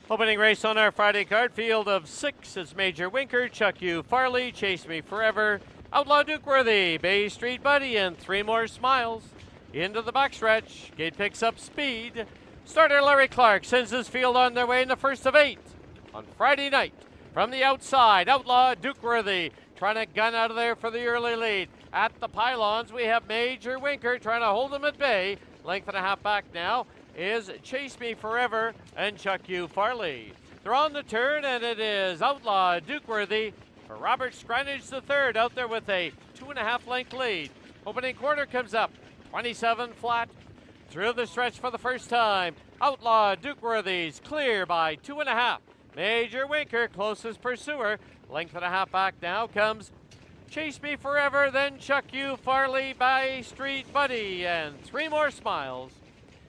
Opening race on our Friday card, field of 6 is Major Winker, Chuck U, Farley, Chase Me Forever, Outlaw Dukeworthy, Bay Street Buddy, and 3 More Smiles. Into the backstretch, gate picks up speed. Starter Larry Clark sends his field on their way in the first of 8 on Friday night. From the outside, Outlaw Dukeworthy trying to gun out of there for the early lead. At the pylons, we have Major Winker trying to hold him at bay. Length and a half back now is Chase Me Forever and Chuck U Farley. They're on the turn, and it is Outlaw Dukeworthy for Robert Scranage III out there with a 2.5 length lead. Opening quarter comes up, 27 flat. Through the stretch for the first time, Outlaw Dukeworthy's clear by 2.5. Major Winker, closest pursuer. Length and a half back now comes Chase Me Forever, then Chuck U Farley, Bay Street Buddy, and 3 More Smiles.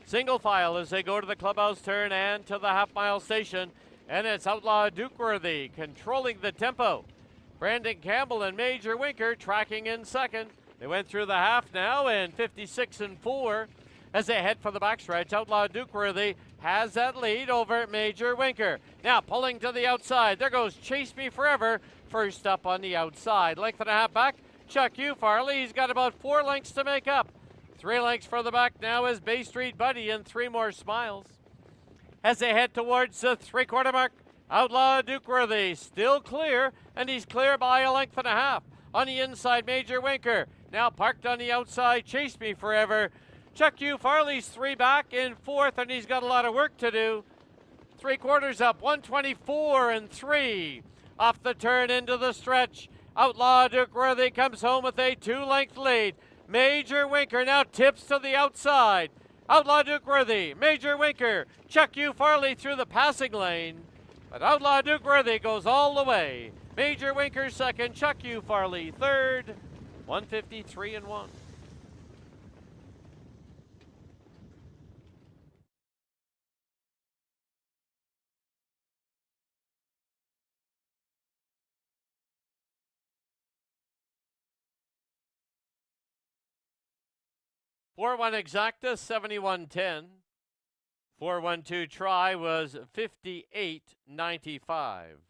Single file as they go to the clubhouse turn and to the half-mile station, and it's Outlaw Dukeworthy controlling the tempo. Brandon Campbell and Major Winker tracking in second. They went through the half now in 56 and 4. As they head for the backstretch, Outlaw Dukeworthy has that lead over Major Winker. Now pulling to the outside, there goes Chase Me Forever, first up on the outside. Length and a half back, Chuck U Farley, he's got about 4 lengths to make up. 3 lengths for the back now is Bay Street Buddy and 3 More Smiles. As they head towards the 3/4 mark, Outlaw Dukeworthy still clear, and he's clear by a length and a half. On the inside, Major Winker, now parked on the outside, Chase Me Forever. Chuck U Farley's 3 back in 4th, and he's got a lot of work to do. 3/4 up, 124 and 3. Off the turn into the stretch, Outlaw Dukeworthy comes home with a 2-length lead. Major Winker now tips to the outside. Outlaw Dukeworthy, Major Winker, Chuck U Farley through the passing lane. But Outlaw Dukeworthy goes all the way. Major Winker second, Chuck U Farley third, 153 and 1. Four-one exacta, 71.10. 4-1-2 try was 58.95.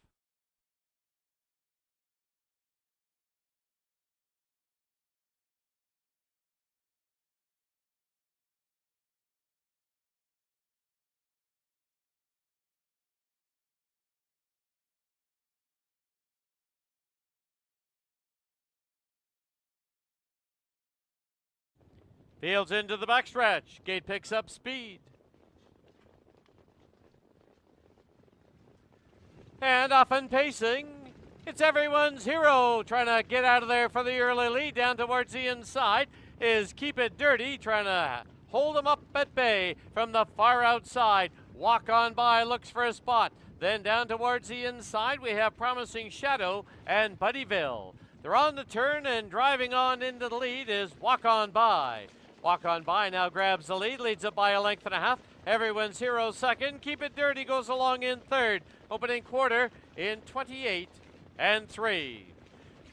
Fields into the backstretch. Gate picks up speed. And off and pacing, it's everyone's hero trying to get out of there for the early lead. Down towards the inside is Keep It Dirty, trying to hold him up at bay from the far outside. Walk On By looks for a spot. Then down towards the inside, we have Promising Shadow and Buddyville. They're on the turn, and driving on into the lead is Walk On By. Walk On By now grabs the lead, leads it by a length and a half. Everyone's hero second. Keep It Dirty goes along in third. Opening quarter in 28 and 3.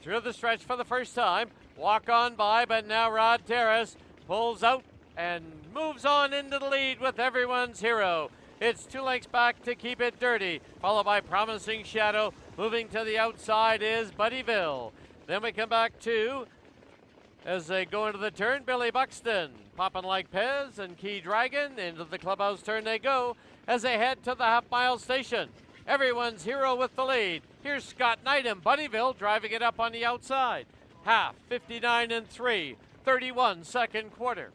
Through the stretch for the first time. Walk On By, but now Rod Terrace pulls out and moves on into the lead with everyone's hero. It's 2 lengths back to Keep It Dirty, followed by Promising Shadow. Moving to the outside is Buddyville. Then we come back to, as they go into the turn, Billy Buxton, Poppin' Like Pez, and Key Dragon. Into the clubhouse turn they go as they head to the half-mile station. Everyone's hero with the lead. Here's Scott Knight and Buddyville driving it up on the outside. Half, 59 and 3, 31 second quarter.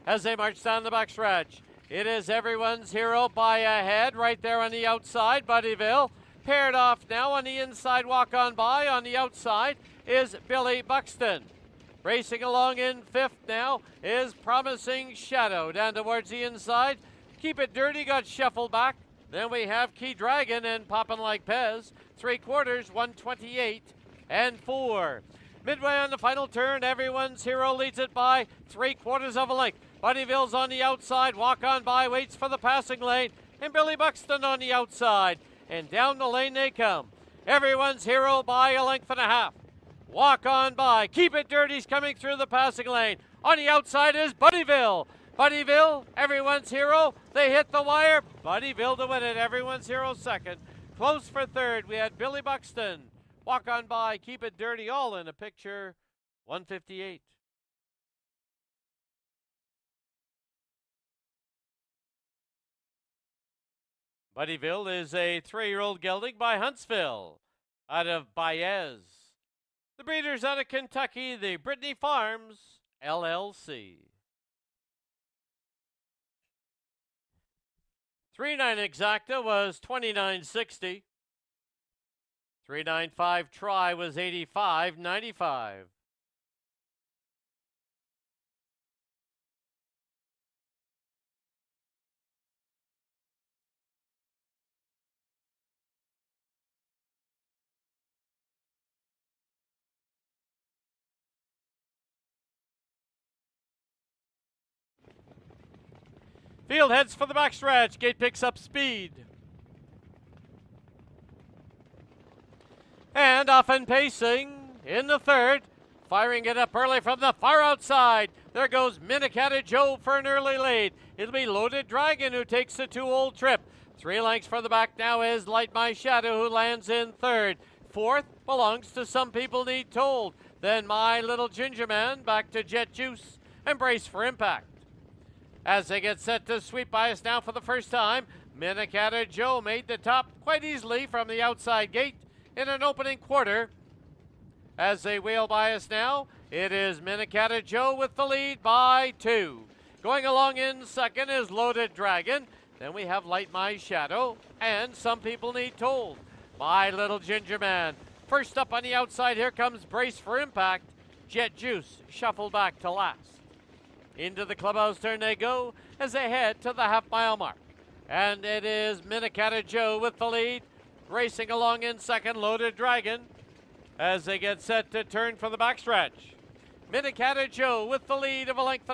As they march down the backstretch, it is everyone's hero by a head right there on the outside, Buddyville. Paired off now on the inside, Walk On By. On the outside is Billy Buxton. Racing along in 5th now is Promising Shadow. Down towards the inside, Keep It Dirty got shuffled back. Then we have Key Dragon and Poppin' Like Pez. 3/4, 128 and 4. Midway on the final turn, everyone's hero leads it by 3/4 of a length. Buddyville's on the outside. Walk On By waits for the passing lane. And Billy Buxton on the outside. And down the lane they come. Everyone's hero by a length and a half. Walk On By. Keep It Dirty's coming through the passing lane. On the outside is Buddyville. Buddyville, everyone's hero. They hit the wire. Buddyville to win it. Everyone's hero second. Close for third. We had Billy Buxton. Walk on by, keep it dirty, all in a picture. 158. Buddyville is a 3-year-old gelding by Huntsville out of Baez. The breeders out of Kentucky, the Brittany Farms, LLC. 3.9 exacta was $29.60. 3.95 try was $85.95. Field heads for the backstretch. Gate picks up speed. And off and pacing in the third. Firing it up early from the far outside. There goes Minnecatta Joe for an early lead. It'll be Loaded Dragon who takes the 2-old trip. 3 lengths for the back now is Light My Shadow who lands in third. Fourth belongs to Some People Need Told. Then My Little Ginger Man back to Jet Juice and Brace for Impact. As they get set to sweep by us now for the first time, Minnecatta Joe made the top quite easily from the outside gate in an opening quarter. As they wheel by us now, it is Minnecatta Joe with the lead by 2. Going along in second is Loaded Dragon. Then we have Light My Shadow and Some People Need Told. My Little Ginger Man. First up on the outside, here comes Brace for Impact. Jet Juice shuffled back to last. Into the clubhouse turn they go as they head to the half-mile mark. And it is Minnecatta Joe with the lead. Racing along in second, Loaded Dragon, as they get set to turn for the backstretch. Minnecatta Joe with the lead of 1.5 lengths.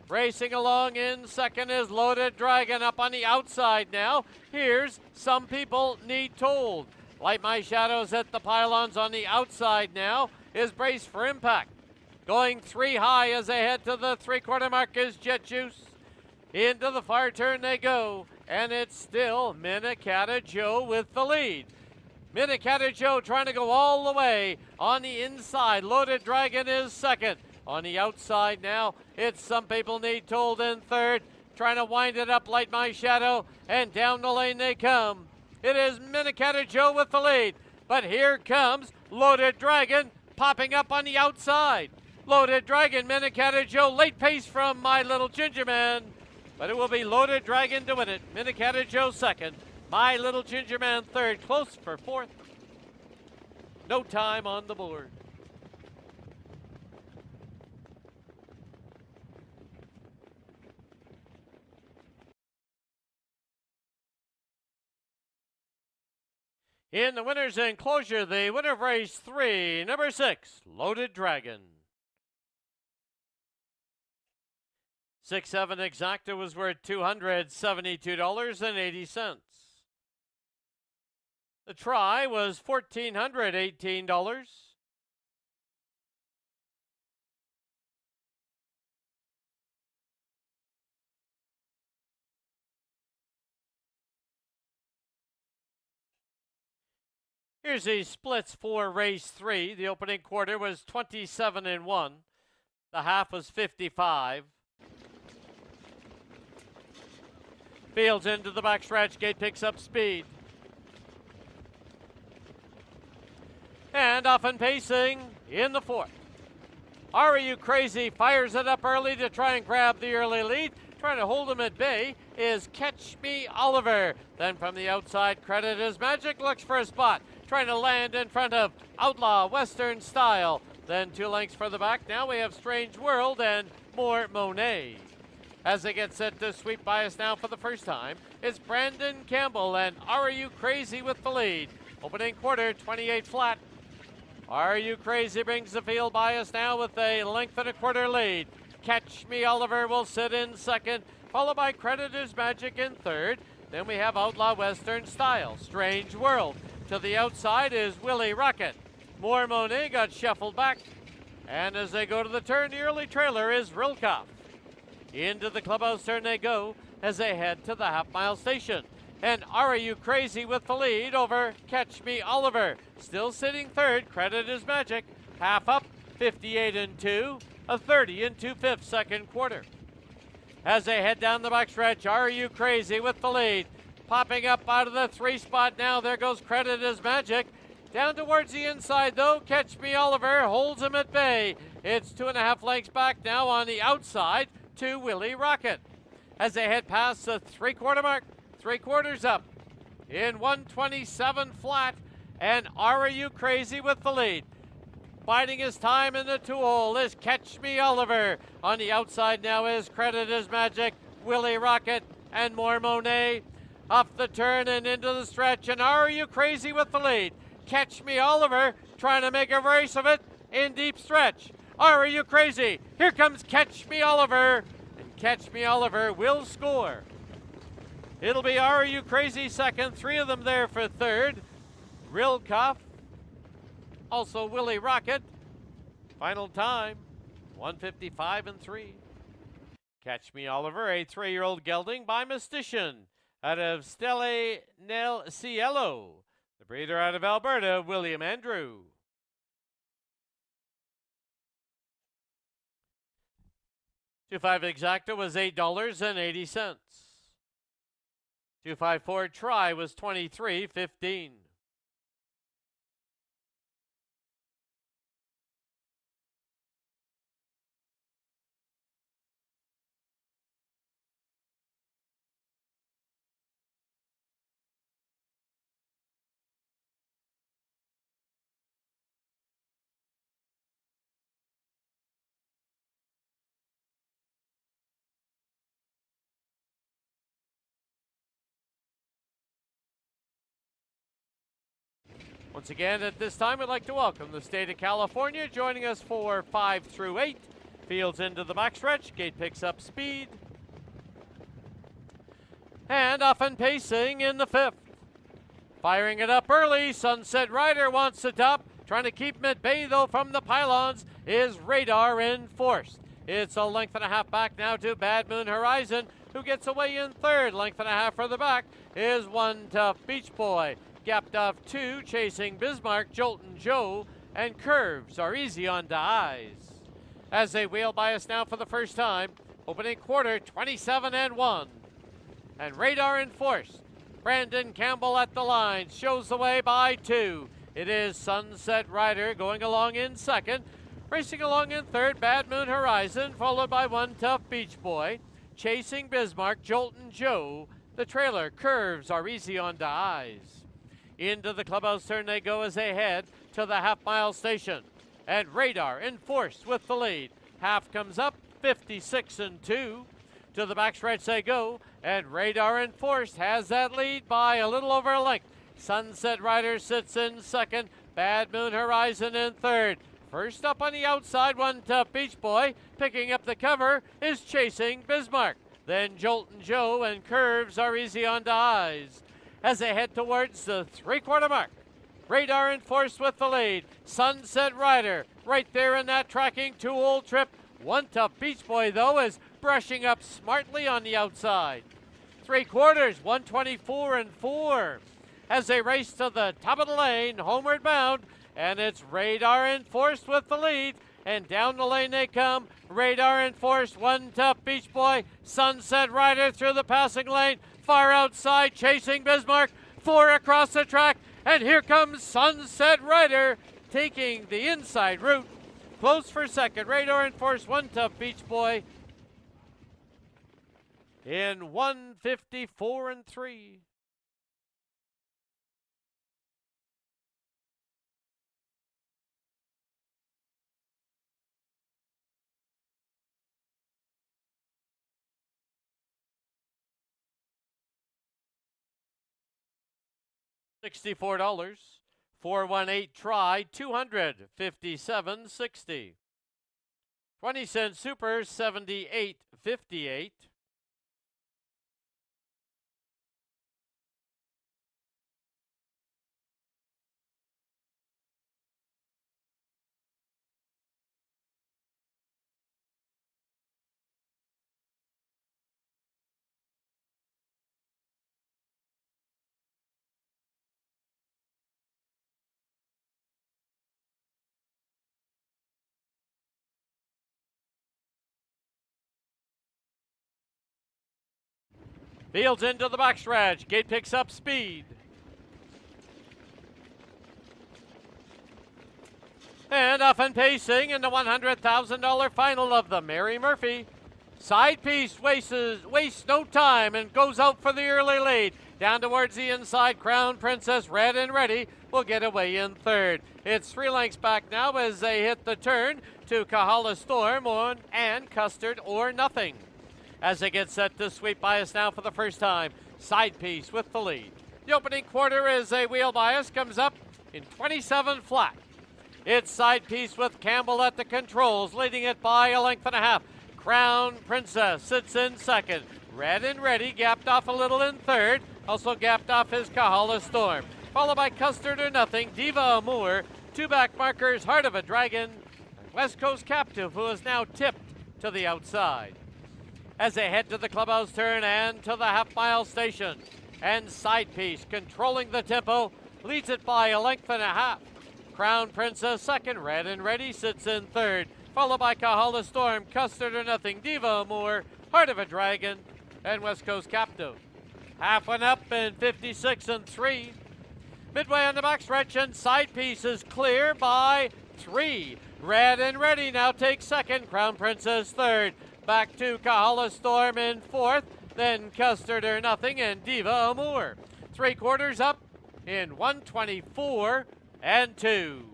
Racing along in second is Loaded Dragon up on the outside now. Here's Some People Need Told. Light My Shadows at the pylons on the outside now is Brace for Impact. Going 3 high as they head to the 3/4 mark is Jet Juice. Into the far turn they go, and it's still Minnecatta Joe with the lead. Minnecatta Joe trying to go all the way on the inside. Loaded Dragon is second. On the outside now, it's Some People Need Told in third. Trying to wind it up, Light My Shadow, and down the lane they come. It is Minnecatta Joe with the lead, but here comes Loaded Dragon popping up on the outside. Loaded Dragon, Minnecatta Joe, late pace from My Little Ginger Man. But it will be Loaded Dragon to win it. Minnecatta Joe second. My Little Ginger Man third. Close for fourth. No time on the board. In the winner's enclosure, the winner of race 3, number 6, Loaded Dragon. 6.7 exacta was worth $272.80. The try was $1,418. Here's the splits for race 3. The opening quarter was 27-1. The half was 55. Fields into the backstretch. Gate picks up speed. And off and pacing in the fourth. Are You Crazy fires it up early to try and grab the early lead. Trying to hold him at bay is Catch Me Oliver. Then from the outside, Credit Is Magic looks for a spot. Trying to land in front of Outlaw Western Style. Then 2 lengths for the back. Now we have Strange World and More Monet. As they get set to sweep by us now for the first time, it's Brandon Campbell and Are You Crazy with the lead. Opening quarter, 28 flat. Are You Crazy brings the field by us now with a 1.25 length lead. Catch Me Oliver will sit in second, followed by Credit Is Magic in third. Then we have Outlaw Western Style. Strange World. To the outside is Willie Rocket. More Monet got shuffled back. And as they go to the turn, the early trailer is Rilkoff. Into the clubhouse turn they go as they head to the half-mile station. And Are You Crazy with the lead over Catch Me Oliver. Still sitting third, Credit Is Magic. Half up, 58 and 2, a 30 and 2/5 second quarter. As they head down the backstretch, Are You Crazy with the lead. Popping up out of the 3 spot now, there goes Credit Is Magic. Down towards the inside though, Catch Me Oliver holds him at bay. It's 2.5 lengths back now on the outside to Willie Rocket. As they head past the 3/4 mark, 3/4 up in 127 flat, and Are You Crazy with the lead. Biding his time in the 2-hole is Catch Me Oliver. On the outside now is Credit Is Magic, Willie Rocket, and more Monet. Off the turn and into the stretch, and Are You Crazy with the lead. Catch Me Oliver trying to make a race of it in deep stretch. Are You Crazy? Here comes Catch Me Oliver, and Catch Me Oliver will score. It'll be Are You Crazy second, 3 of them there for third. Rilkoff, also Willie Rocket. Final time, 1:55 and 3. Catch Me Oliver, a 3-year-old gelding by Mystician out of Stelle nel Cielo. The breeder out of Alberta, William Andrew. 2.5 exacta was $8.80. 2.54 try was $23.15. Once again, at this time, we'd like to welcome the state of California. Joining us for 5 through 8. Fields into the backstretch. Gate picks up speed. And off and pacing in the 5th. Firing it up early. Sunset Rider wants it up. Trying to keep him at bay, though, from the pylons is Radar Enforced. It's a length and a half back now to Bad Moon Horizon, who gets away in third. Length and a half further back is One Tough Beach Boy. Gapped off 2, chasing Bismarck, Joltin' Joe, and Curves Are Easy on the Eyes. As they wheel by us now for the first time, opening quarter, 27 and 1. And Radar Enforced. Brandon Campbell at the line, shows the way by 2. It is Sunset Rider going along in second. Racing along in third, Bad Moon Horizon, followed by One Tough Beach Boy. Chasing Bismarck, Joltin' Joe. The trailer, Curves Are Easy on the Eyes. Into the clubhouse turn they go as they head to the half-mile station. And Radar Enforced with the lead. Half comes up, 56 and 2. To the backstretch they go, and Radar Enforced has that lead by a little over a length. Sunset Rider sits in second, Bad Moon Horizon in third. First up on the outside, One Tough Beach Boy. Picking up the cover is Chasing Bismarck. Then Joltin' Joe and Curves Are Easy on the Eyes. As they head towards the 3/4 mark, Radar Enforced with the lead. Sunset Rider right there in that tracking 2-hole trip. One Tough Beach Boy, though, is brushing up smartly on the outside. 3/4, 124 and 4. As they race to the top of the lane, homeward bound, and it's Radar Enforced with the lead. And down the lane they come. Radar Enforced, One Tough Beach Boy, Sunset Rider through the passing lane. Far outside, Chasing Bismarck, 4 across the track, and here comes Sunset Rider taking the inside route. Close for second, Radar Enforced, One Tough Beach Boy in 1:54 and 3. $64. 418 try, 257.60. 20-cent super, 78.58. Fields into the backstretch. Gate picks up speed. And off and pacing in the $100,000 final of the Mary Murphy. Side piece wastes no time and goes out for the early lead. Down towards the inside, Crown Princess, Red and Ready, will get away in third. It's 3 lengths back now as they hit the turn to Kahala Storm and Custard or Nothing. As they get set to sweep bias now for the first time, Side piece with the lead. The opening quarter as a wheel bias comes up in 27 flat. It's Side piece with Campbell at the controls, leading it by a length and a half. Crown Princess sits in second. Red and Ready gapped off a little in third. Also gapped off is Kahala Storm. Followed by Custard or Nothing, Diva Amour, 2 back markers, Heart of a Dragon, and West Coast Captive, who is now tipped to the outside. As they head to the clubhouse turn and to the half-mile station. And Side piece, controlling the tempo, leads it by a length and a half. Crown Princess second, Red and Ready sits in third. Followed by Kahala Storm, Custard or Nothing, Diva Amour, Heart of a Dragon, and West Coast Captive. Half one up in 56 and 3. Midway on the backstretch and Side piece is clear by 3. Red and Ready now takes second, Crown Princess third. Back to Kahala Storm in fourth, then Custard or Nothing and Diva Amour. 3/4 up in 124 and 2.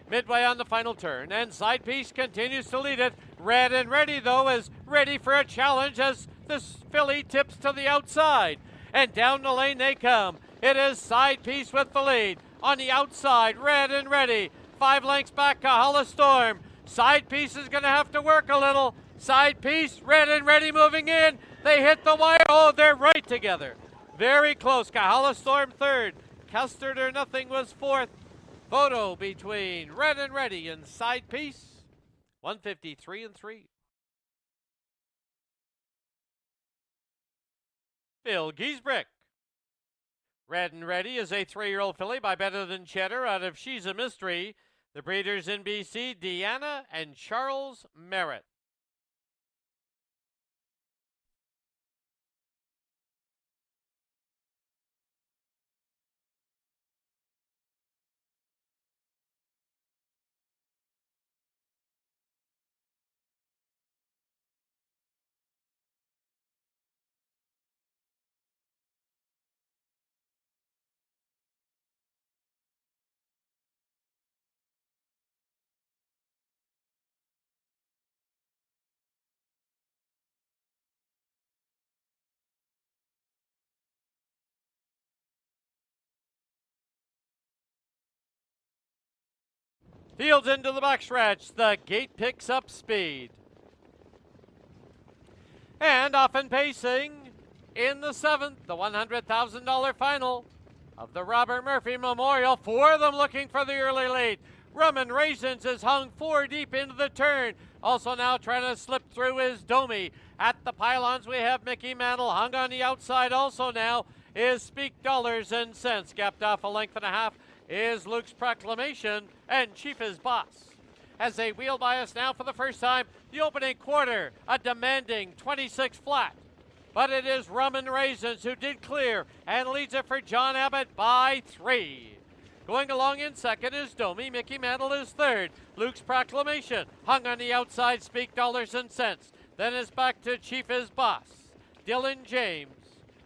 Midway on the final turn, and Side piece continues to lead it. Red and Ready, though, is ready for a challenge as this filly tips to the outside. And down the lane they come. It is Side piece with the lead. On the outside, Red and Ready. 5 lengths back, Kahala Storm. Side piece is going to have to work a little. Side piece, Red and Ready moving in. They hit the wire. Oh, they're right together. Very close. Kahala Storm third. Custard or Nothing was fourth. Photo between Red and Ready and Side piece, 153 and 3. Phil Giesbrick. Red and Ready is a 3-year-old filly by Better Than Cheddar out of She's a Mystery. The breeders in BC, Deanna and Charles Merritt. Fields into the backstretch. The gate picks up speed. And off and pacing in the 7th, the $100,000 final of the Robert Murphy Memorial. 4 of them looking for the early lead. Rum and Raisins is hung 4 deep into the turn. Also now trying to slip through is Domi. At the pylons we have Mickey Mantle hung on the outside. Also now is Speak Dollars and Cents. Gapped off a length and a half is Luke's Proclamation and Chief is Boss. As they wheel bias now for the first time, the opening quarter, a demanding 26 flat. But it is Rum and Raisins who did clear and leads it for John Abbott by 3. Going along in second is Domi. Mickey Mantle is third. Luke's Proclamation hung on the outside, Speak Dollars and Cents. Then it's back to Chief is Boss. Dylan James.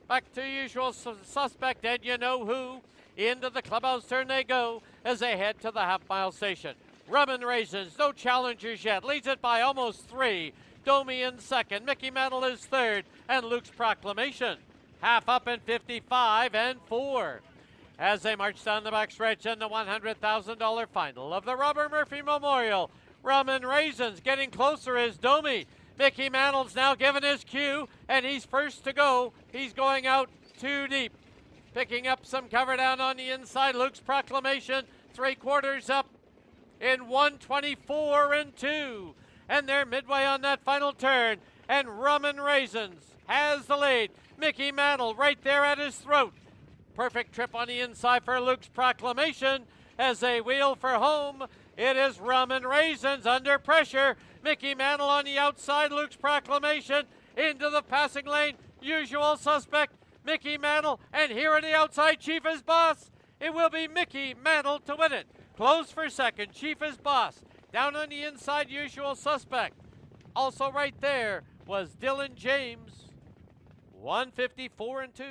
Back to usual suspect and you know who. Into the clubhouse turn they go as they head to the half-mile station. Rum and Raisins, no challengers yet. Leads it by almost 3. Domi in second. Mickey Mantle is third. And Luke's Proclamation. Half up in 55 and 4. As they march down the backstretch in the $100,000 final of the Robert Murphy Memorial. Rum and Raisins getting closer is Domi. Mickey Mantle's now given his cue, and he's first to go. He's going out 2 deep. Picking up some cover down on the inside. Luke's Proclamation, 3/4 up in 124 and 2. And they're midway on that final turn. And Rum and Raisins has the lead. Mickey Mantle right there at his throat. Perfect trip on the inside for Luke's Proclamation as they wheel for home. It is Rum and Raisins under pressure. Mickey Mantle on the outside. Luke's Proclamation into the passing lane. Usual suspect Mickey Mantle, and here on the outside, Chief is Boss. It will be Mickey Mantle to win it. Close for second, Chief is Boss. Down on the inside, Usual Suspect. Also right there was Dylan James, 154 and 2.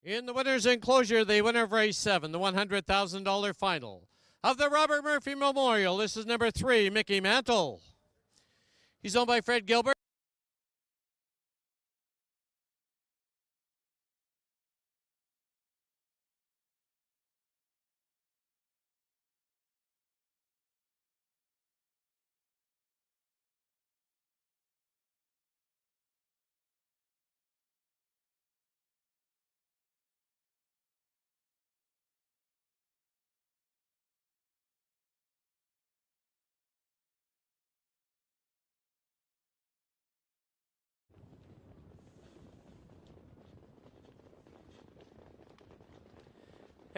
In the winner's enclosure, the winner of race 7, the $100,000 final of the Robert Murphy Memorial. This is number 3, Mickey Mantle. He's owned by Fred Gilbert.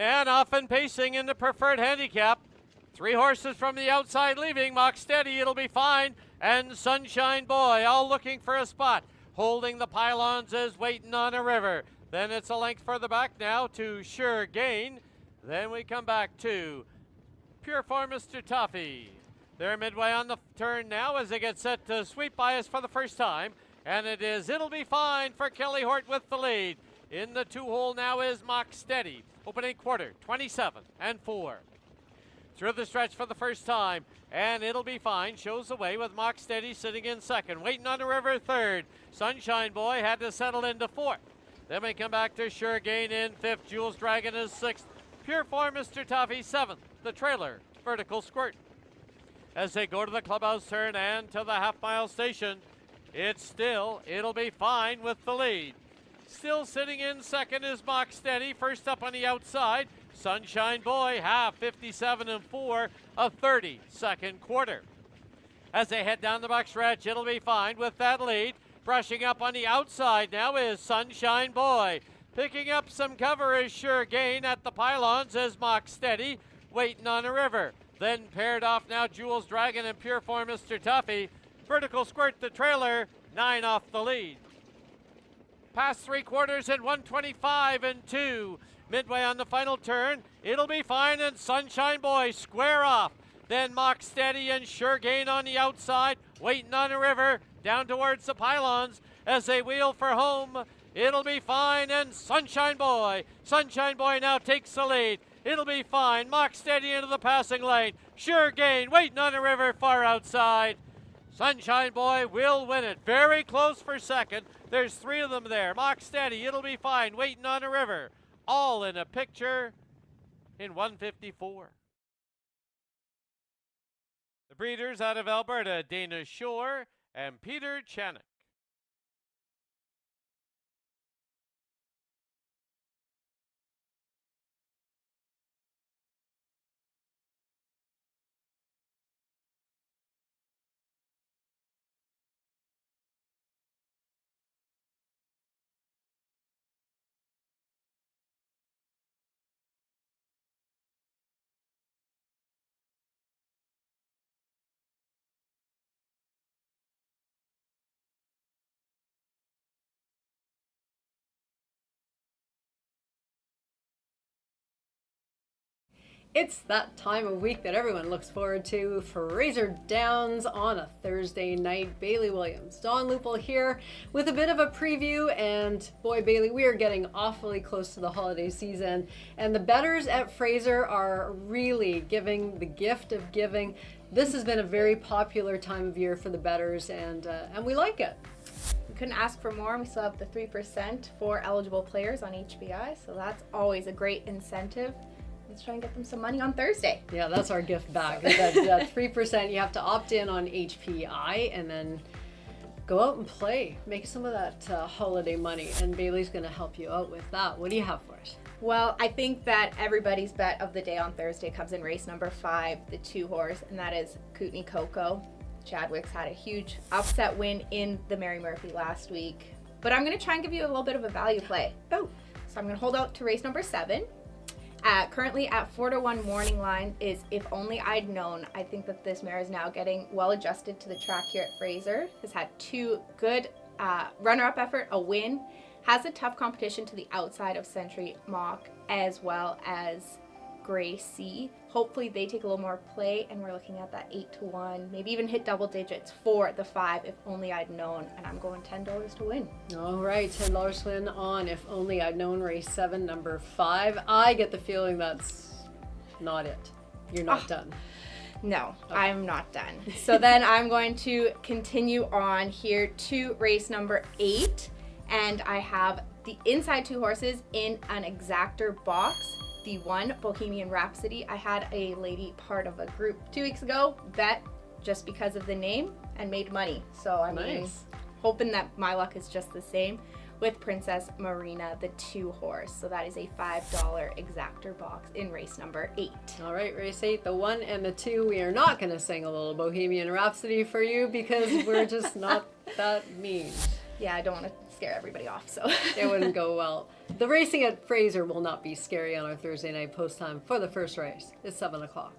And off and pacing in the preferred handicap. 3 horses from the outside leaving. Mock Steady, it'll be fine. And Sunshine Boy, all looking for a spot. Holding the pylons is Waiting on a River. Then it's a length further back now to Sure Gain. Then we come back to Pure Form Mr. Toffee. They're midway on the turn now as they get set to sweep by us for the first time. And it is It'll Be Fine for Kelly Hort with the lead. In the 2-hole now is Mock Steady. Opening quarter, 27 and 4. Through the stretch for the first time, and It'll Be Fine shows away with Mock Steady sitting in second. Waiting on the River, third. Sunshine Boy had to settle into fourth. Then we come back to Sure Gain in fifth. Jules Dragon is sixth. Pure Form Mr. Toffee, seventh. The trailer, Vertical Squirt. As they go to the clubhouse turn and to the half-mile station, it's still It'll Be Fine with the lead. Still sitting in second is Mock Steady. First up on the outside, Sunshine Boy, half, 57 and 4, a 30-second quarter. As they head down the backstretch, It'll Be Fine with that lead. Brushing up on the outside now is Sunshine Boy. Picking up some cover is Sure Gain. At the pylons is Mock Steady, Waiting on a River. Then paired off now Jules Dragon and Pure Form Mr. Toffee. Vertical Squirt the trailer, 9 off the lead. Past 3 quarters in 125 and 2. Midway on the final turn, It'll Be Fine and Sunshine Boy square off. Then Mock Steady and Sure Gain on the outside, Waiting on a River, down towards the pylons as they wheel for home. It'll Be Fine and Sunshine Boy. Sunshine Boy now takes the lead. It'll Be Fine, Mock Steady into the passing lane. Sure Gain, Waiting on a River far outside. Sunshine Boy will win it. Very close for second. There's 3 of them there. Mock Steady, It'll Be Fine, Waiting on a River. All in a picture in 154. The breeders out of Alberta, Dana Shore and Peter Chanik. It's that time of week that everyone looks forward to. Fraser Downs on a Thursday night. Bailey Williams, Don Lupel here with a bit of a preview. And boy, Bailey, we are getting awfully close to the holiday season. And the bettors at Fraser are really giving the gift of giving. This has been a very popular time of year for the bettors, and we like it. We couldn't ask for more. We still have the 3% for eligible players on HBI, so that's always a great incentive. Let's try and get them some money on Thursday. Yeah, that's our gift back. That 3%, you have to opt in on HPI and then go out and play. Make some of that holiday money, and Bailey's going to help you out with that. What do you have for us? Well, I think that everybody's bet of the day on Thursday comes in race number 5, the 2-horse, and that is Kootenai Coco. Chadwick's had a huge upset win in the Mary Murphy last week. But I'm going to try and give you a little bit of a value play. Oh. So I'm going to hold out to race number 7. Currently at 4-1 morning line is If Only I'd Known. I think that this mare is now getting well adjusted to the track here at Fraser. Has had 2 good runner-up effort, a win. Has a tough competition to the outside of Century Mock as well as Gracie. Hopefully they take a little more play, and we're looking at that 8-1, maybe even hit double digits for the 5, If Only I'd Known, and I'm going $10 to win. All right, $10 to win on If Only I'd Known, race 7, number 5. I get the feeling that's not it. You're not done. No, I'm not done. So then I'm going to continue on here to race number 8, and I have the inside 2 horses in an exactor box. The 1, Bohemian Rhapsody. I had a lady part of a group 2 weeks ago bet just because of the name and made money. So I'm hoping that my luck is just the same with Princess Marina, the 2 horse. So that is a $5 exactor box in race number 8. All right, race 8, the 1 and the 2. We are not going to sing a little Bohemian Rhapsody for you because we're just not that mean. Yeah, I don't want to scare everybody off, so It wouldn't go well. The racing at Fraser will not be scary on our Thursday night post time for the first race. It's 7 o'clock.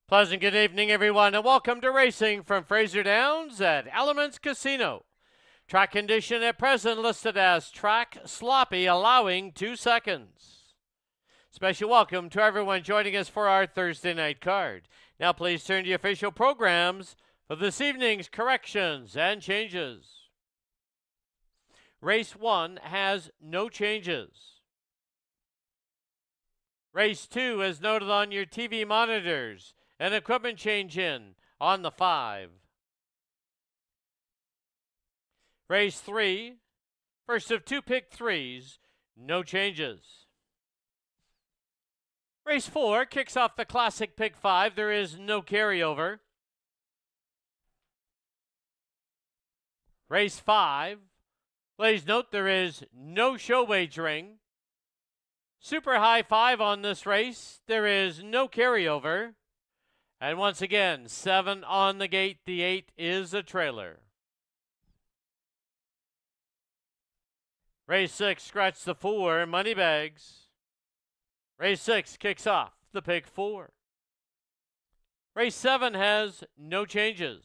Pleasant good evening, everyone, and welcome to racing from Fraser Downs at Elements Casino. Track condition at present listed as track sloppy, allowing 2 seconds. Special welcome to everyone joining us for our Thursday night card. Now please turn to the official programs for this evening's corrections and changes. Race 1 has no changes. Race 2, as noted on your TV monitors, an equipment change in on the 5. Race 3, first of 2 pick 3s, no changes. Race 4 kicks off the classic pick 5, there is no carryover. Race 5, please note there is no show wagering. Super high 5 on this race, there is no carryover. And once again, 7 on the gate, the 8 is a trailer. Race 6, scratch the 4, money bags. Race 6 kicks off the pick 4. Race 7 has no changes.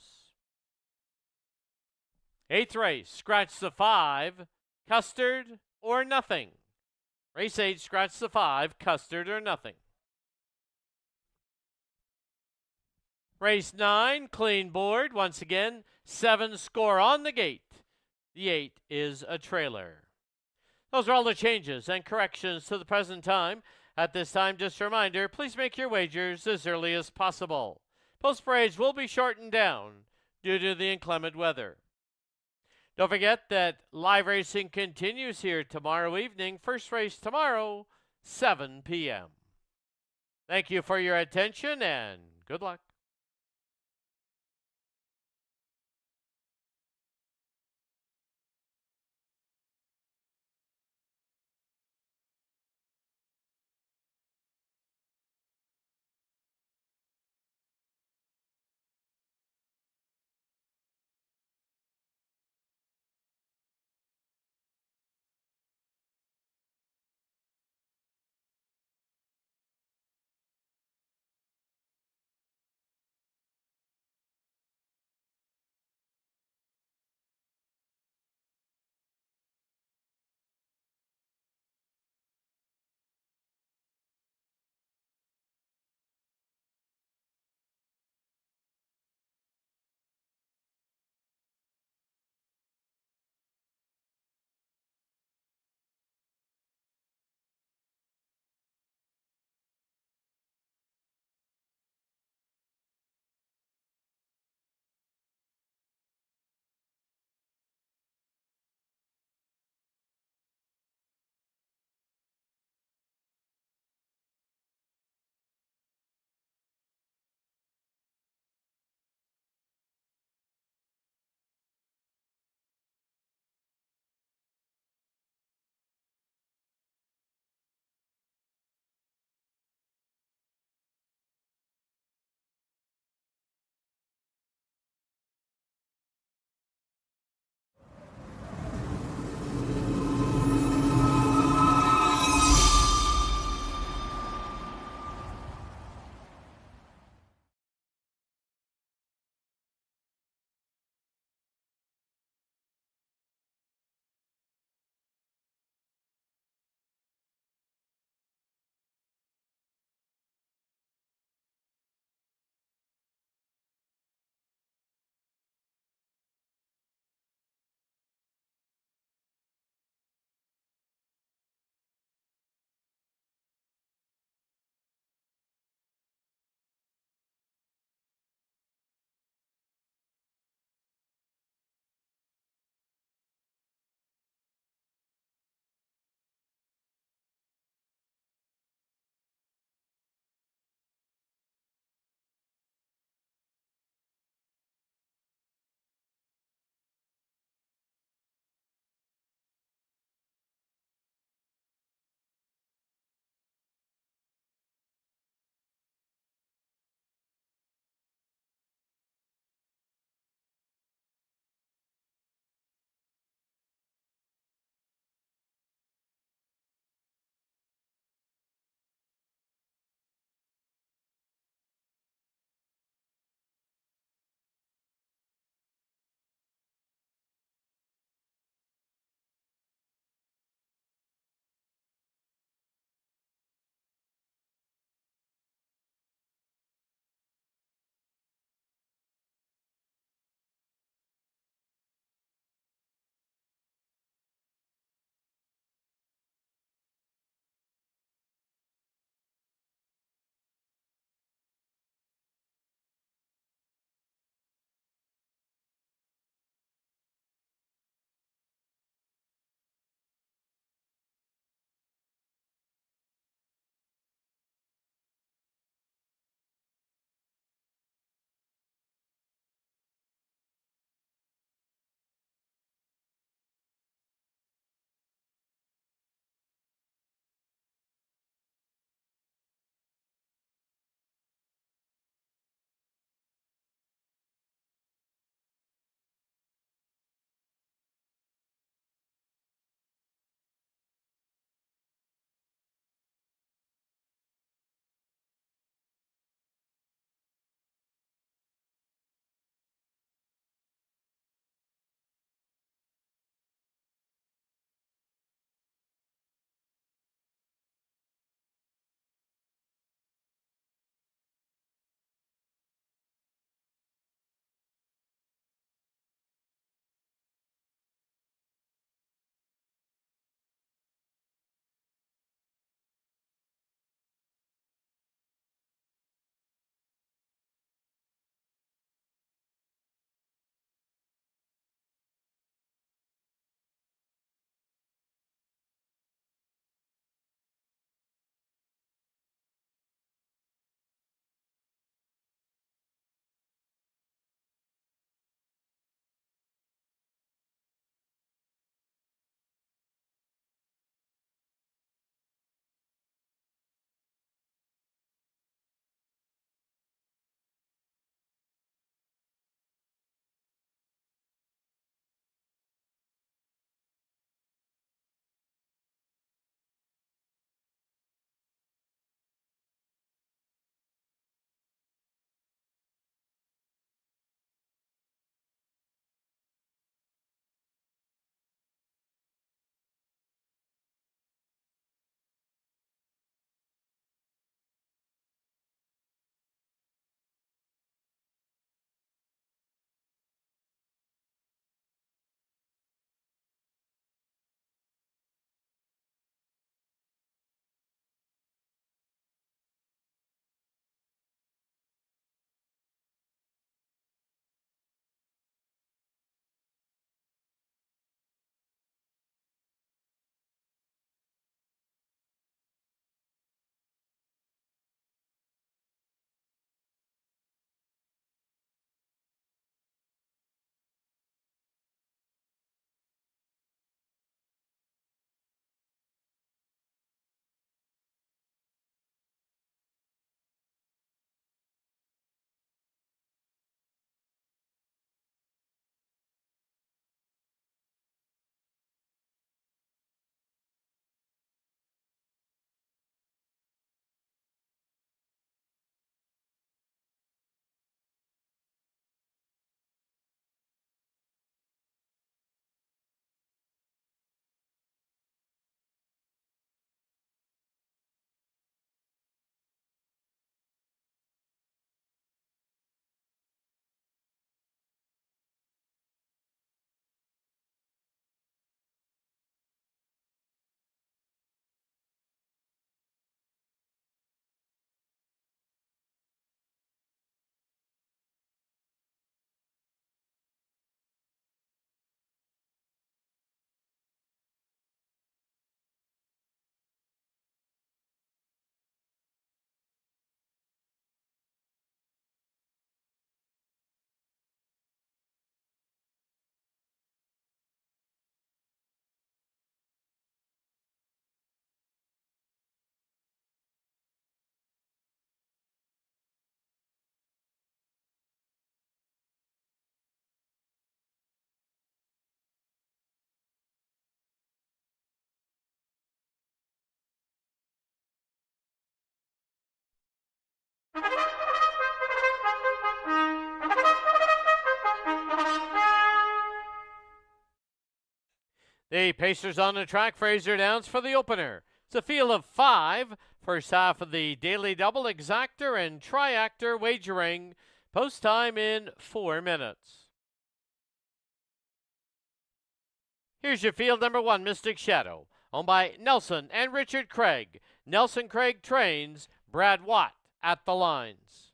8th race, scratch the 5, custard or nothing. Race 8, scratch the 5, custard or nothing. Race 9, clean board. Once again, 7 score on the gate. The 8 is a trailer. Those are all the changes and corrections to the present time. At this time, just a reminder, please make your wagers as early as possible. Post parades will be shortened down due to the inclement weather. Don't forget that live racing continues here tomorrow evening. First race tomorrow, 7 p.m. Thank you for your attention and good luck. The Pacers on the track, Fraser Downs for the opener. It's a field of 5. First half of the daily double exactor and triactor wagering. Post time in 4 minutes. Here's your field number 1, Mystic Shadow, owned by Nelson and Richard Craig. Nelson Craig trains, Brad Watt at the lines.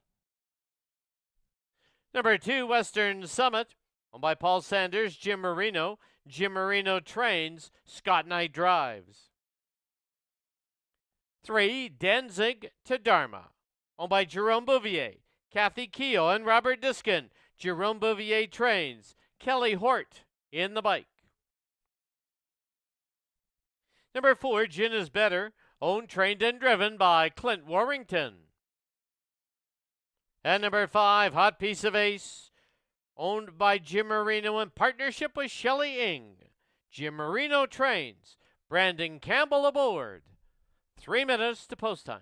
Number 2, Western Summit, owned by Paul Sanders, Jim Marino. Jim Marino trains, Scott Knight drives. 3, Danzig to Dharma, owned by Jerome Bouvier, Kathy Keogh, and Robert Diskin. Jerome Bouvier trains, Kelly Hort in the bike. Number 4, Gin is Better, owned, trained, and driven by Clint Warrington. And number 5, Hot Piece of Ace, owned by Jim Marino in partnership with Shelley Ing. Jim Marino trains, Brandon Campbell aboard. 3 minutes to post time.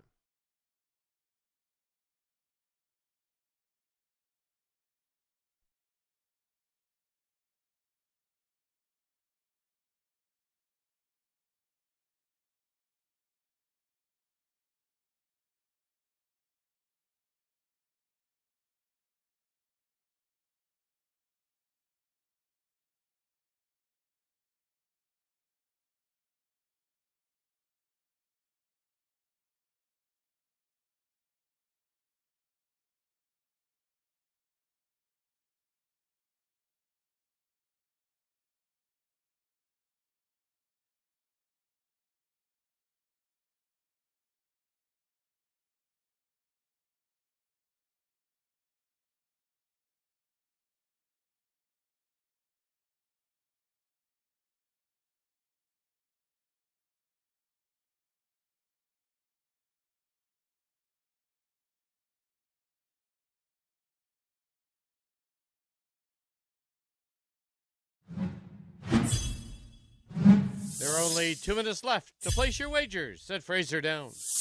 There are only 2 minutes left to place your wagers at Fraser Downs.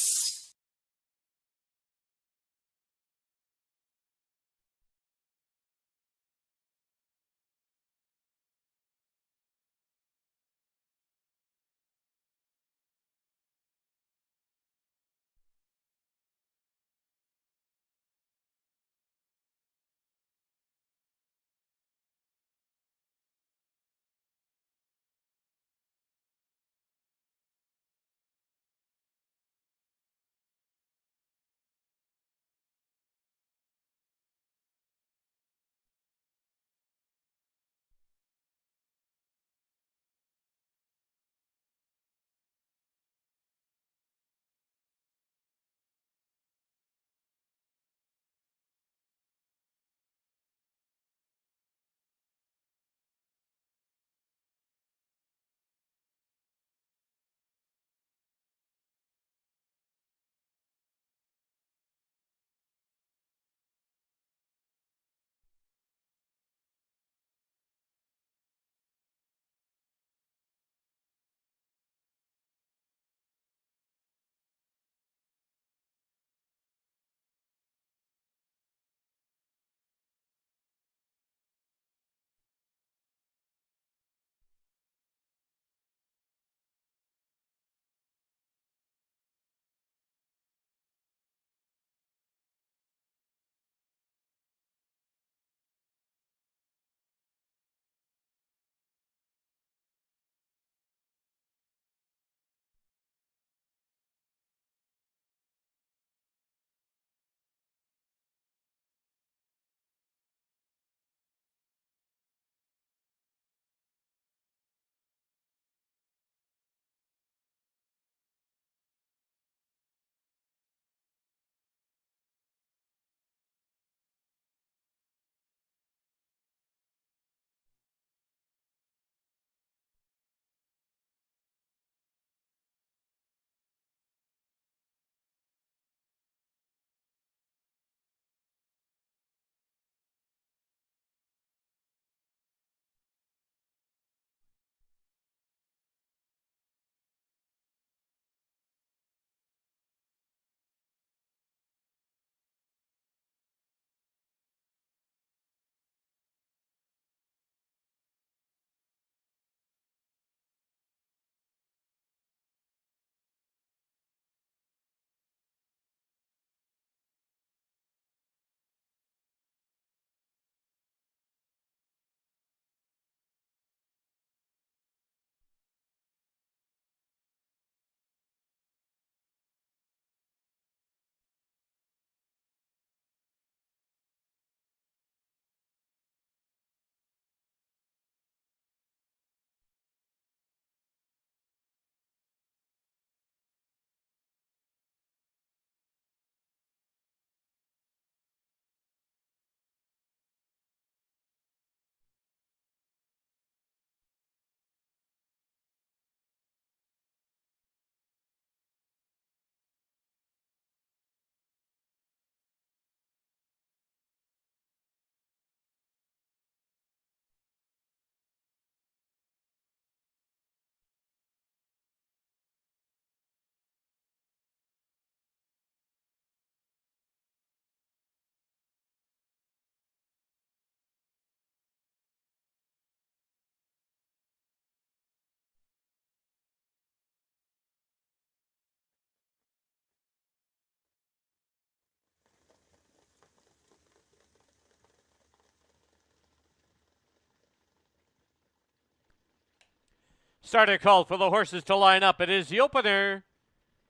Starter called for the horses to line up. It is the opener.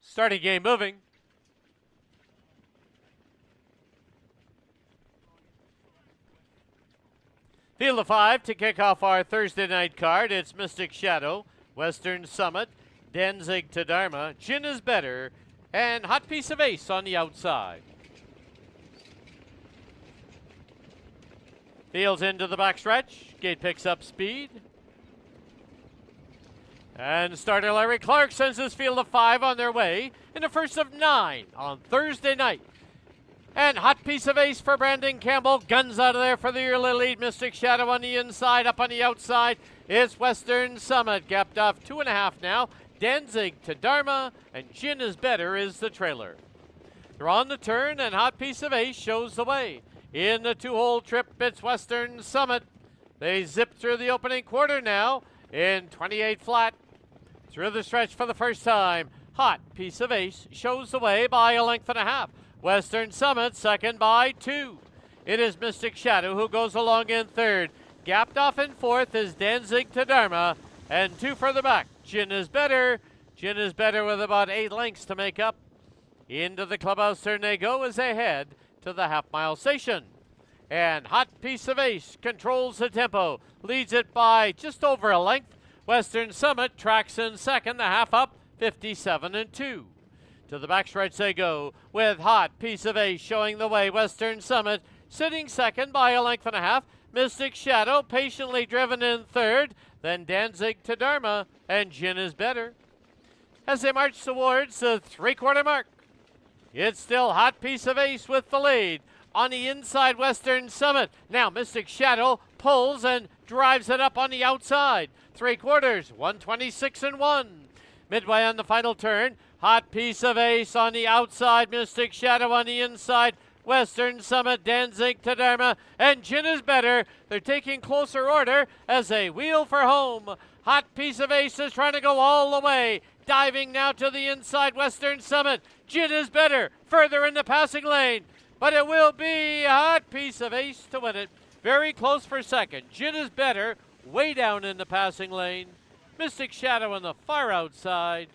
Starting game moving. Field of 5 to kick off our Thursday night card. It's Mystic Shadow, Western Summit, Danzig to Dharma, Gin is Better, and Hot Piece of Ace on the outside. Fields into the backstretch. Gate picks up speed. And starter Larry Clark sends his field of 5 on their way in the first of 9 on Thursday night. And Hot Piece of Ace for Brandon Campbell. Guns out of there for the early lead. Mystic Shadow on the inside. Up on the outside is Western Summit. Gapped off 2.5 now. Danzig to Dharma. And Gin is Better is the trailer. They're on the turn and Hot Piece of Ace shows the way. In the 2-hole trip, it's Western Summit. They zip through the opening quarter now in 28 flat. Through the stretch for the first time. Hot Piece of Ace shows the way by a length and a half. Western Summit second by 2. It is Mystic Shadow who goes along in third. Gapped off in fourth is Danzig to Dharma. And 2 further back. Gin is Better. Gin is Better with about 8 lengths to make up. Into the clubhouse turn they go as they head to the half-mile station. And Hot Piece of Ace controls the tempo. Leads it by just over a length. Western Summit tracks in second, the half up, 57-2. To the backstretch they go with Hot Piece of Ace showing the way. Western Summit sitting second by a length and a half. Mystic Shadow patiently driven in third. Then Danzig to Dharma and Gin is Better. As they march towards the 3/4 mark, it's still Hot Piece of Ace with the lead. On the inside, Western Summit. Now Mystic Shadow pulls and drives it up on the outside. 3/4, 126-1. Midway on the final turn, Hot Piece of Ace on the outside, Mystic Shadow on the inside, Western Summit, Danzig to Dharma, and Gin is Better. They're taking closer order as they wheel for home. Hot Piece of Ace is trying to go all the way. Diving now to the inside, Western Summit. Gin is Better, further in the passing lane. But it will be Hot Piece of Ace to win it. Very close for second. Gin is Better, way down in the passing lane. Mystic Shadow on the far outside.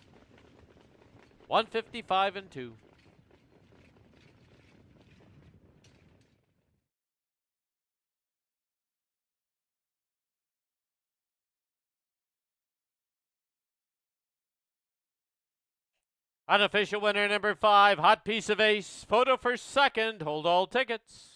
155-2. Unofficial winner number 5, Hot Piece of Ace. Photo for second. Hold all tickets.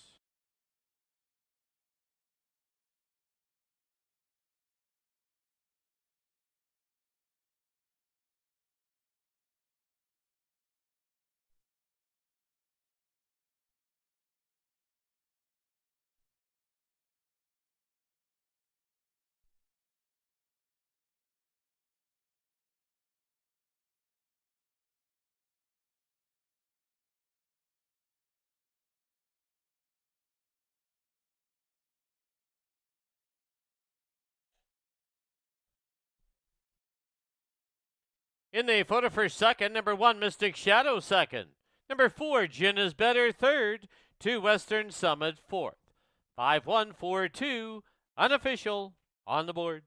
In the photo for second, number 1, Mystic Shadow second. Number 4, Gin is Better third. 2, Western Summit fourth. 5-1-4-2, unofficial, on the board.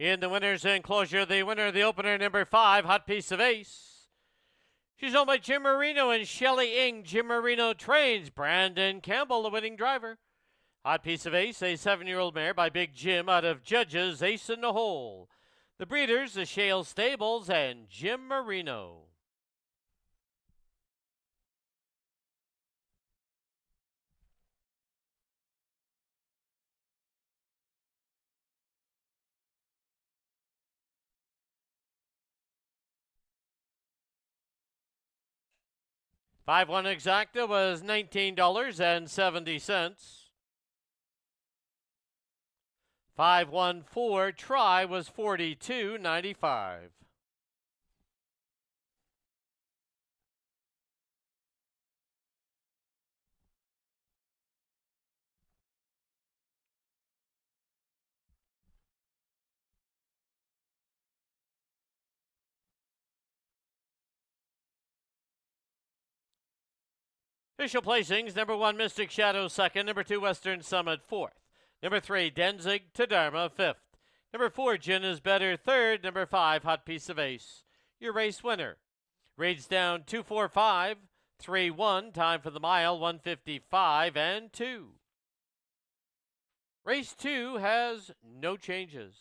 In the winner's enclosure, the winner of the opener, number 5, Hot Piece of Ace. She's owned by Jim Marino and Shelley Ing. Jim Marino trains Brandon Campbell, the winning driver. Hot Piece of Ace, a 7-year-old mare by Big Jim out of Judges, Ace in the Hole. The breeders, the Shale Stables, and Jim Marino. $5-1 exacta was $19.70. 5-1-4 try was $42.95. Official placings, number 1, Mystic Shadow, 2nd. Number 2, Western Summit, 4th. Number 3, Denzig Tadarma, 5th. Number 4, Gin is Better, 3rd. Number 5, Hot Piece of Ace. Your race winner. Rates down 245, 3-1. Time for the mile, 155 and 2. Race 2 has no changes.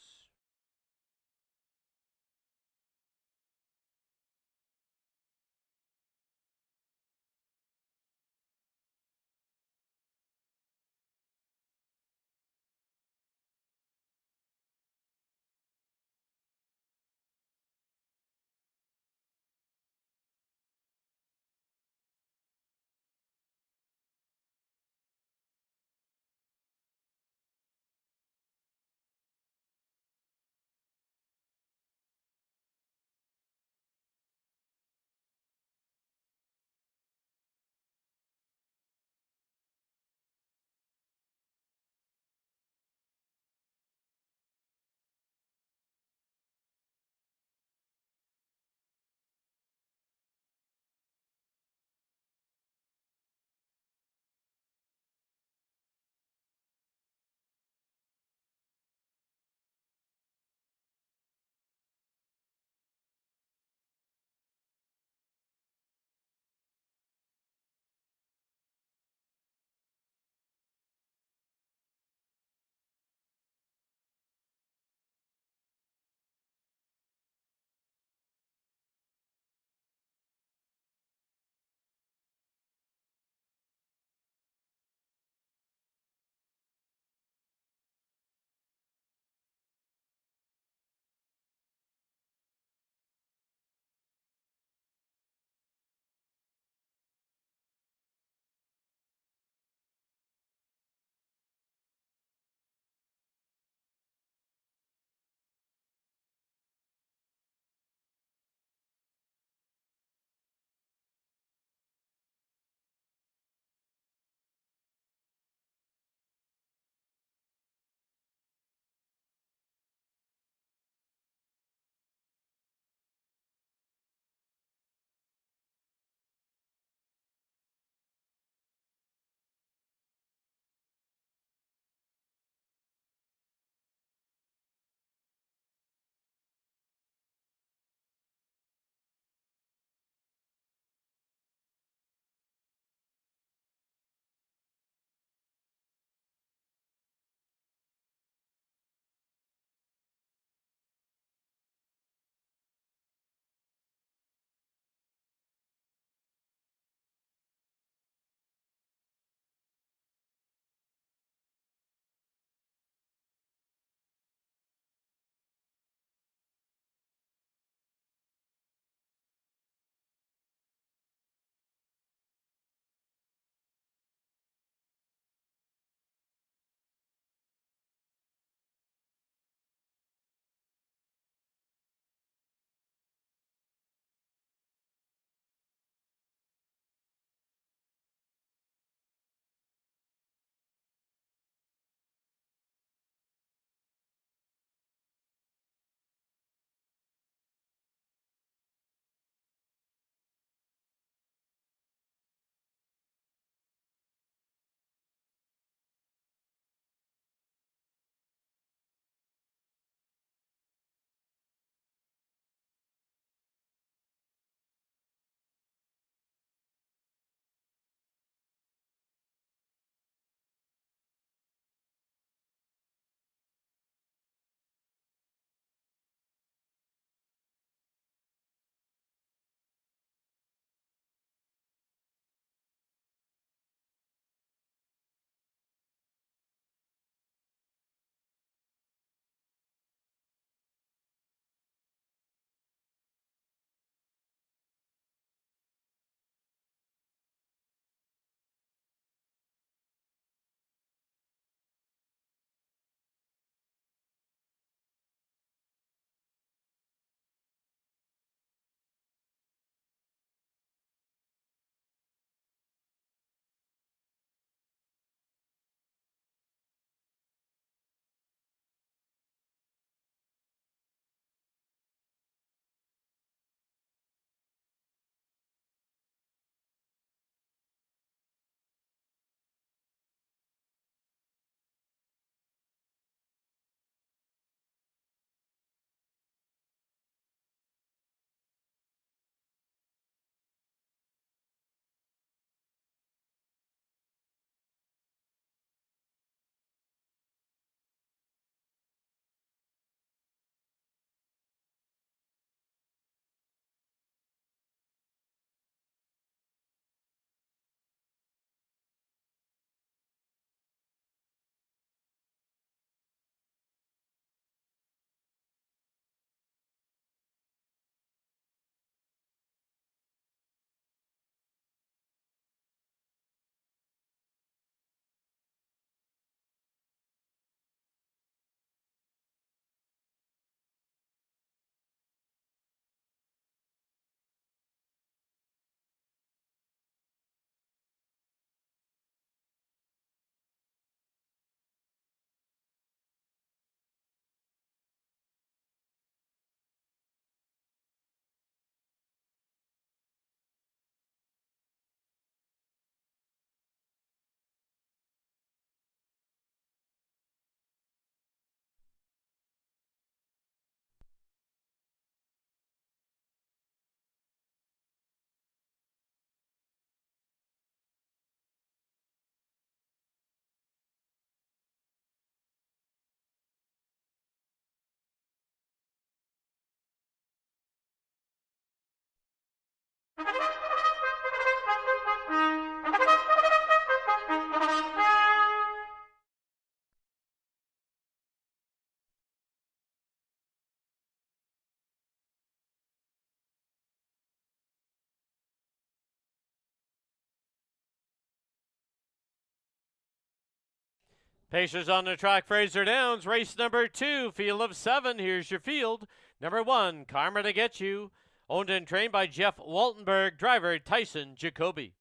Pacers on the track, Fraser Downs, race number 2, field of 7. Here's your field. Number 1, Karma to Get You, owned and trained by Jeff Waltenberg, driver Tyson Jacoby.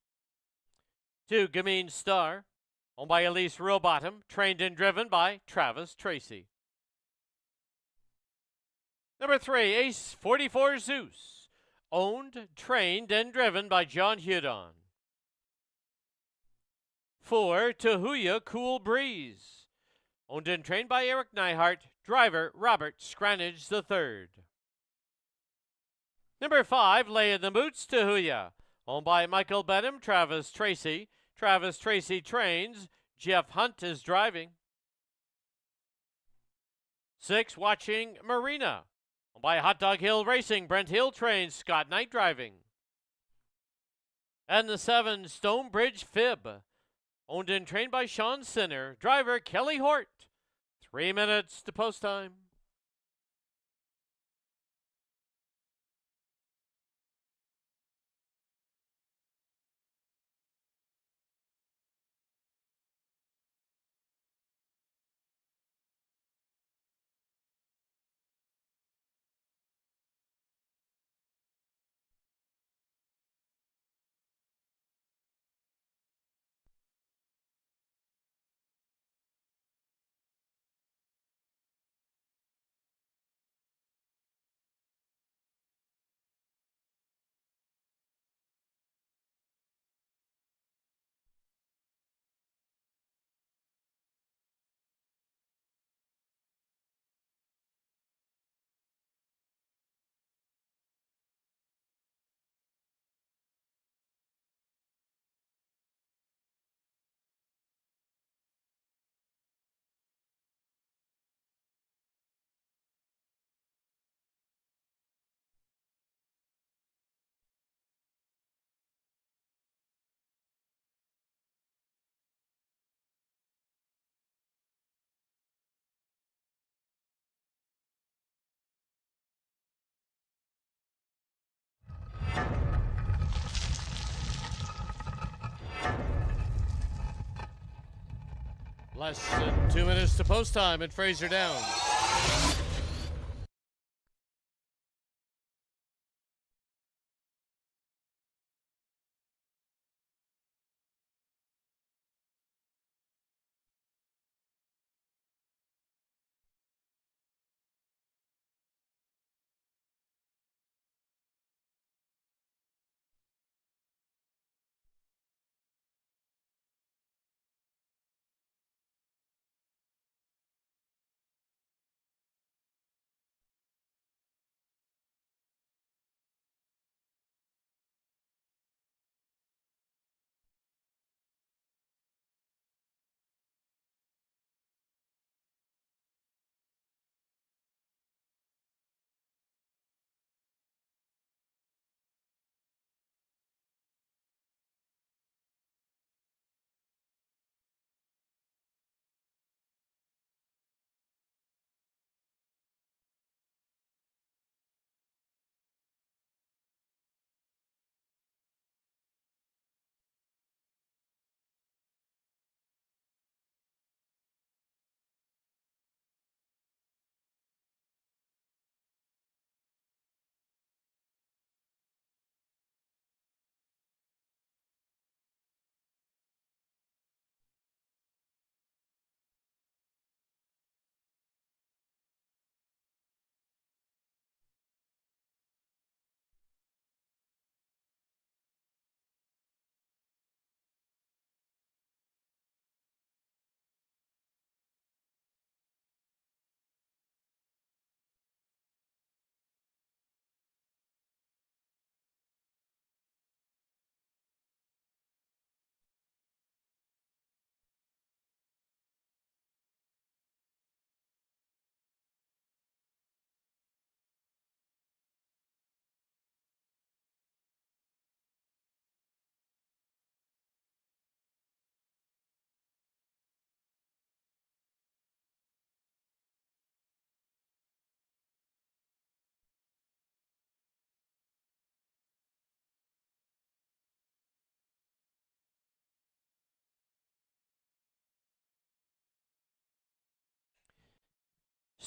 2, Gameen Star, owned by Elise Rowbottom, trained and driven by Travis Tracy. Number 3, Ace 44 Zeus, owned, trained, and driven by John Hudon. 4, Tahuya Cool Breeze, owned and trained by Eric Neihart, driver Robert Scranage III. Number 5, Lay in the Boots Tahuya, owned by Michael Benham, Travis Tracy. Travis Tracy trains, Jeff Hunt is driving. 6, Watching Marina, owned by Hot Dog Hill Racing. Brent Hill trains, Scott Knight driving. And the 7, Stonebridge Fib, owned and trained by Sean Sinner, driver Kelly Hort. 3 minutes to post time. Less than 2 minutes to post time at Fraser Downs.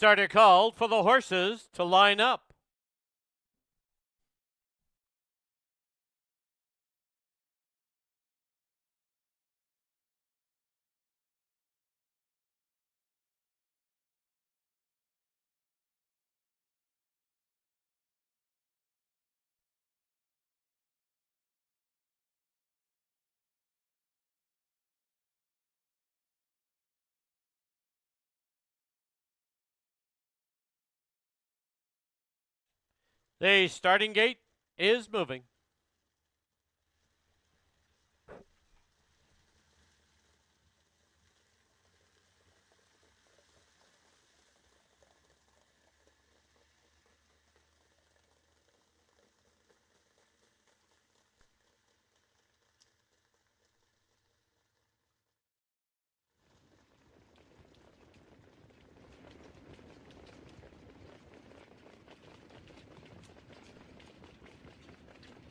Starter called for the horses to line up. The starting gate is moving.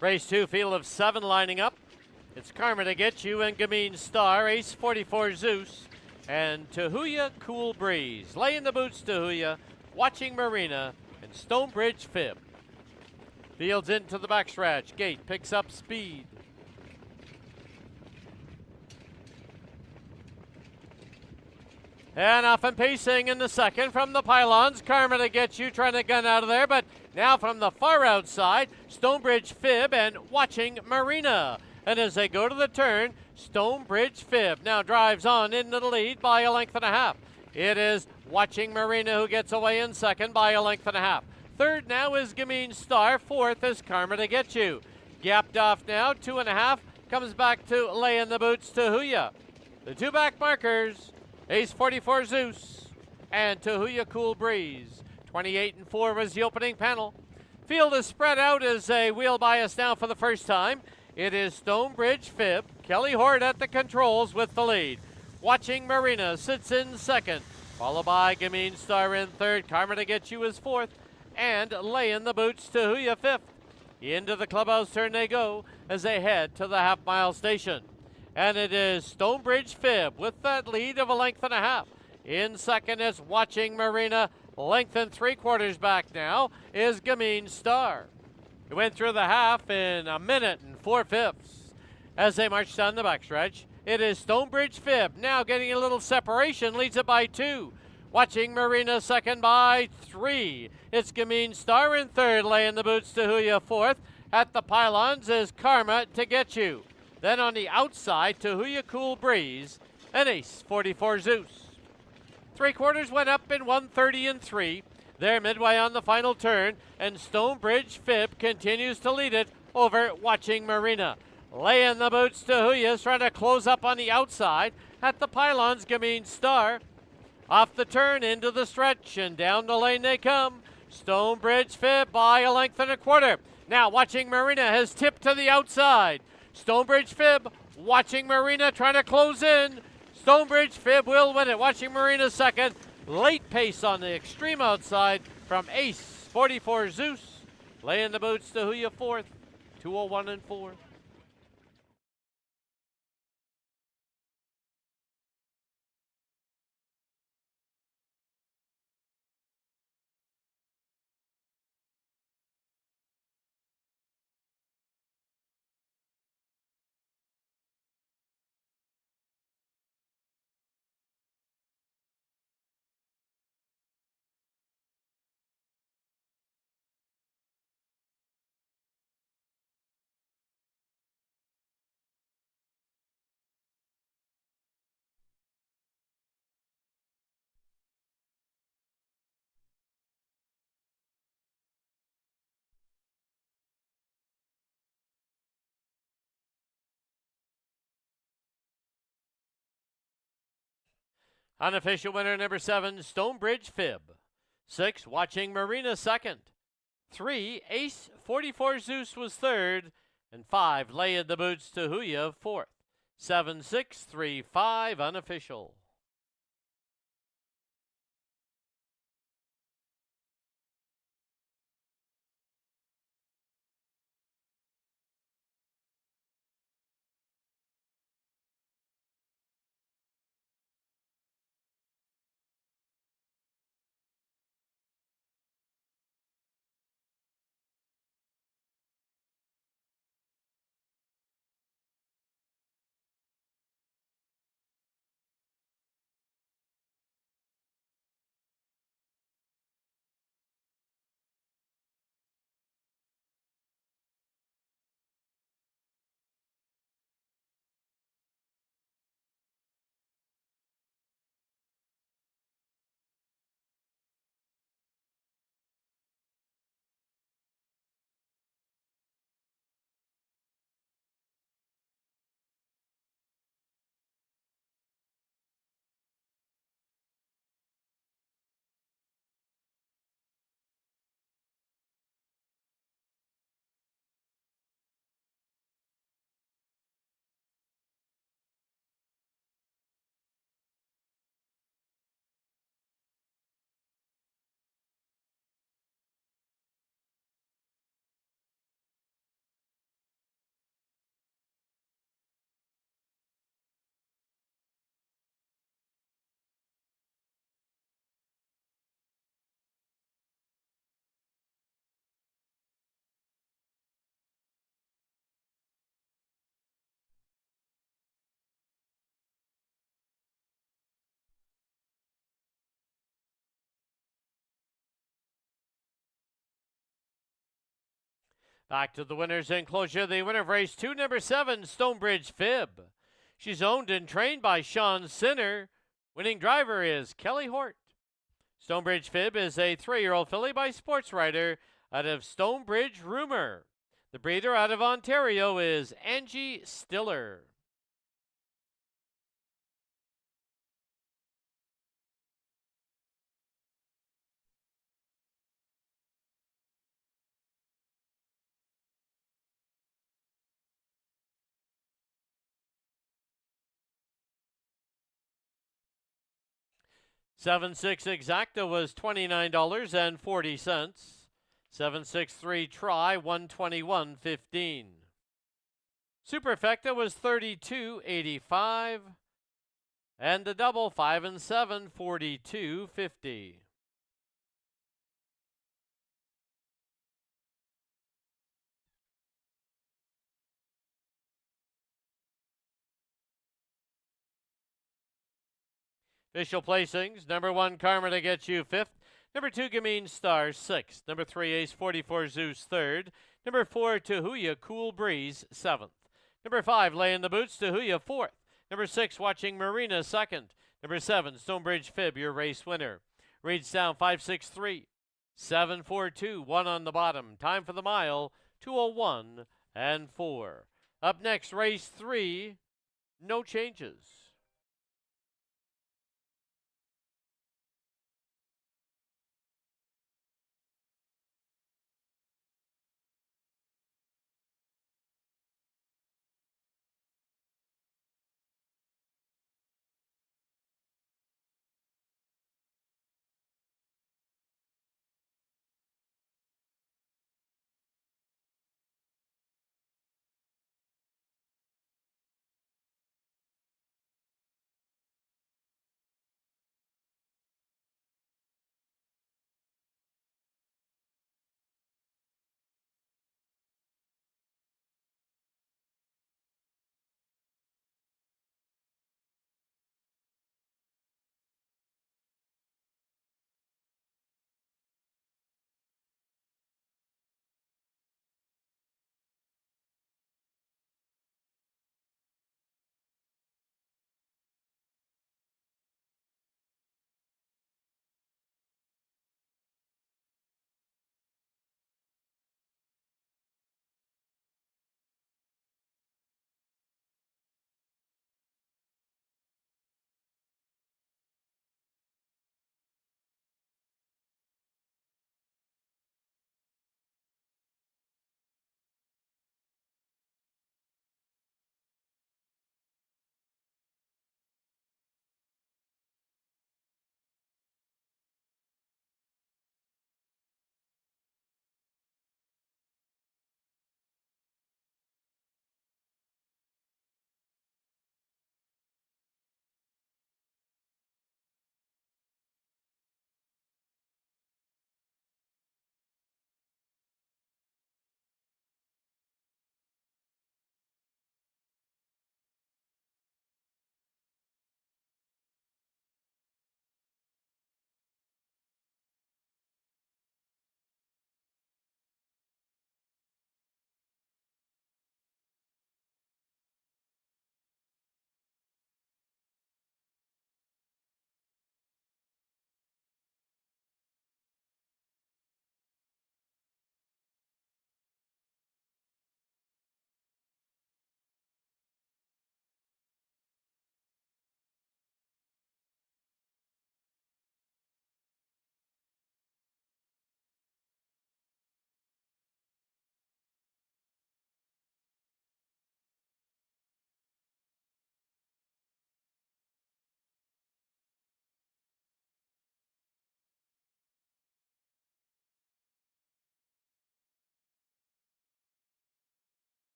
Race 2, field of 7 lining up. It's Karma to Get You and Gameen Star, Ace 44 Zeus, and Tahuya Cool Breeze. Laying the boots, Tahuya, Watching Marina, and Stonebridge Fib. Fields into the backstretch. Gate picks up speed. And off and pacing in the second from the pylons. Karma to Get You trying to gun out of there, but now from the far outside, Stonebridge Fib and Watching Marina. And as they go to the turn, Stonebridge Fib now drives on into the lead by a length and a half. It is Watching Marina who gets away in second by a length and a half. Third now is Gameen Star. Fourth is Karma to Get You. Gapped off now, 2.5. Comes back to Laying the Boots, Tahuya. The two back markers, Ace 44 Zeus and Tahuya Cool Breeze. 28 and 4 was the opening panel. Field is spread out as a wheel bias now for the first time. It is Stonebridge Fib. Kelly Hort at the controls with the lead. Watching Marina sits in second, followed by Gameen Star in third. Karma to Get You is fourth, and Laying the Boots, Tahuya fifth. Into the clubhouse turn they go as they head to the half-mile station. And it is Stonebridge Fib with that lead of a length and a half. In second is Watching Marina. Length and 3/4 back now is Gameen Star. It went through the half in 1 minute and 4/5. As they march down the backstretch, it is Stonebridge Fib now getting a little separation, leads it by 2. Watching Marina second by 3. It's Gameen Star in third, Laying the Boots, Tahuya fourth. At the pylons is Karma to Get You. Then on the outside, Tahuya Cool Breeze and Ace 44 Zeus. 3/4 went up in 1:30 and 3. They're midway on the final turn, and Stonebridge Fib continues to lead it over Watching Marina. Laying the Boots, Tahuya is trying to close up on the outside. At the pylons, Gameen Star. Off the turn into the stretch, and down the lane they come. Stonebridge Fib by a length and 1/4. Now Watching Marina has tipped to the outside. Stonebridge Fib, Watching Marina trying to close in. Stonebridge Fib will win it. Watching Marina second. Late pace on the extreme outside from Ace 44 Zeus. Laying the Boots, Tahuya fourth. 2:01 and 4. Unofficial winner number 7, Stonebridge Fib. 6, Watching Marina second. 3, Ace 44 Zeus was third. And 5, Laying the Boots, Tahuya fourth. 7, 6, 3, 5, unofficial. Back to the winner's enclosure, the winner of race 2, number 7, Stonebridge Fib. She's owned and trained by Sean Sinner. Winning driver is Kelly Hort. Stonebridge Fib is a 3-year-old filly by Sports Writer out of Stonebridge Rumor. The breeder out of Ontario is Angie Stiller. $7.6 Exacta was $29.40. 7.63 Try, $121.15. Superfecta was $32.85. And the double 5 and 7, $42.50. Official placings: number 1, Karma to get you 5th. Number 2, Gamine Star 6th. Number 3, Ace 44 Zeus 3rd. Number 4, Tahuya Cool Breeze 7th. Number 5, Lay in the Boots, Tahuya 4th. Number 6, Watching Marina 2nd. Number 7, Stonebridge Fib, your race winner. Reads down 563, 742, 1 on the bottom. Time for the mile, 2:01 and 4. Up next, race 3, no changes.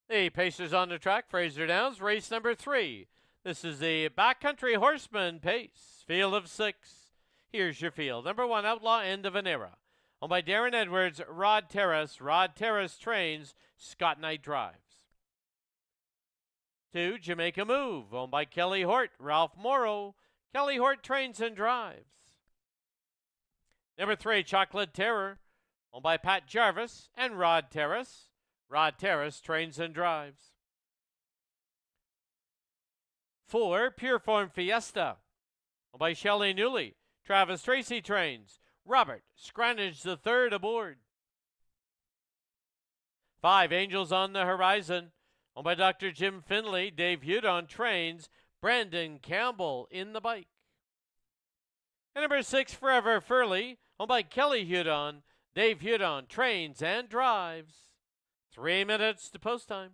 The Pacers on the track, Fraser Downs, race number 3. This is the backcountry horseman pace, field of 6. Here's your field. Number 1, Outlaw, End of an Era. Owned by Darren Edwards, Rod Terrace. Rod Terrace trains, Scott Knight drives. 2, Jamaica Move, owned by Kelly Hort, Ralph Morrow. Kelly Hort trains and drives. Number 3, Chocolate Terror, owned by Pat Jarvis and Rod Terrace. Rod Terrace trains and drives. 4, Pureform Fiesta, owned by Shelley Newley. Travis Tracy trains. Robert Scranage III aboard. 5, Angels on the Horizon, owned by Dr. Jim Finley. Dave Hudon trains. Brandon Campbell in the bike. And number 6, Forever Furley, owned by Kelly Hudon. Dave Hudon trains and drives. 3 minutes to post time.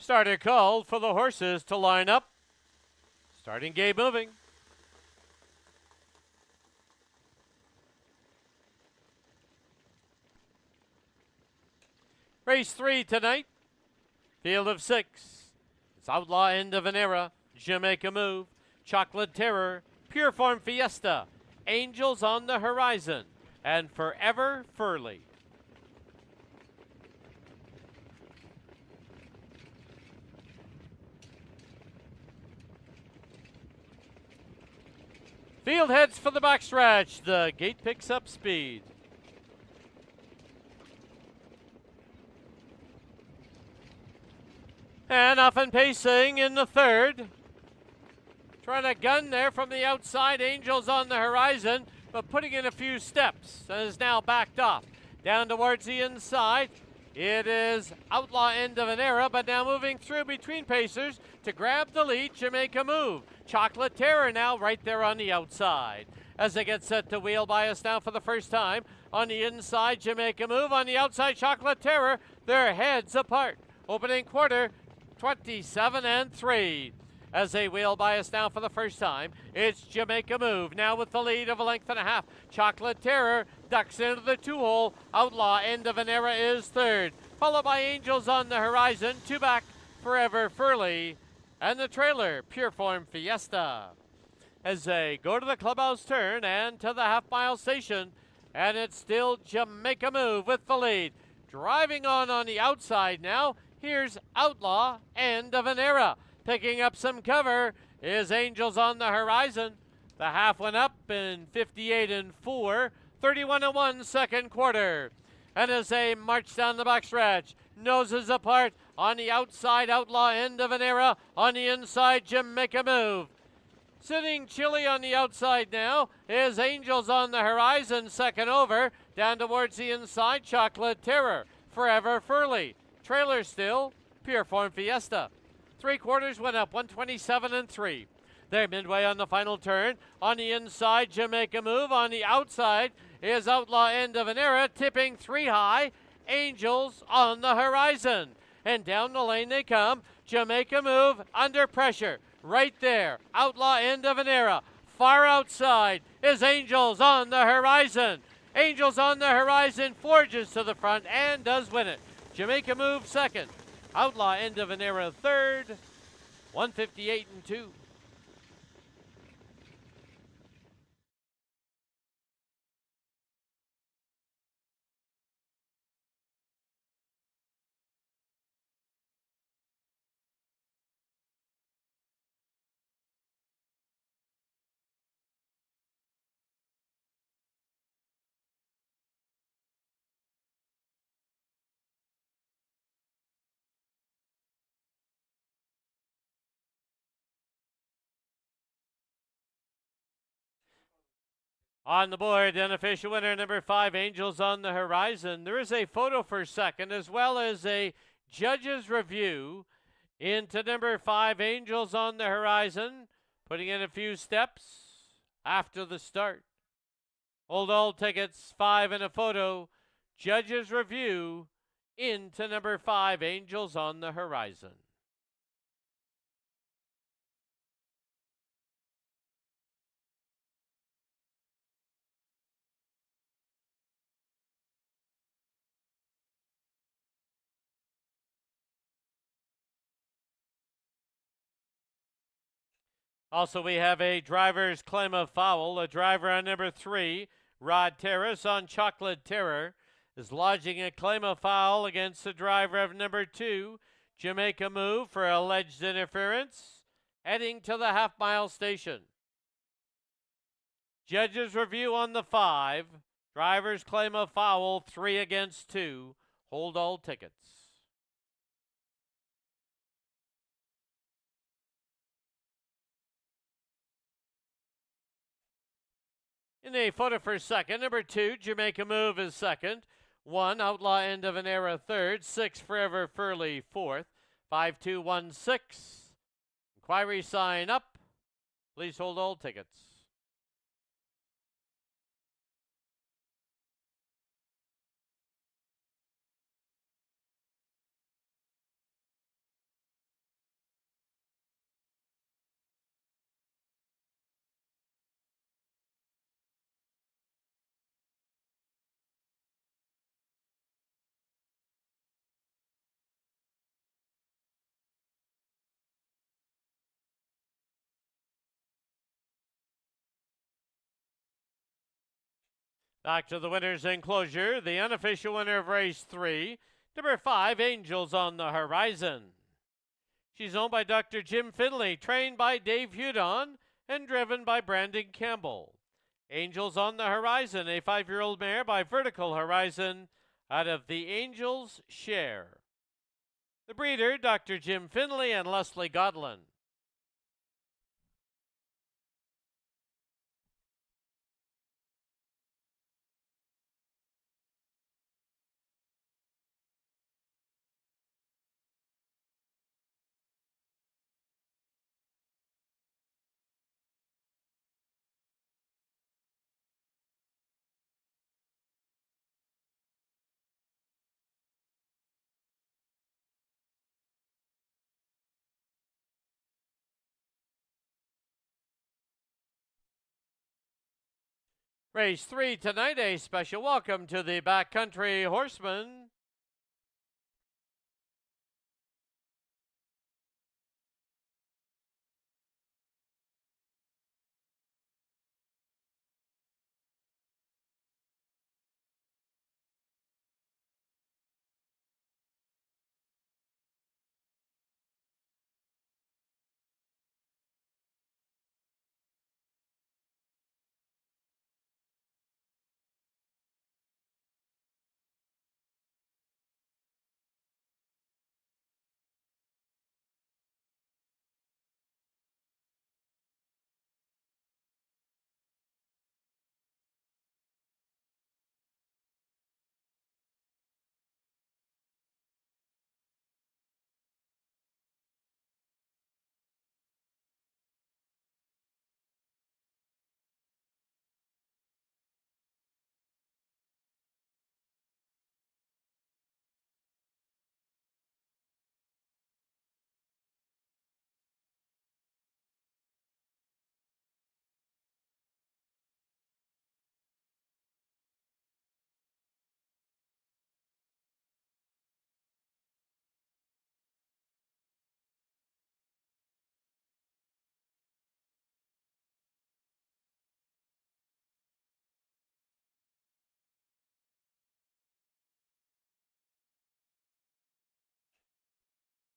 Starter called for the horses to line up. Starting gate moving. Race 3 tonight. Field of 6. It's Outlaw End of an Era, Jamaica Move, Chocolate Terror, Pure Form Fiesta, Angels on the Horizon, and Forever Furley. Field heads for the backstretch. The gate picks up speed. And off and pacing in the third. Trying to gun there from the outside. Angels on the Horizon, but putting in a few steps and is now backed off. Down towards the inside. It is Outlaw End of an Era, but now moving through between pacers to grab the lead. Jamaica Move. Chocolate Terror now right there on the outside. As they get set to wheel bias now for the first time. On the inside, Jamaica Move. On the outside, Chocolate Terror. Their heads apart. Opening quarter, 27-3. As they wheel bias now for the first time, it's Jamaica Move now with the lead of a length and a half. Chocolate Terror ducks into the 2-hole. Outlaw End of an Era is third, followed by Angels on the Horizon. 2 back, Forever Furley, and the trailer, Pure Form Fiesta. As they go to the clubhouse turn and to the half-mile station, and it's still Jamaica Move with the lead. Driving on the outside now, here's Outlaw End of an Era. Picking up some cover is Angels on the Horizon. The half went up in 58-4, 31-1 second quarter. And as they march down the backstretch, noses apart on the outside, Outlaw End of an Era. On the inside, Jamaica Move. Sitting chilly on the outside now is Angels on the Horizon, second over. Down towards the inside, Chocolate Terror. Forever Furley. Trailer still, Pure Form Fiesta. 3 quarters went up, 127-3. They're midway on the final turn. On the inside, Jamaica Move. On the outside is Outlaw End of an Era, tipping 3 high. Angels on the Horizon. And down the lane they come. Jamaica Move under pressure. Right there, Outlaw End of an Era. Far outside is Angels on the Horizon. Angels on the Horizon forges to the front and does win it. Jamaica Move second. Outlaw End of an Era third, 158-2. On the board, unofficial winner number 5, Angels on the Horizon. There is a photo for second as well as a judge's review into number 5, Angels on the Horizon, putting in a few steps after the start. Hold all tickets, 5 and a photo. Judge's review into number 5, Angels on the Horizon. Also, we have a driver's claim of foul. A driver on number 3, Rod Terrace on Chocolate Terror, is lodging a claim of foul against the driver of number 2, Jamaica Move, for alleged interference, heading to the half-mile station. Judge's review on the 5. Driver's claim of foul, 3 against 2. Hold all tickets. In the photo for second, number 2, Jamaica Move is second. 1, Outlaw End of an Era third. 6, Forever Furley fourth. 5216. Inquiry sign up. Please hold all tickets. Back to the winner's enclosure, the unofficial winner of race 3, number 5, Angels on the Horizon. She's owned by Dr. Jim Finley, trained by Dave Hudon, and driven by Brandon Campbell. Angels on the Horizon, a 5-year-old mare by Vertical Horizon out of the Angels Share. The breeder, Dr. Jim Finley and Leslie Godlin. Race 3 tonight, a special welcome to the Backcountry Horsemen.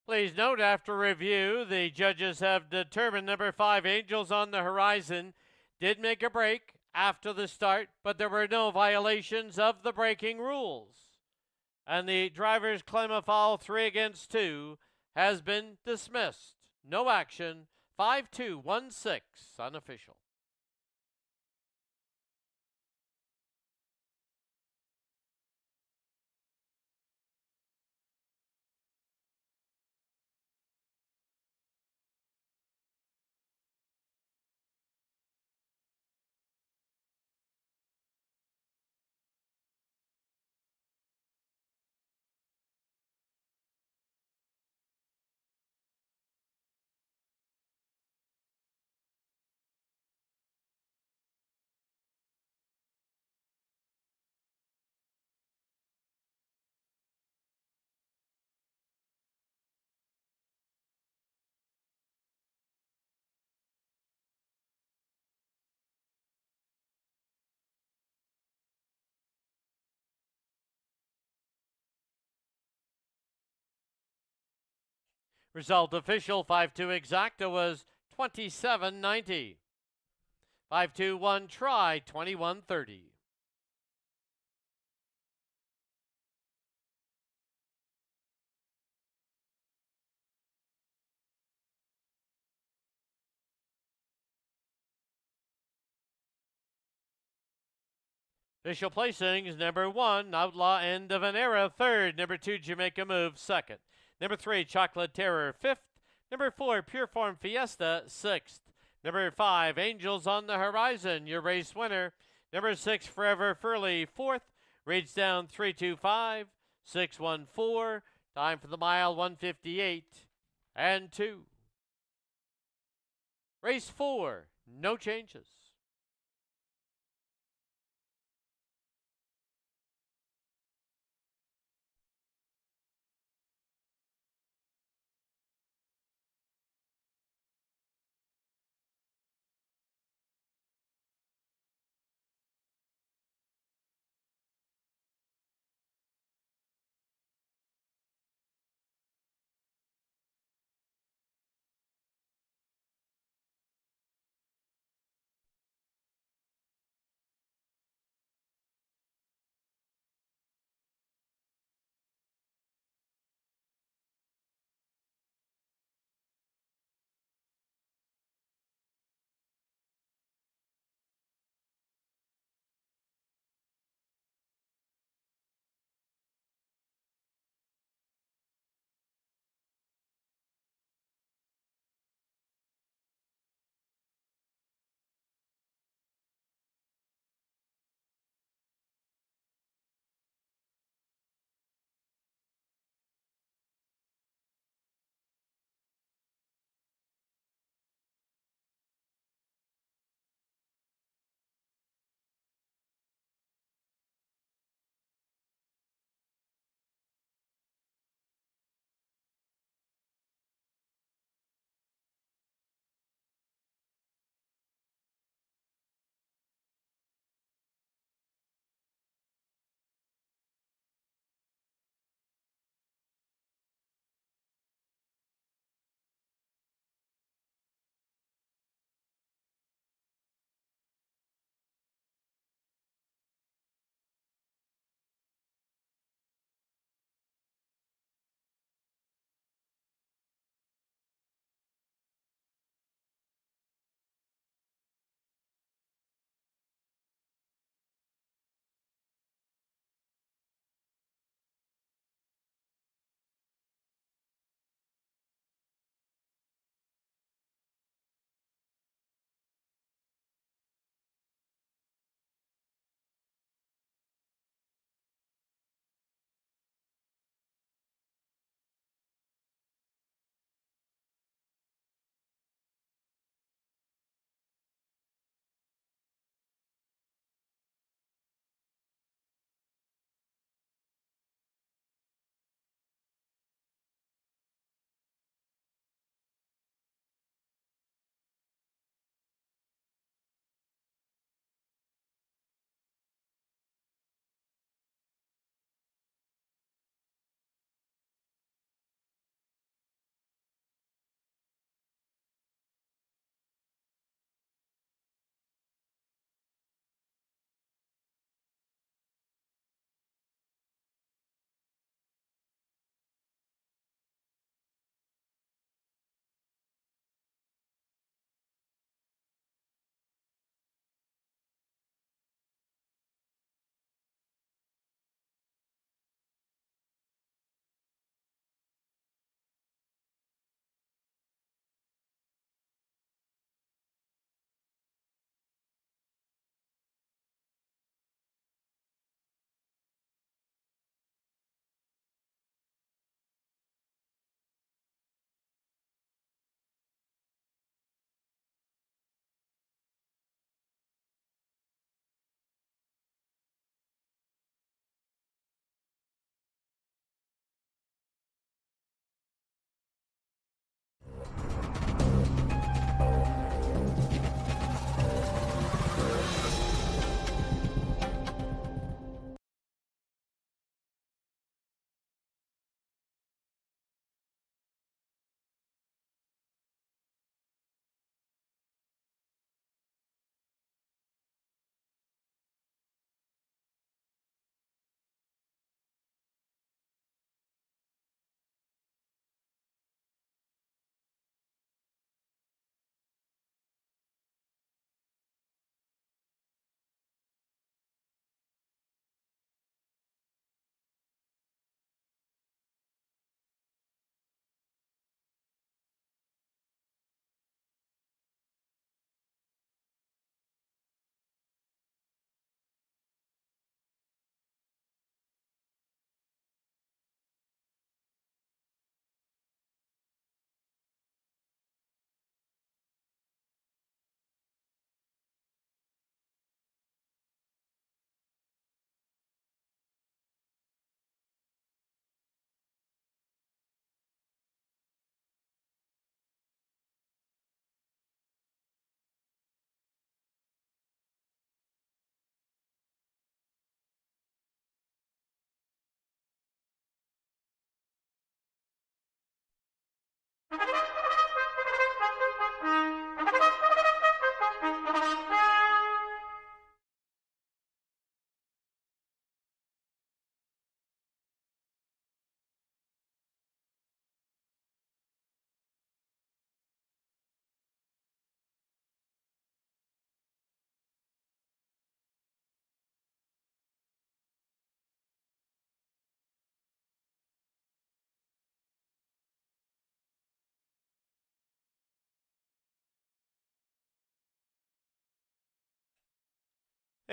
Please note, after review, the judges have determined number 5, Angels on the Horizon, did make a break after the start, but there were no violations of the braking rules. And the driver's claim of foul 3-2 has been dismissed. No action. 5-2-1-6, unofficial. Result official 5-2 exacta was 27.90. 5-2-1 try 21.30. Official placings: number 1, Outlaw End of an Era, 3rd. Number 2, Jamaica Move, 2nd. Number 3, Chocolate Terror, 5th. Number 4, Pure Form Fiesta, 6th. Number 5, Angels on the Horizon, your race winner. Number 6, Forever Furley, 4th. Rates down 325, 614. Time for the mile 158 and 2. Race 4, no changes.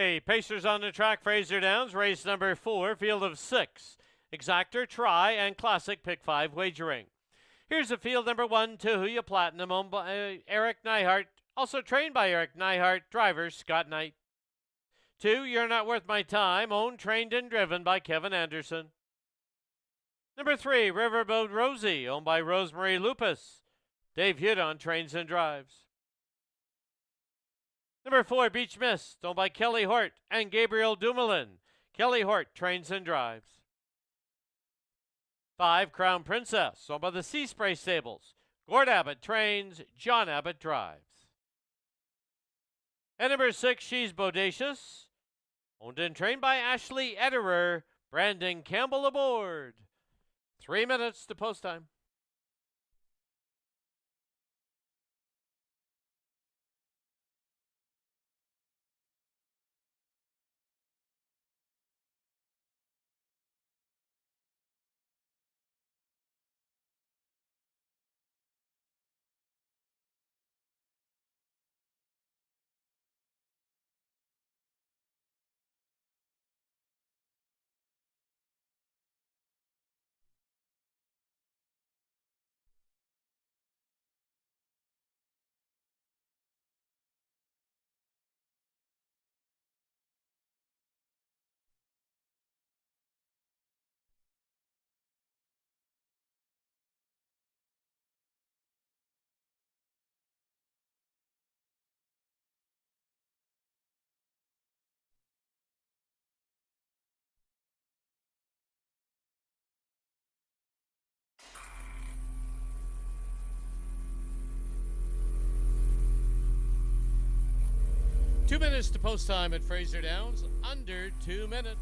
Hey, Pacers on the track, Fraser Downs, race number 4, field of 6. Exactor, try, and classic pick 5 wagering. Here's a field number 1, Tahuya Platinum, owned by Eric Neihart, also trained by Eric Neihart, driver Scott Knight. 2, You're Not Worth My Time, owned, trained, and driven by Kevin Anderson. Number 3, Riverboat Rosie, owned by Rosemary Lupus. Dave Hudon trains and drives. Number 4, Beach Mist, owned by Kelly Hort and Gabriel Dumoulin. Kelly Hort trains and drives. 5, Crown Princess, owned by the Sea Spray Stables. Gord Abbott trains, John Abbott drives. And number 6, She's Bodacious, owned and trained by Ashley Ederer. Brandon Campbell aboard. 3 minutes to post time. Two minutes to post time at Fraser Downs, under 2 minutes.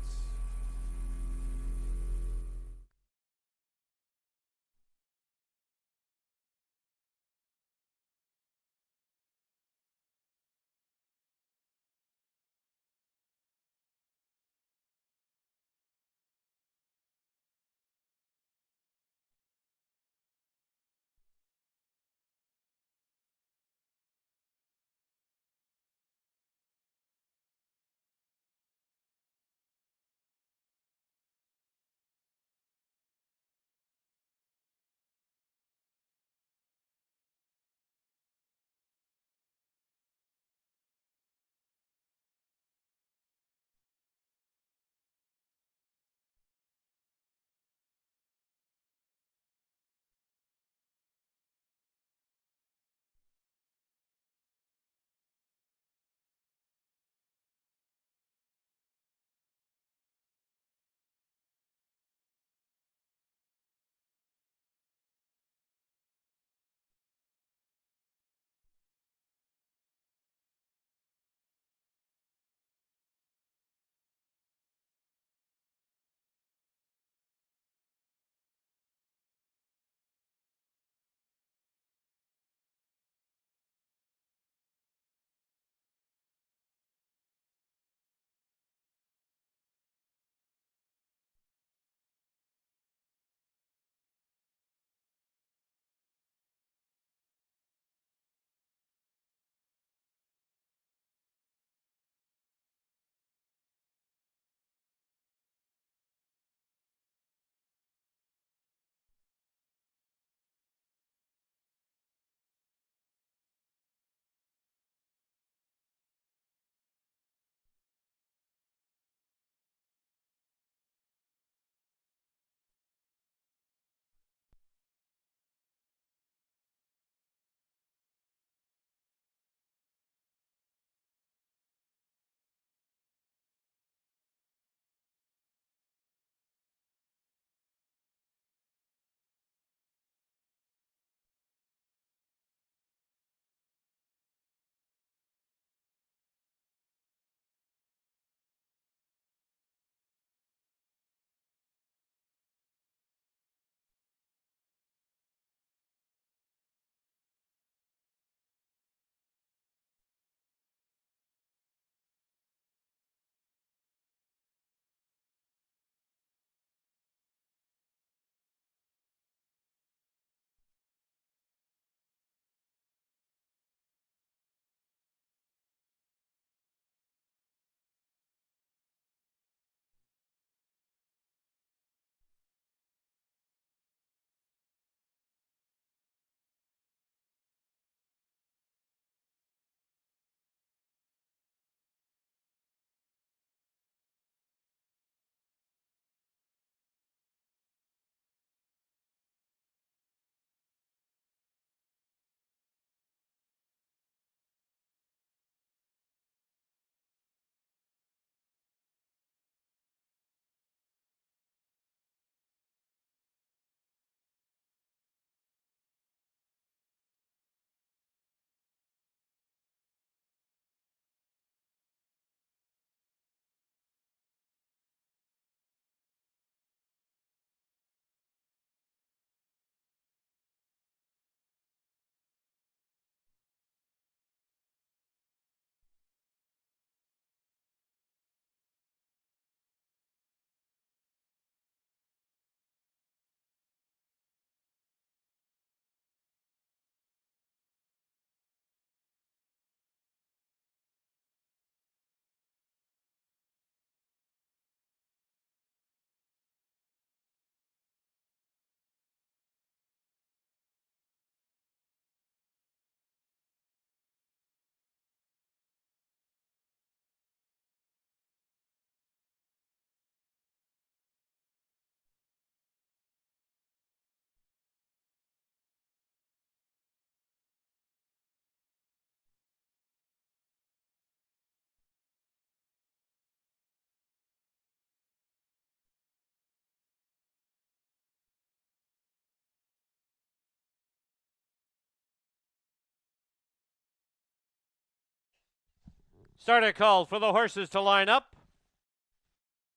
Starter called for the horses to line up.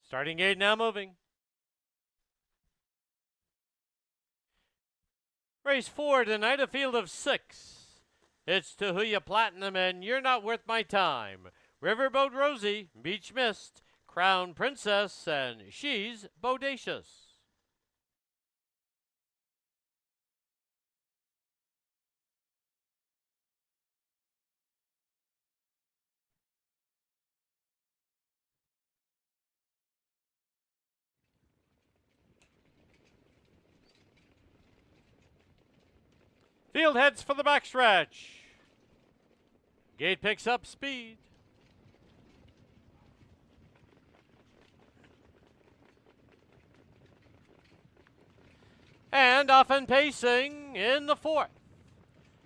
Starting gate now moving. Race 4 tonight, a field of 6. It's Tahuya Platinum and You're Not Worth My Time. Riverboat Rosie, Beach Mist, Crown Princess, and She's Bodacious. Field heads for the backstretch. Gate picks up speed. And off and pacing in the 4th.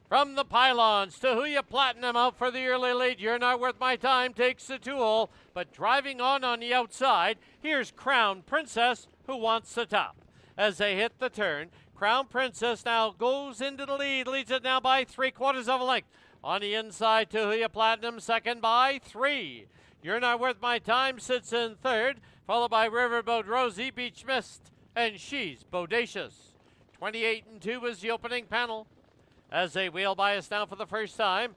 From the pylons, Tahuya Platinum out for the early lead. You're Not Worth My Time takes the 2-hole, but driving on the outside, here's Crown Princess, who wants the top. As they hit the turn, Crown Princess now goes into the lead, leads it now by 3/4 of a length. On the inside, Tahuya Platinum second by 3. You're Not Worth My Time sits in third, followed by Riverboat Rosie, Beach Mist, and She's Bodacious. 28-2 is the opening panel. As they wheel by us now for the first time,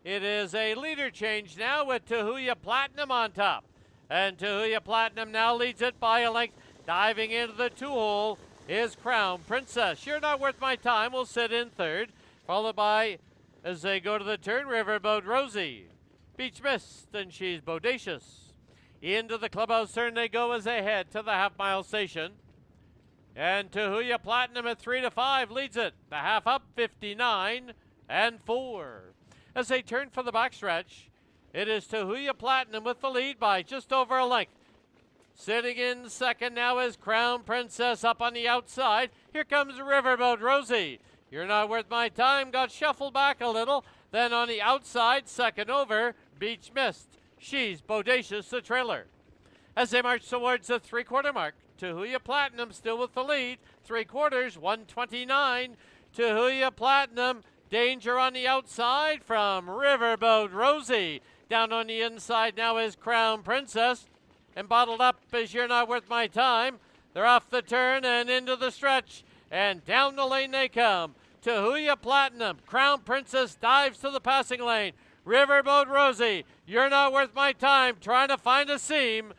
it is a leader change now with Tahuya Platinum on top. And Tahuya Platinum now leads it by a length. Diving into the 2-hole is Crown Princess. You're Not Worth My Time will sit in third, followed by, as they go to the turn, Riverboat Rosie, Beach Mist, and She's Bodacious. Into the clubhouse turn they go as they head to the half-mile station. And Tahuya Platinum at 3-5 leads it. The half up 59-4. As they turn for the backstretch, it is Tahuya Platinum with the lead by just over a length. Sitting in second now is Crown Princess up on the outside. Here comes Riverboat Rosie. You're Not Worth My Time got shuffled back a little. Then on the outside, second over, Beach Mist. She's Bodacious, the trailer. As they march towards the 3/4 mark, Tahuya Platinum still with the lead. 3/4, 129. Tahuya Platinum, danger on the outside from Riverboat Rosie. Down on the inside now is Crown Princess. And bottled up is You're Not Worth My Time. They're off the turn and into the stretch. And down the lane they come. Tahuya Platinum, Crown Princess dives to the passing lane. Riverboat Rosie, You're Not Worth My Time, trying to find a seam.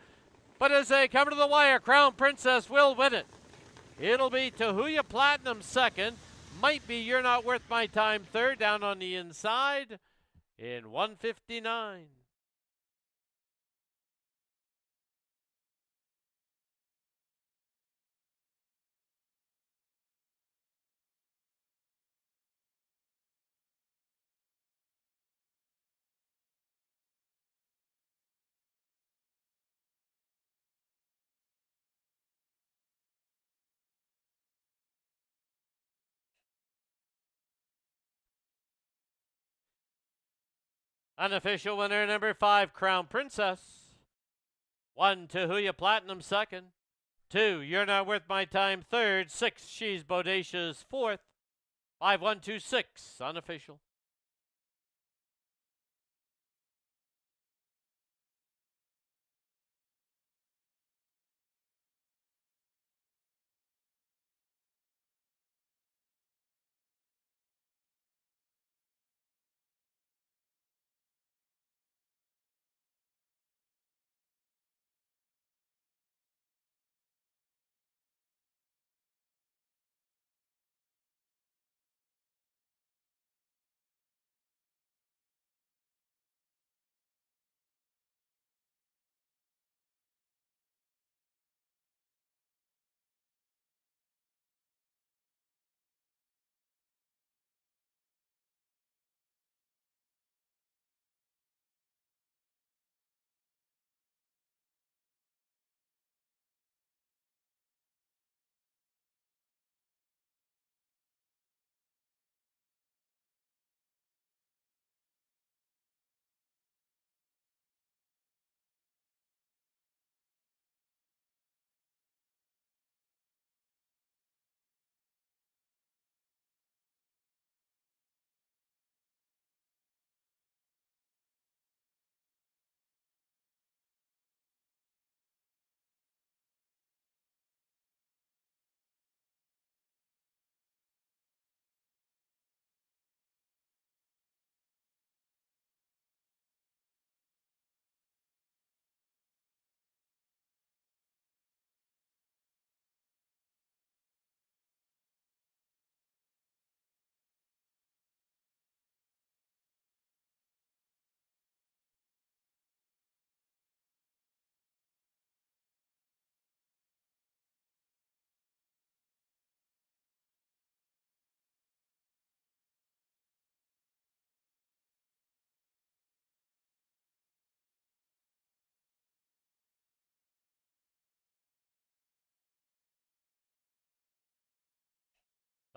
But as they come to the wire, Crown Princess will win it. It'll be Tahuya Platinum second. Might be You're Not Worth My Time third down on the inside in 159. Unofficial winner number 5, Crown Princess. 1, Tahuya Platinum second. 2, You're Not Worth My Time third. 6, She's Bodacious fourth. 5126, unofficial.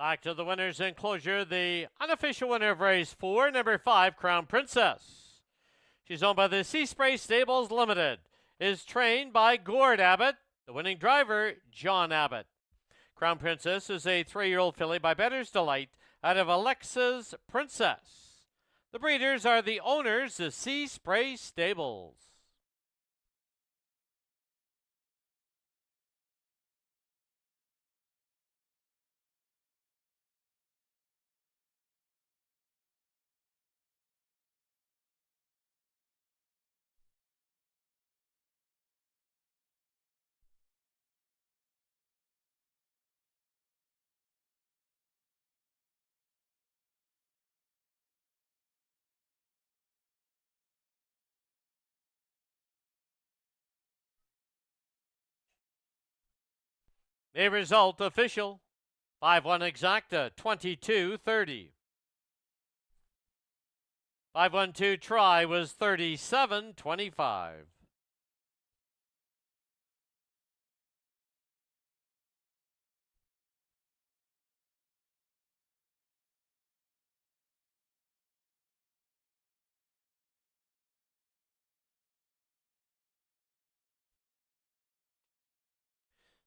Back to the winner's enclosure, the unofficial winner of race 4, number 5, Crown Princess. She's owned by the Sea Spray Stables Limited, is trained by Gord Abbott, the winning driver, John Abbott. Crown Princess is a 3-year-old filly by Bettor's Delight out of Alexa's Princess. The breeders are the owners of Sea Spray Stables. The result official, 5-1 exacta, 22-30. 5-1-2 try was 37-25.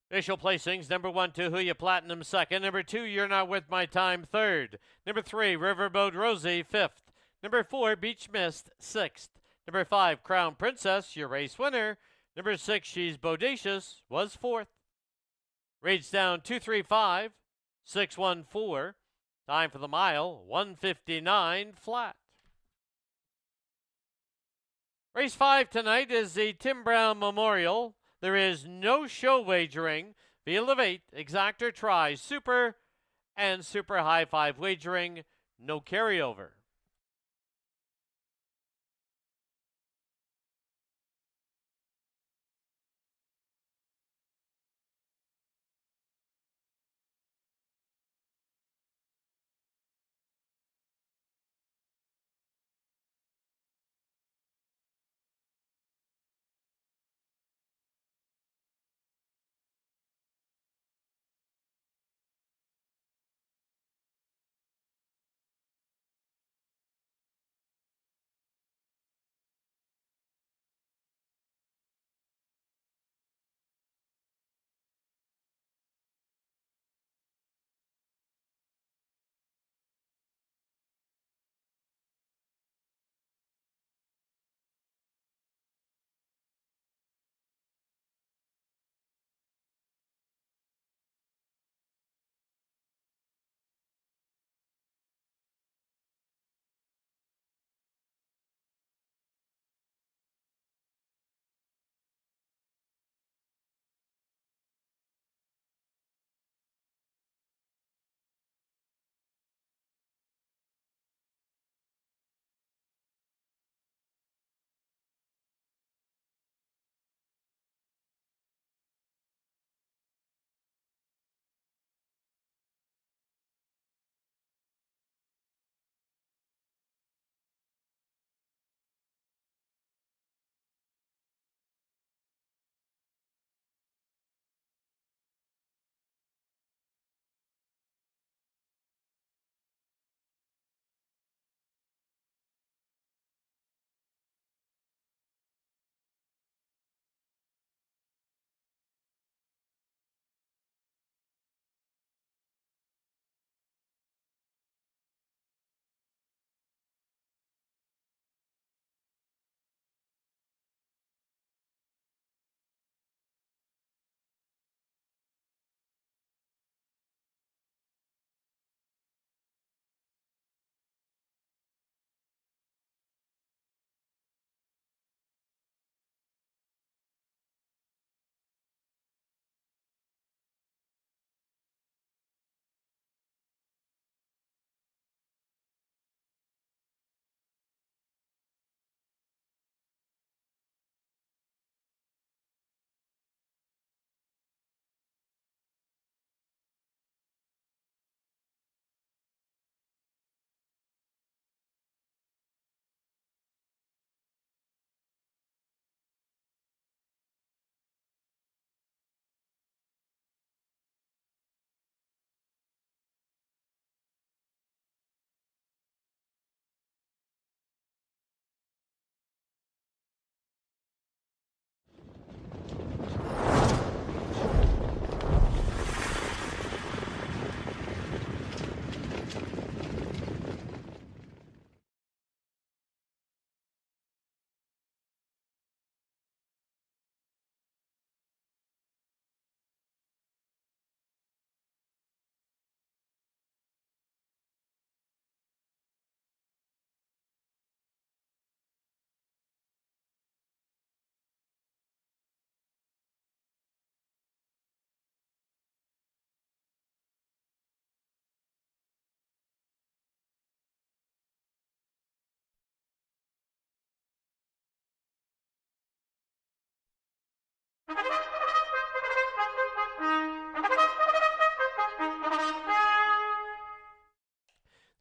Official placings, number 1, Tahuya Platinum, second. Number 2, You're Not With My Time, third. Number 3, Riverboat Rosie, fifth. Number 4, Beach Mist, sixth. Number 5, Crown Princess, your race winner. Number 6, She's Bodacious, was fourth. Rates down 235, 614. Time for the mile, 159 flat. Race 5 tonight is the Tim Brown Memorial. There is no show wagering. Field of 8, exactor try, super and super high 5 wagering, no carryover.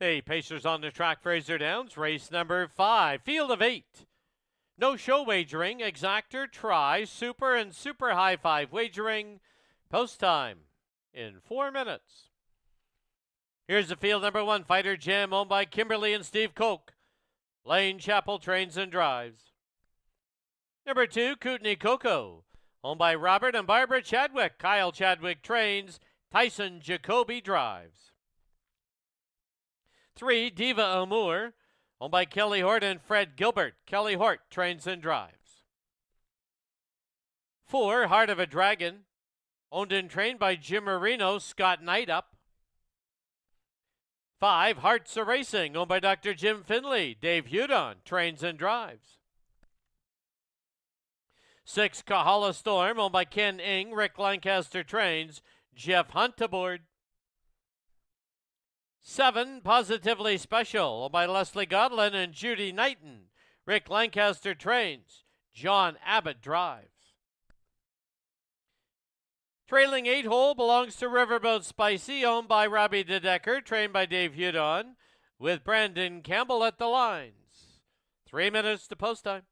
Hey, Pacers on the track, Fraser Downs, race number 5, field of 8. No show wagering, exactor, try, super, and super high 5 wagering. Post time in 4 minutes. Here's the field number 1, Fighter Jam, owned by Kimberly and Steve Koch. Lane Chapel trains and drives. Number 2, Kootenai Coco, owned by Robert and Barbara Chadwick. Kyle Chadwick trains. Tyson Jacoby drives. 3, Diva Amour, owned by Kelly Hort and Fred Gilbert. Kelly Hort trains and drives. 4, Heart of a Dragon, owned and trained by Jim Marino, Scott Knight up. 5, Hearts of Racing, owned by Dr. Jim Finley. Dave Hudon trains and drives. 6, Kahala Storm, owned by Ken Ing. Rick Lancaster trains. Jeff Hunt aboard. 7, Positively Special, owned by Leslie Godlin and Judy Knighton. Rick Lancaster trains. John Abbott drives. Trailing 8 hole belongs to Riverboat Spicy, owned by Robbie DeDecker, trained by Dave Hudon, with Brandon Campbell at the lines. 3 minutes to post time.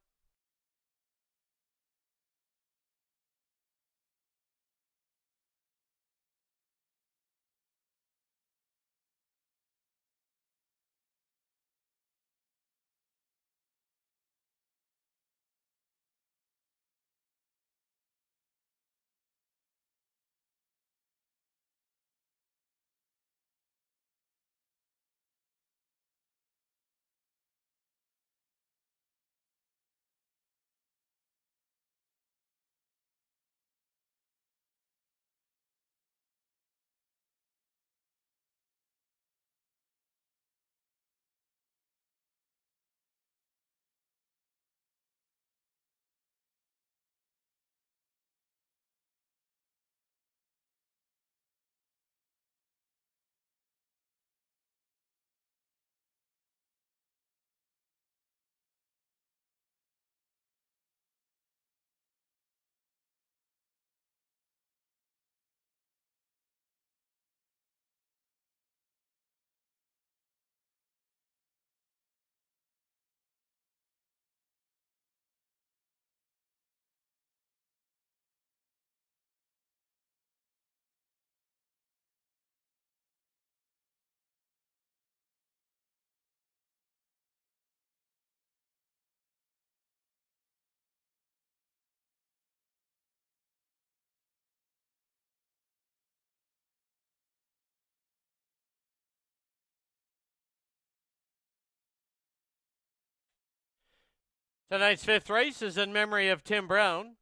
Tonight's 5th race is in memory of Tim Brown.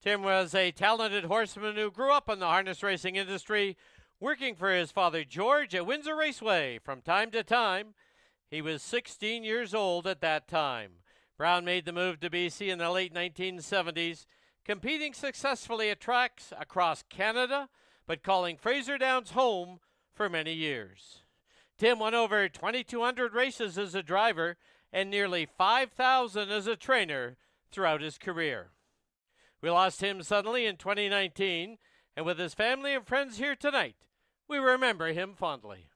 Tim was a talented horseman who grew up in the harness racing industry, working for his father George at Windsor Raceway from time to time. He was 16 years old at that time. Brown made the move to BC in the late 1970s, competing successfully at tracks across Canada, but calling Fraser Downs home for many years. Tim won over 2,200 races as a driver and nearly 5,000 as a trainer throughout his career. We lost him suddenly in 2019, and with his family and friends here tonight, we remember him fondly.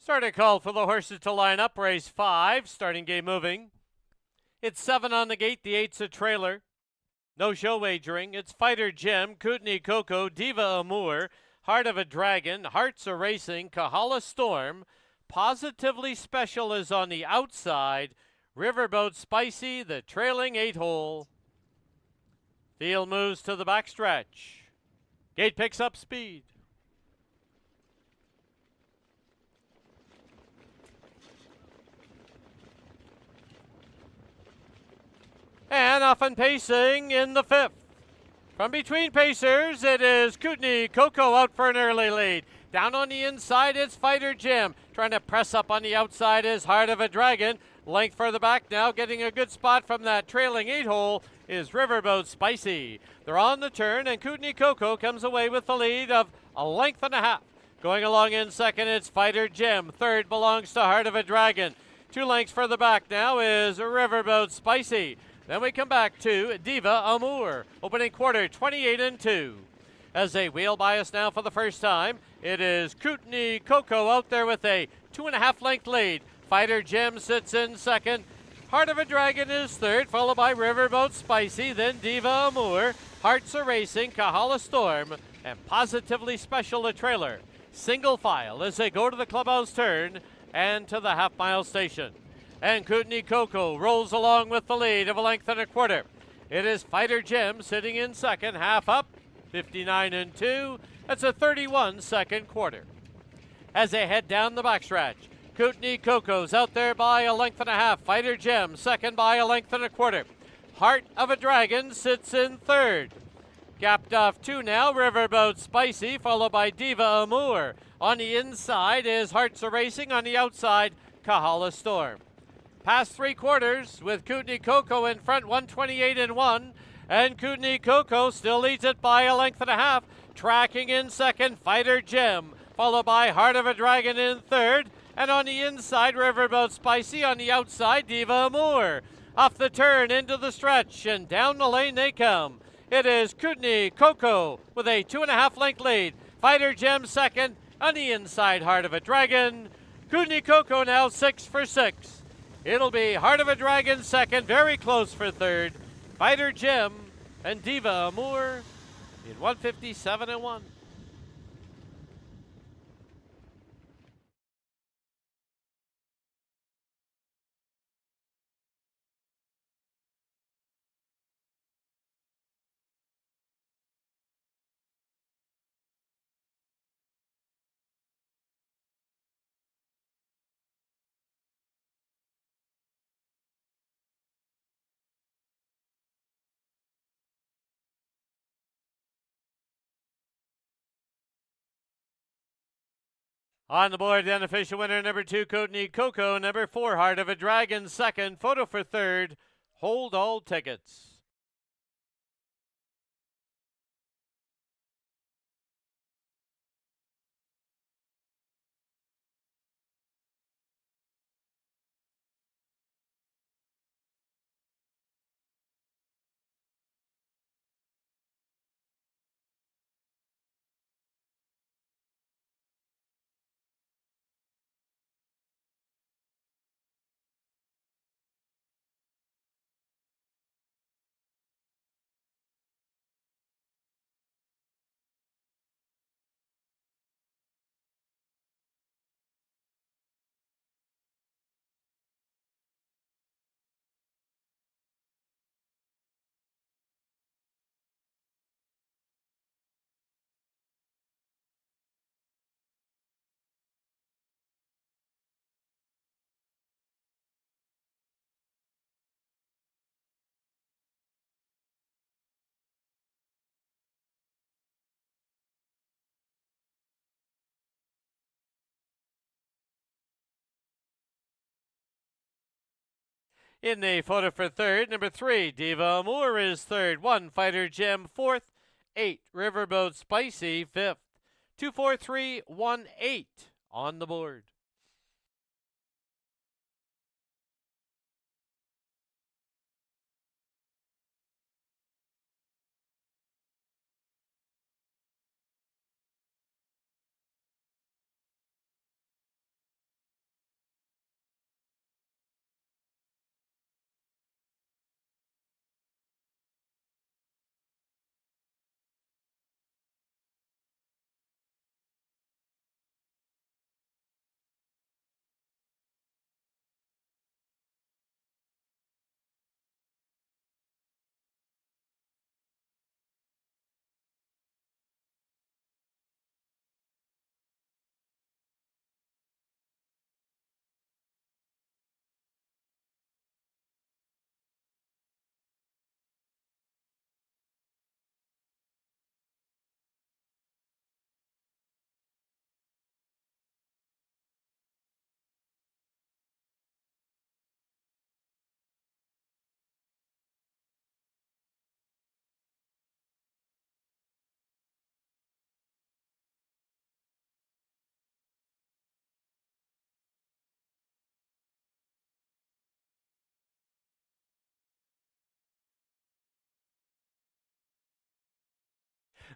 Starting call for the horses to line up. Race 5, starting game moving. It's 7 on the gate. The 8's a trailer. No show wagering. It's Fighter Jim, Kootenai Coco, Diva Amour, Heart of a Dragon, Hearts a Racing, Kahala Storm. Positively Special is on the outside. Riverboat Spicy, the trailing 8-hole. Field moves to the backstretch. Gate picks up speed. And off and pacing in the 5th. From between pacers, it is Kootenai Coco out for an early lead. Down on the inside, it's Fighter Jim. Trying to press up on the outside is Heart of a Dragon. Length further back now, getting a good spot from that trailing 8-hole is Riverboat Spicy. They're on the turn, and Kootenai Coco comes away with the lead of a length and a half. Going along in second, it's Fighter Jim. Third belongs to Heart of a Dragon. 2 lengths further back now is Riverboat Spicy. Then we come back to Diva Amour, opening quarter 28-2. As they wheel by us now for the first time, it is Kootenai Coco out there with a 2.5 length lead. Fighter Jim sits in second. Heart of a Dragon is third, followed by Riverboat Spicy, then Diva Amour, Hearts a Racing, Kahala Storm, and Positively Special a trailer. Single file as they go to the clubhouse turn and to the half-mile station. And Kootenai Coco rolls along with the lead of a length and a quarter. It is Fighter Jim sitting in second, half up, 59-2. That's a 31-second quarter. As they head down the backstretch, Kootenai Coco's out there by a length and a half. Fighter Jim second by a length and a quarter. Heart of a Dragon sits in third. Gapped off 2 now, Riverboat Spicy, followed by Diva Amour. On the inside is Hearts a Racing, on the outside, Kahala Storm. Past 3 quarters with Kootenai Coco in front, 128-1. And Kootenai Coco still leads it by a length and a half. Tracking in second, Fighter Jim, followed by Heart of a Dragon in third. And on the inside, Riverboat Spicy. On the outside, Diva Amour. Off the turn, into the stretch, and down the lane they come. It is Kootenai Coco with a 2.5 length lead. Fighter Jim second, on the inside, Heart of a Dragon. Kootenai Coco now 6 for 6. It'll be Heart of a Dragon second, very close for third. Fighter Jim and Diva Amour in 157-1. On the board, the unofficial winner, number 2, Kootenai Coco. Number 4, Heart of a Dragon, second. Photo for third. Hold all tickets. In the photo for third, number 3, Diva Amour is third. 1, Fighter Jim, fourth. 8, Riverboat Spicy, fifth. 2, 4, 3, 1, 8 on the board.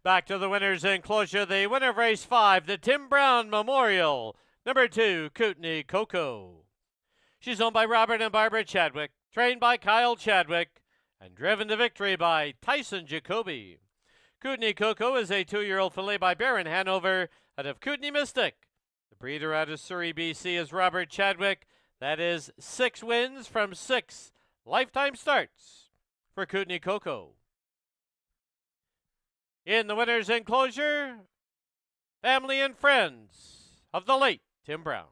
Back to the winner's enclosure. The winner of race 5, the Tim Brown Memorial. Number 2, Kootenai Coco. She's owned by Robert and Barbara Chadwick, trained by Kyle Chadwick, and driven to victory by Tyson Jacoby. Kootenai Coco is a 2-year-old fillet by Baron Hanover out of Kootenai Mystic. The breeder out of Surrey, BC is Robert Chadwick. That is 6 wins from 6 lifetime starts for Kootenai Coco. In the winner's enclosure, family and friends of the late Tim Brown.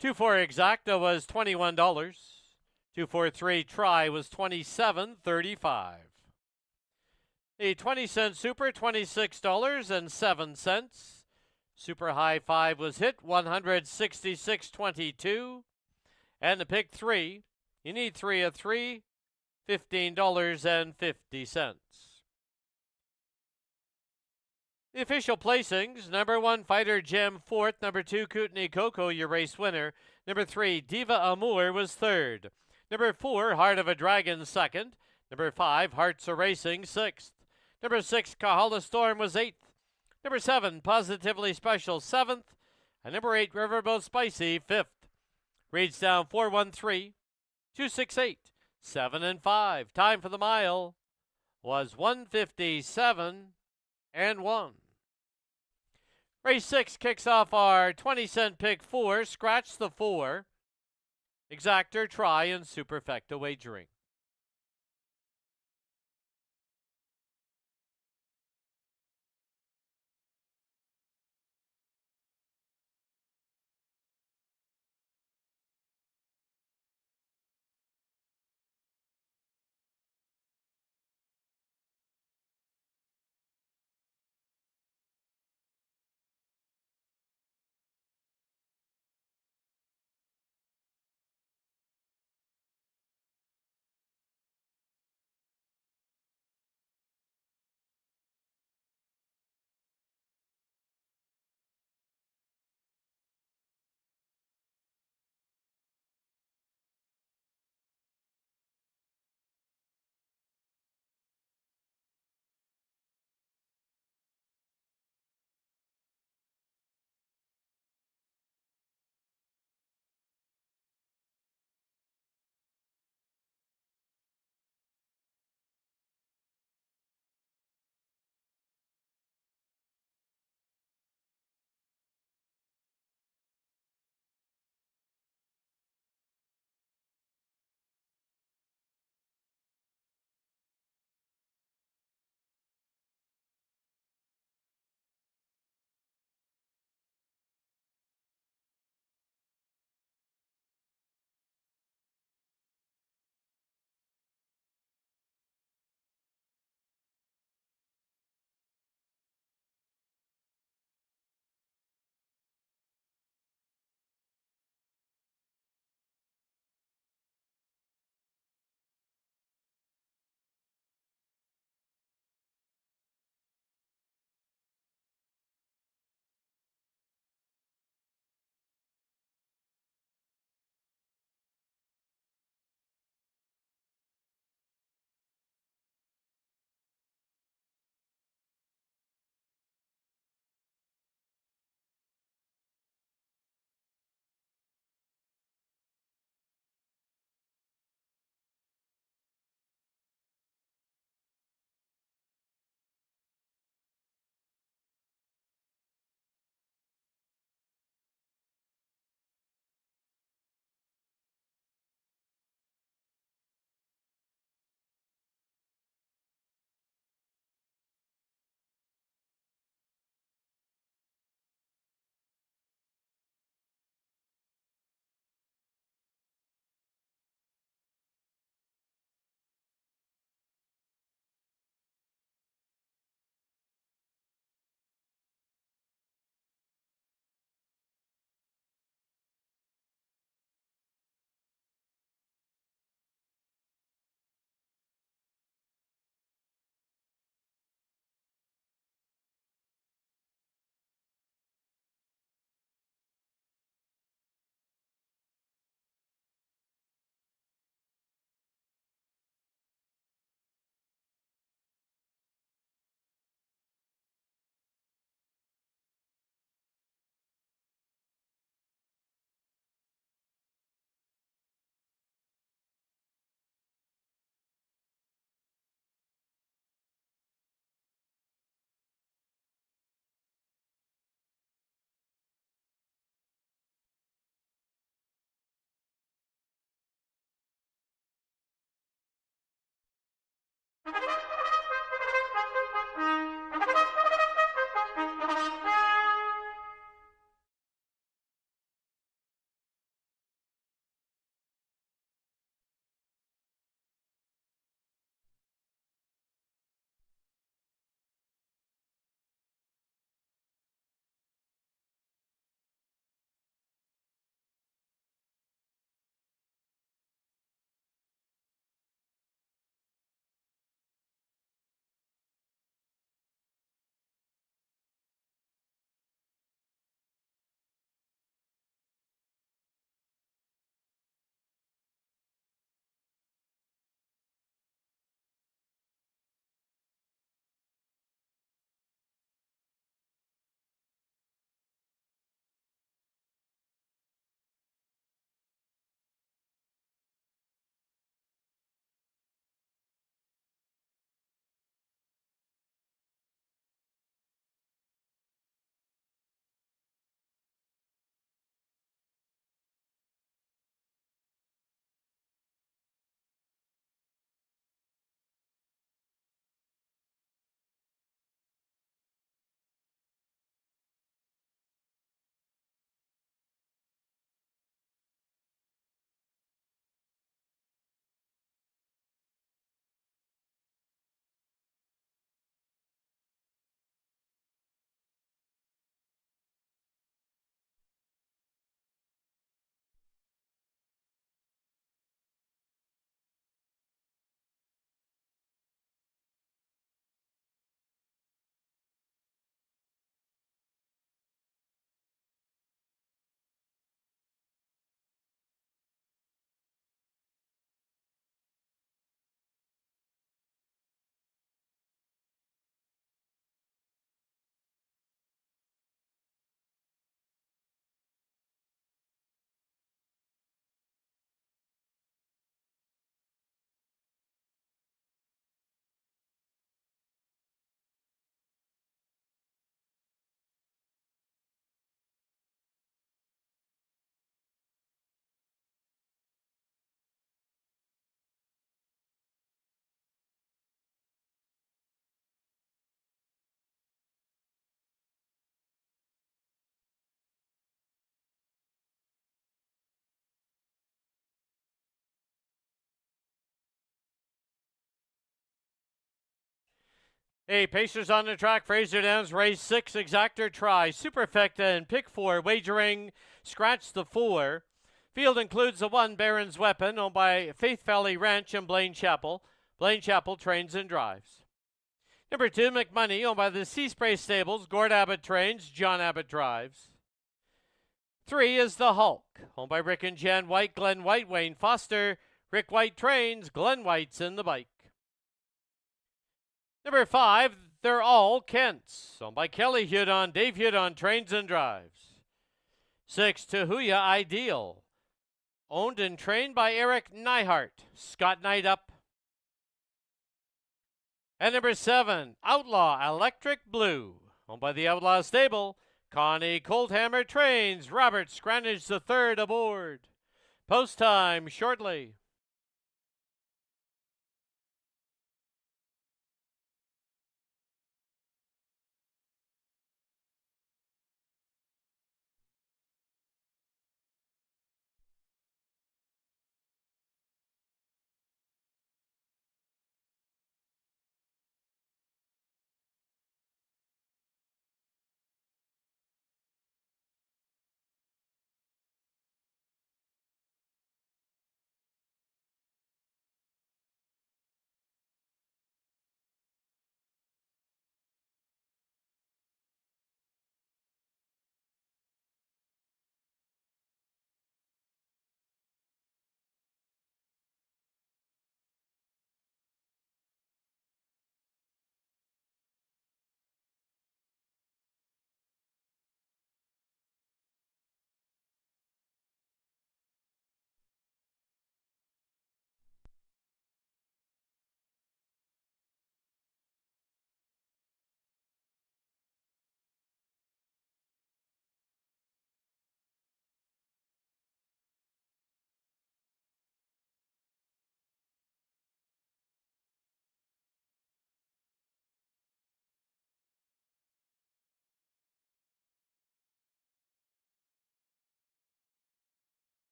Two for exacta was $21. 243 try was $27.35. The 20-cent super, $26.07. Super high 5 was hit, $166.22. And the pick 3, you need 3 of 3, $15.50. The official placings: number 1, Fighter Gem, 4th. Number 2, Kootenai Coco, your race winner. Number 3, Diva Amour was 3rd. Number 4, Heart of a Dragon, 2nd. Number 5, Hearts of Racing, 6th. Number 6, Kahala Storm was 8th. Number 7, Positively Special, 7th. And number 8, Riverboat Spicy, 5th. Reads down 413, 268, 7 and 5. Time for the mile was 157 and 1. Race 6 kicks off our 20-cent pick 4. Scratch the 4. Exactor, try, and superfecta wagering. Hey, Pacers on the track. Fraser Downs, race 6, Exactor Try. Superfecta and pick 4, wagering, scratch the 4. Field includes the 1, Baron's Weapon, owned by Faith Valley Ranch in Blaine Chapel. Blaine Chapel trains and drives. Number 2, McMoney, owned by the Sea Spray Stables. Gord Abbott trains, John Abbott drives. 3 is the Hulk, owned by Rick and Jan White, Glenn White, Wayne Foster. Rick White trains, Glenn White's in the bike. Number 5, they're all Kents, owned by Kelly Hudon, Dave Hudon trains and drives. 6, Tahuya Ideal, owned and trained by Eric Neihart, Scott Knight up. And number 7, Outlaw Electric Blue, owned by the Outlaw Stable. Connie Coldhammer trains, Robert Scranage III aboard. Post time shortly.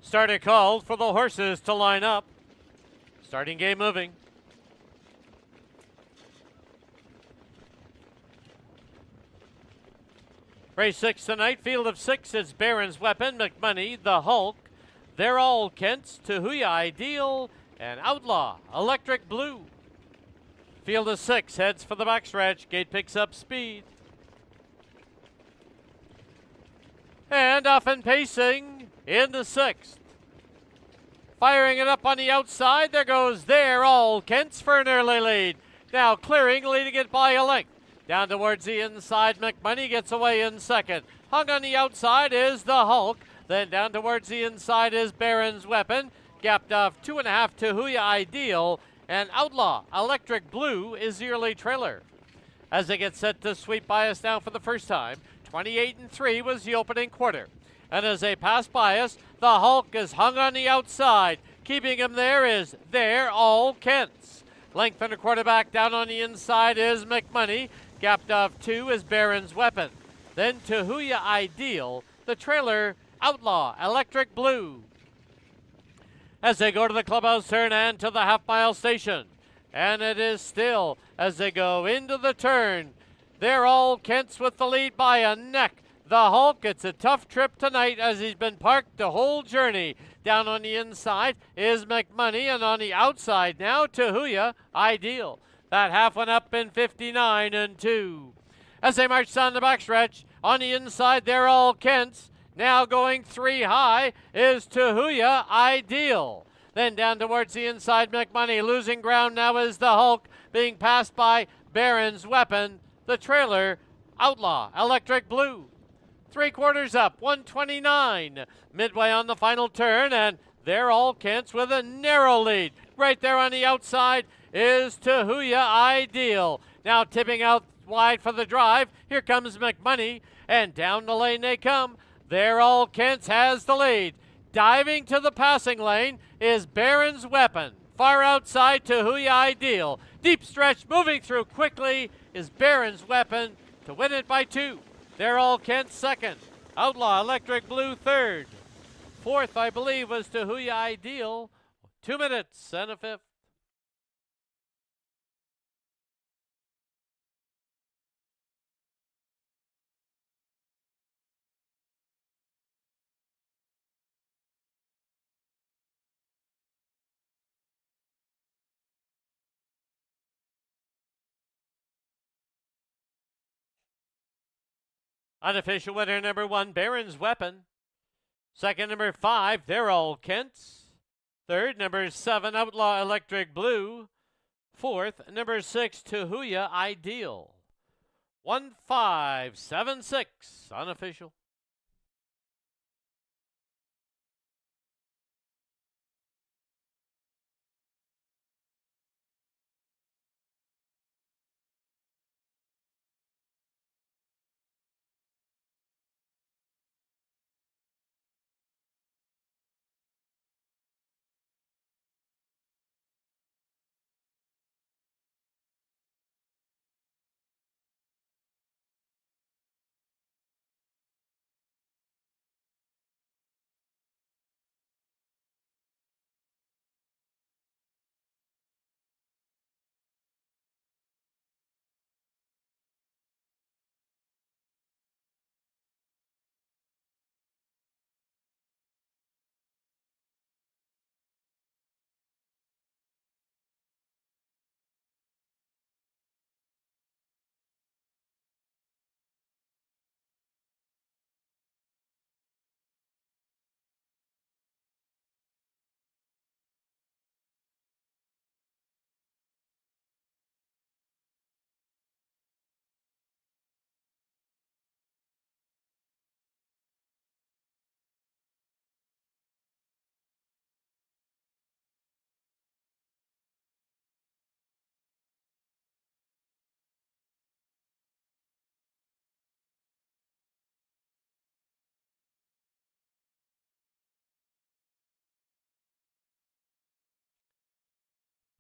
Starter called for the horses to line up. Starting game moving. Race 6 tonight, field of 6 is Baron's Weapon, McMoney, The Hulk. They're all Kent's, Tahuya Ideal, and Outlaw, Electric Blue. Field of 6 heads for the backstretch. Gate picks up speed. And off and pacing in the 6th. Firing it up on the outside. There goes They're All Kent's for an early lead. Now clearing, leading it by a length. Down towards the inside, McMoney gets away in second. Hung on the outside is the Hulk. Then down towards the inside is Baron's Weapon. Gapped off 2.5 to Tahuya Ideal. And Outlaw, Electric Blue is the early trailer. As they get set to sweep by us now for the first time, 28-3 was the opening quarter. And as they pass by us, the Hulk is hung on the outside. Keeping him there is They're All Kent's. Length and a quarterback down on the inside is McMoney. Gapped off 2 is Baron's Weapon. Then Tahuya Ideal, the trailer Outlaw, Electric Blue. As they go to the clubhouse turn and to the half-mile station. And it is still as they go into the turn. They're All Kent's with the lead by a neck. The Hulk, it's a tough trip tonight as he's been parked the whole journey. Down on the inside is McMoney, and on the outside now, Tahuya Ideal. That half one up in 59-2. As they march down the backstretch, on the inside, They're All Kent's. Now going 3 high is Tahuya Ideal. Then down towards the inside, McMoney. Losing ground now is the Hulk, being passed by Baron's Weapon. The trailer, Outlaw, Electric Blue. 3/4 up, 129. Midway on the final turn, and They're All Kent's with a narrow lead. Right there on the outside is Tahuya Ideal. Now tipping out wide for the drive. Here comes McMoney, and down the lane they come. They're All Kent's has the lead. Diving to the passing lane is Baron's Weapon. Far outside, Tahuya Ideal. Deep stretch, moving through quickly is Baron's Weapon to win it by 2. They're All Kent's second. Outlaw, Electric Blue third. Fourth, I believe, was Tahuya Ideal. 2 minutes and a fifth. Unofficial winner number 1, Baron's Weapon. Second, number 5, They're All Kent's. Third, number 7, Outlaw Electric Blue. Fourth, number 6, Tahuya Ideal. 1-5-7-6, unofficial.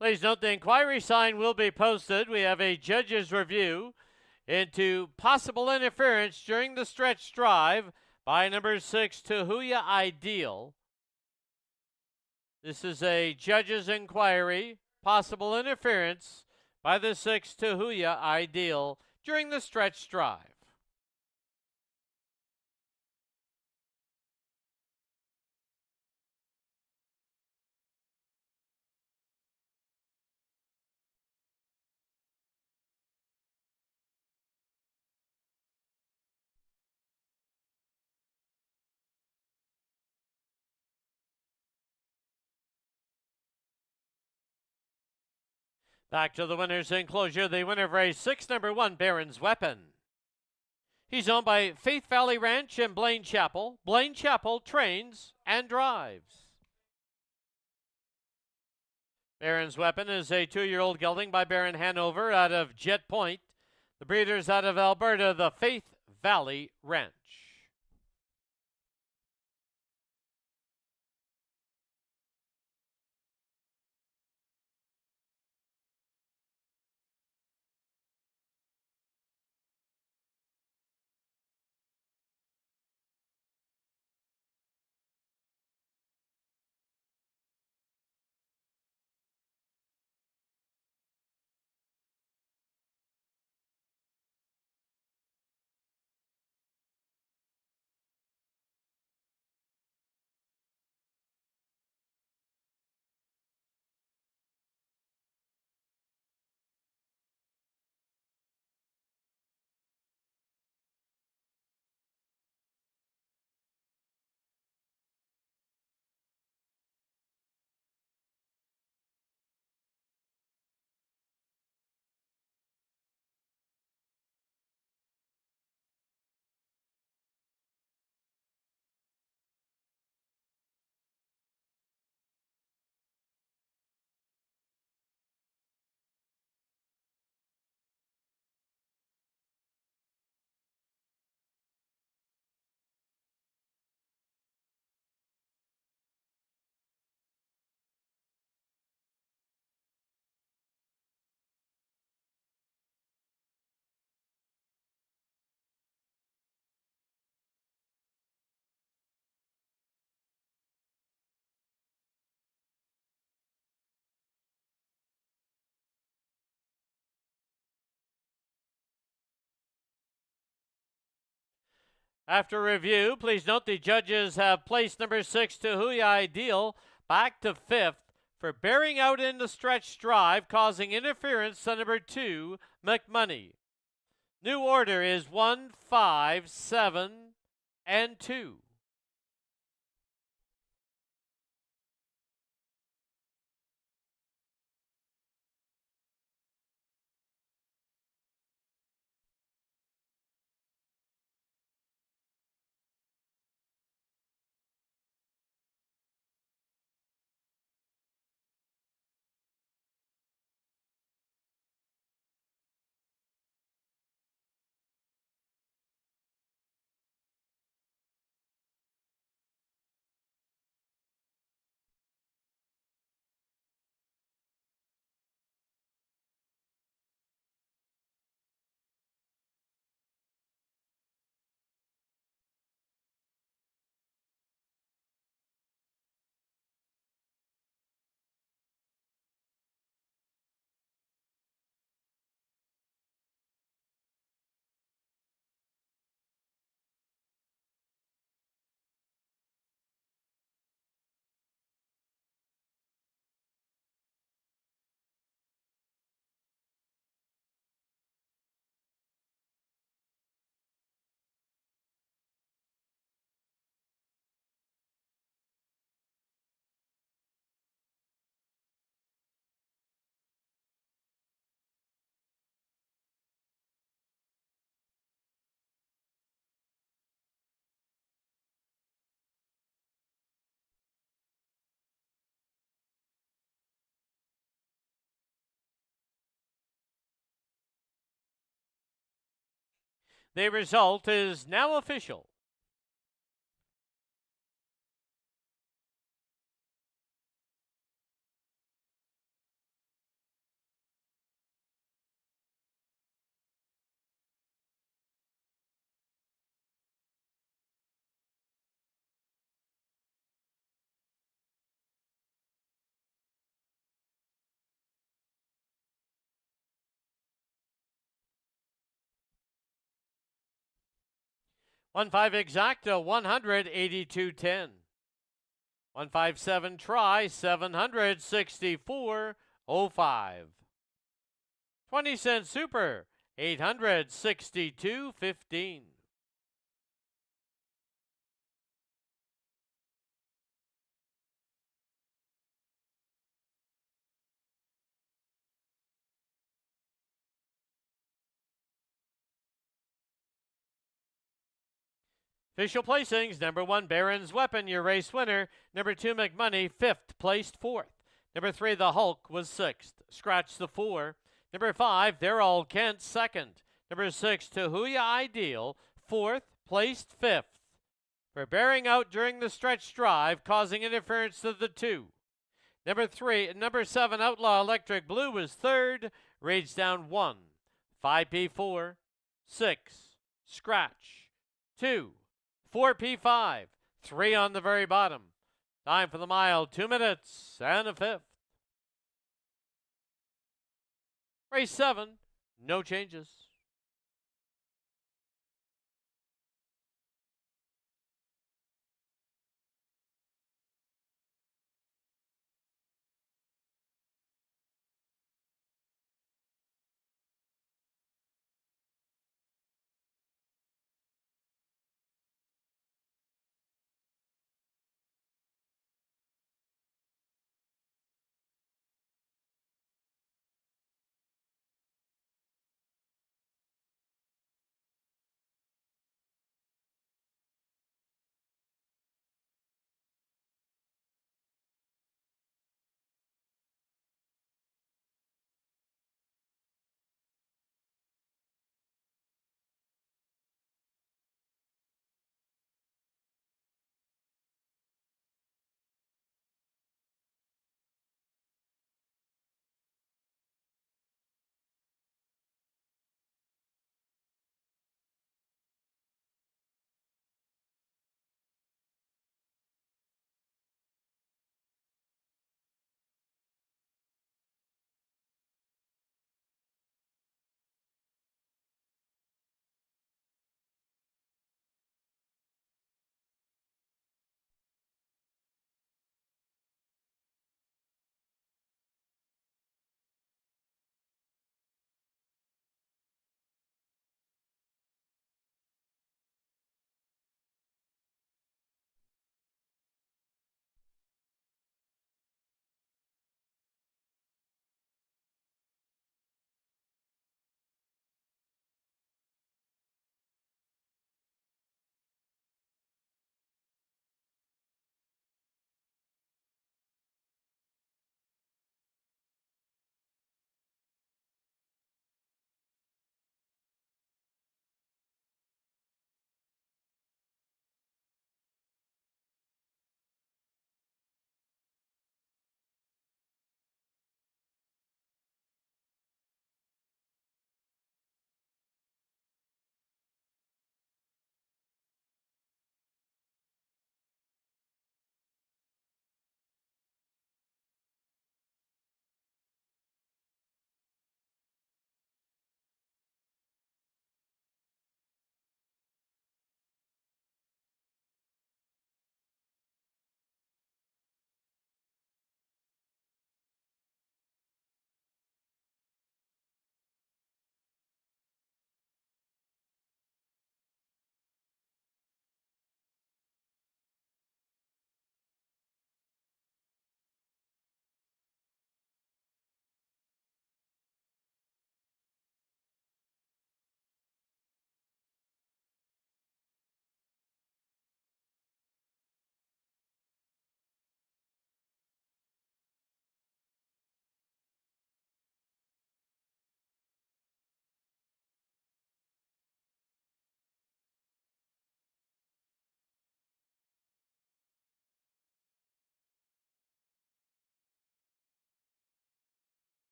Please note the inquiry sign will be posted. We have a judge's review into possible interference during the stretch drive by number 6, Tahuya Ideal. This is a judge's inquiry. Possible interference by the 6 Tahuya Ideal during the stretch drive. Back to the winner's enclosure, the winner of race 6, number 1, Baron's Weapon. He's owned by Faith Valley Ranch in Blaine Chapel. Blaine Chapel trains and drives. Baron's Weapon is a 2-year-old gelding by Baron Hanover out of Jet Point. The breeder's out of Alberta, the Faith Valley Ranch. After review, please note the judges have placed number 6 Tahuya Ideal back to 5th for bearing out in the stretch drive, causing interference to number 2 McMoney. New order is 1, 5, 7, and 2. The result is now official. 1-5 exacta, 182.10. 157 try, 764.05. 20-cent super, 862.15. Official placings: number 1, Baron's Weapon, your race winner. Number 2, McMoney, 5th, placed 4th. Number 3, The Hulk, was 6th. Scratch the 4. Number 5, They're All Kent, 2nd. Number 6, Tahuya Ideal, 4th, placed 5th. For bearing out during the stretch drive, causing interference to the 2. Number 7, Outlaw Electric Blue, was 3rd. Rage down 1. 5P4, 6, scratch, 2. 4P5, 3 on the very bottom. Time for the mile, 2 minutes and a 5th. Race 7, no changes.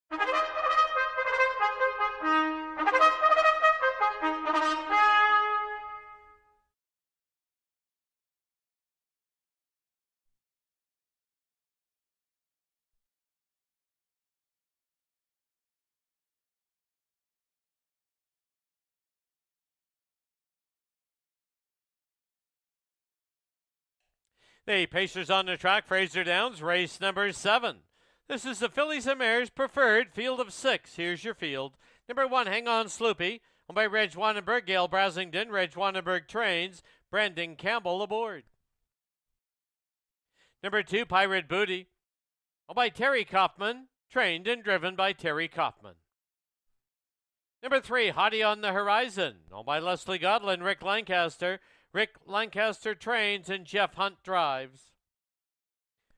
The Pacers on the track, Fraser Downs, race number 7. This is the Fillies and Mares preferred field of 6. Here's your field. Number 1, Hang On Sloopy, owned by Reg Wanenberg, Gail Brasington, Reg Wanenberg trains, Brandon Campbell aboard. Number 2, Pirate Booty, owned by Terry Kaufman, trained and driven by Terry Kaufman. Number 3, Hottie on the Horizon, owned by Leslie Godlin, Rick Lancaster. Rick Lancaster trains and Jeff Hunt drives.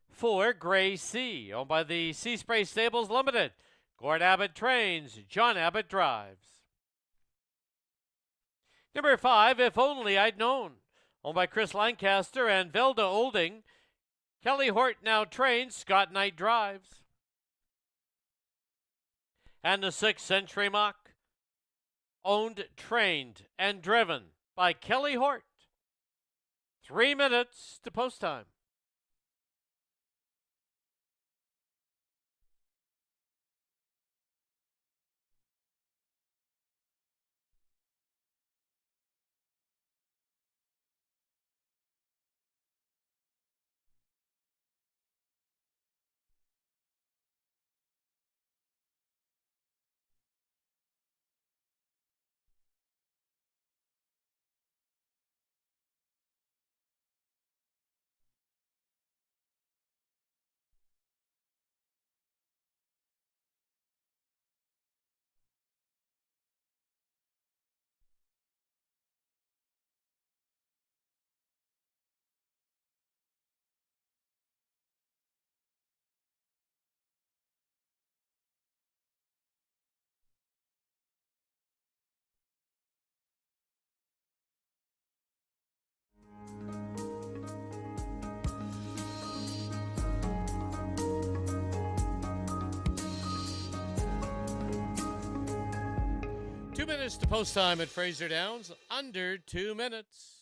4, Gray Sea, owned by the Sea Spray Stables Limited. Gord Abbott trains, John Abbott drives. Number 5, If Only I'd Known, owned by Chris Lancaster and Velda Olding. Kelly Hort now trains, Scott Knight drives. And the 6th Century Mock, owned, trained, and driven by Kelly Hort. 3 minutes to post time. Two minutes to post time at Fraser Downs, under 2 minutes.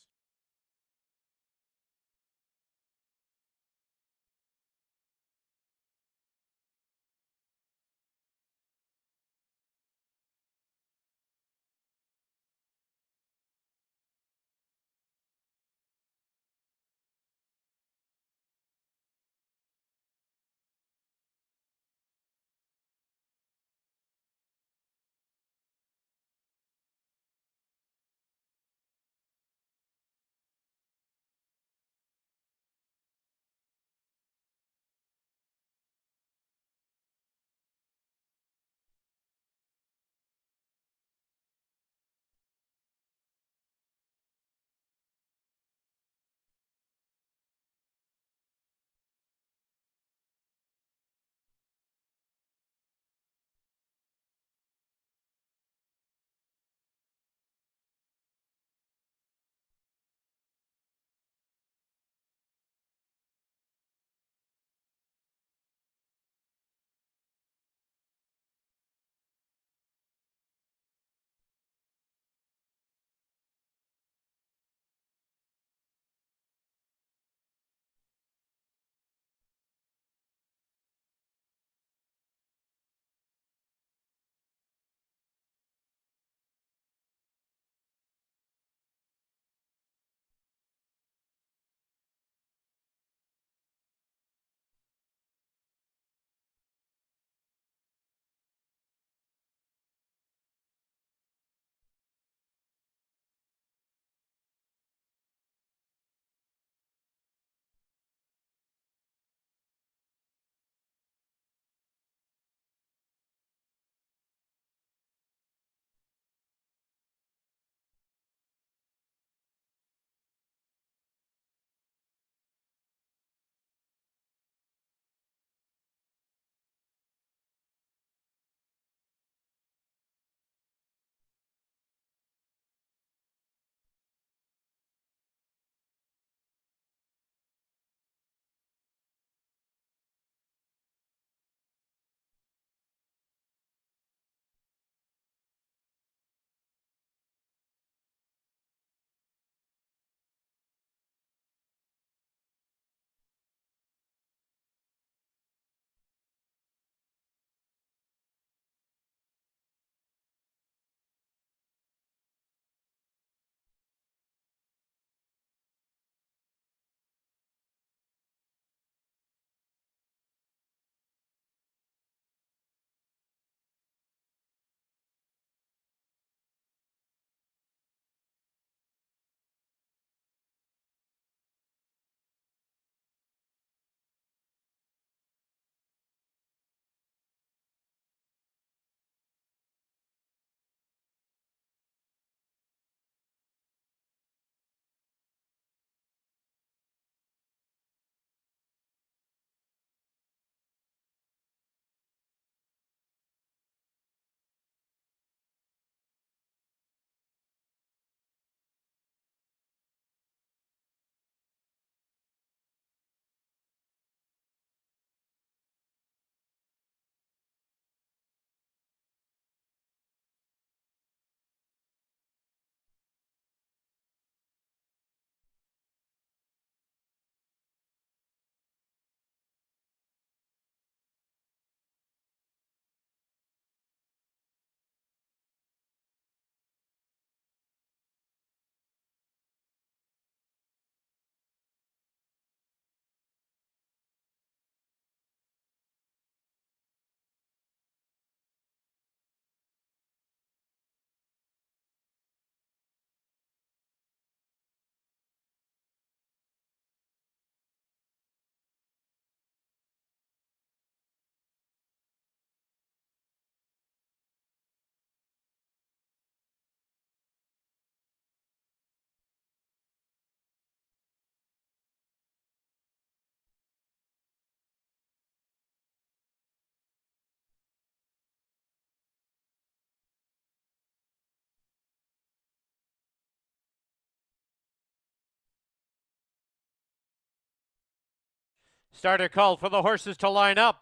Starter called for the horses to line up.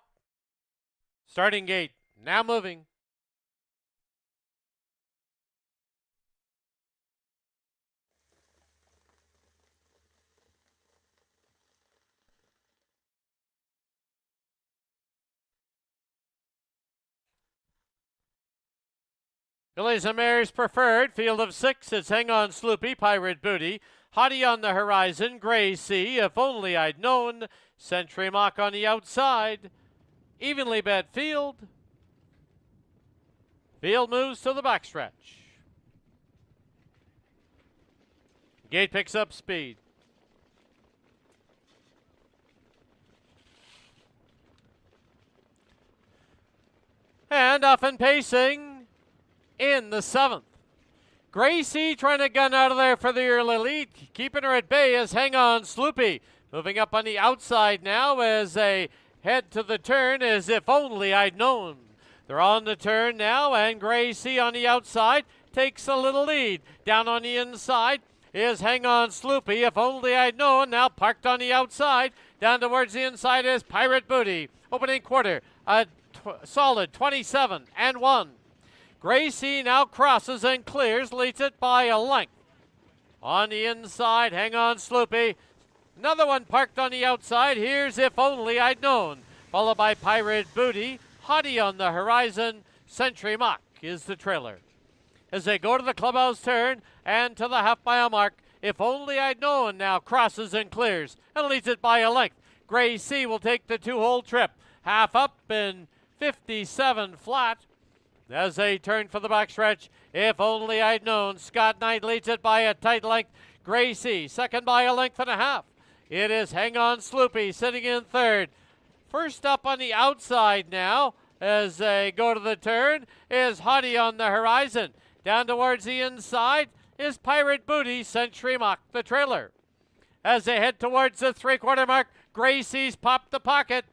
Starting gate now moving. Fillies and Mares preferred. Field of 6. It's Hang On Sloopy, Pirate Booty. Hottie on the horizon. Gray Sea, If Only I'd Known. Century Mock on the outside. Evenly bet field. Field moves to the backstretch. Gate picks up speed. And off and pacing in the 7th. Gracie trying to gun out of there for the early lead. Keeping her at bay is Hang On Sloopy. Moving up on the outside now as they head to the turn is If Only I'd Known. They're on the turn now, and Gracie on the outside takes a little lead. Down on the inside is Hang On Sloopy. If Only I'd Known. Now parked on the outside. Down towards the inside is Pirate Booty. Opening quarter, a solid 27 and 1. Gracie now crosses and clears, leads it by a length. On the inside, Hang On Sloopy. Another one parked on the outside. Here's If Only I'd Known. Followed by Pirate Booty. Hottie on the horizon. Century Mock is the trailer. As they go to the clubhouse turn and to the half-mile mark, If Only I'd Known now crosses and clears and leads it by a length. Gray Sea will take the 2-hole trip. Half up and 57 flat. As they turn for the backstretch, If Only I'd Known. Scott Knight leads it by a tight length. Gray Sea second by a length and a half. It is Hang On Sloopy sitting in third. First up on the outside now as they go to the turn is Hottie on the horizon. Down towards the inside is Pirate Booty, Century Mock, the trailer. As they head towards the 3/4 mark, Gracie's popped the pocket.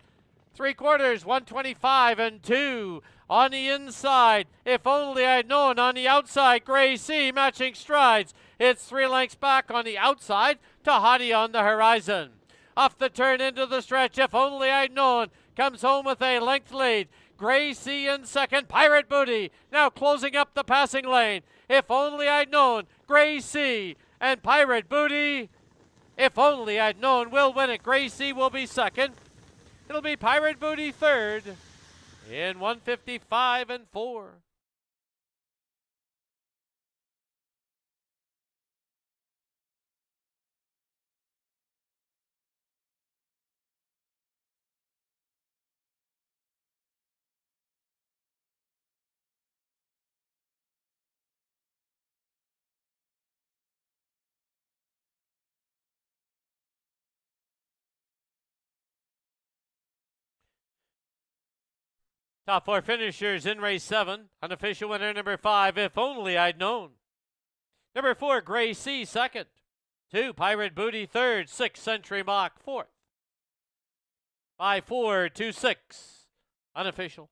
3/4, 125 and 2. On the inside, If Only I'd Known. On the outside, Gray Sea matching strides. It's 3 lengths back on the outside to Hottie on the horizon. Off the turn into the stretch, If Only I'd Known comes home with a length lead. Gray Sea in second, Pirate Booty now closing up the passing lane. If Only I'd Known, Gray Sea and Pirate Booty. If Only I'd Known will win it. Gray Sea will be second. It'll be Pirate Booty third in 155 and 4. Top 4 finishers in race 7. Unofficial winner number 5, If Only I'd Known. Number 4, Gray Sea second. 2, Pirate Booty third. 6, Century Mock fourth. 5, 4, 2, 6. Unofficial.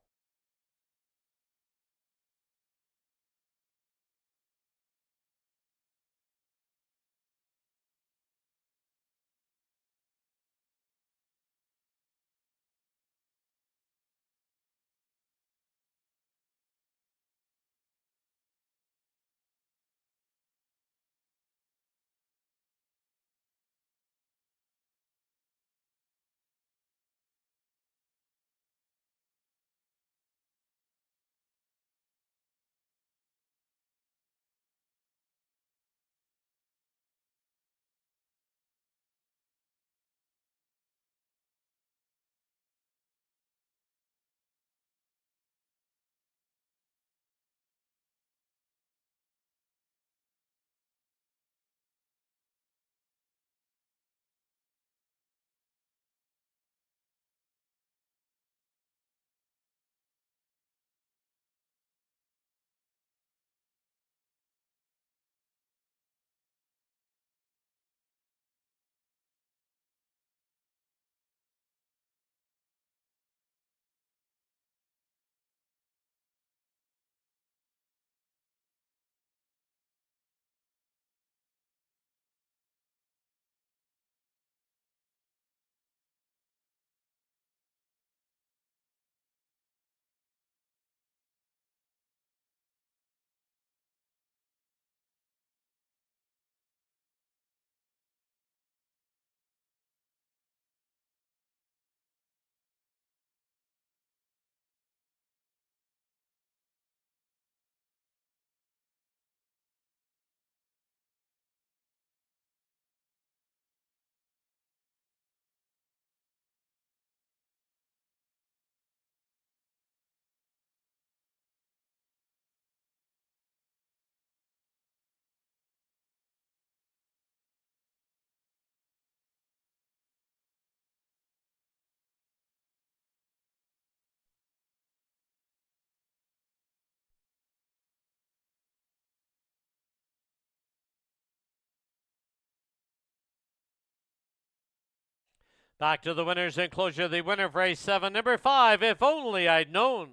Back to the winner's enclosure, the winner of race 7, number 5, If Only I'd Known.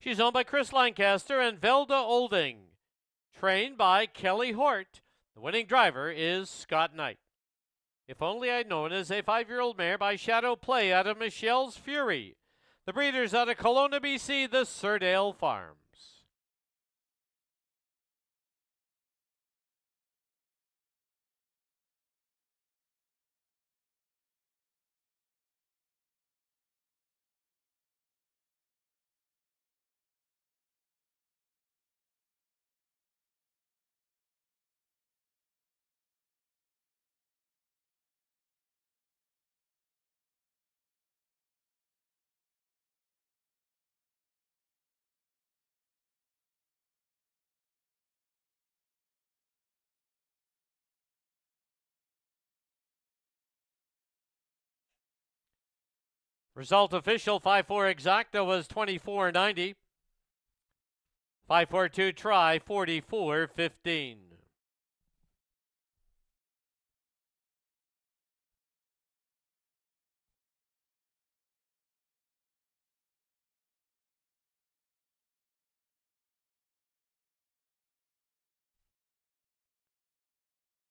She's owned by Chris Lancaster and Velda Olding. Trained by Kelly Hort. The winning driver is Scott Knight. If Only I'd Known is a 5-year-old mare by Shadow Play out of Michelle's Fury. The breeders out of Kelowna, BC, the Surdale Farms. Result official 5-4 exacta was 24.90. 5-4-2 try 44.15.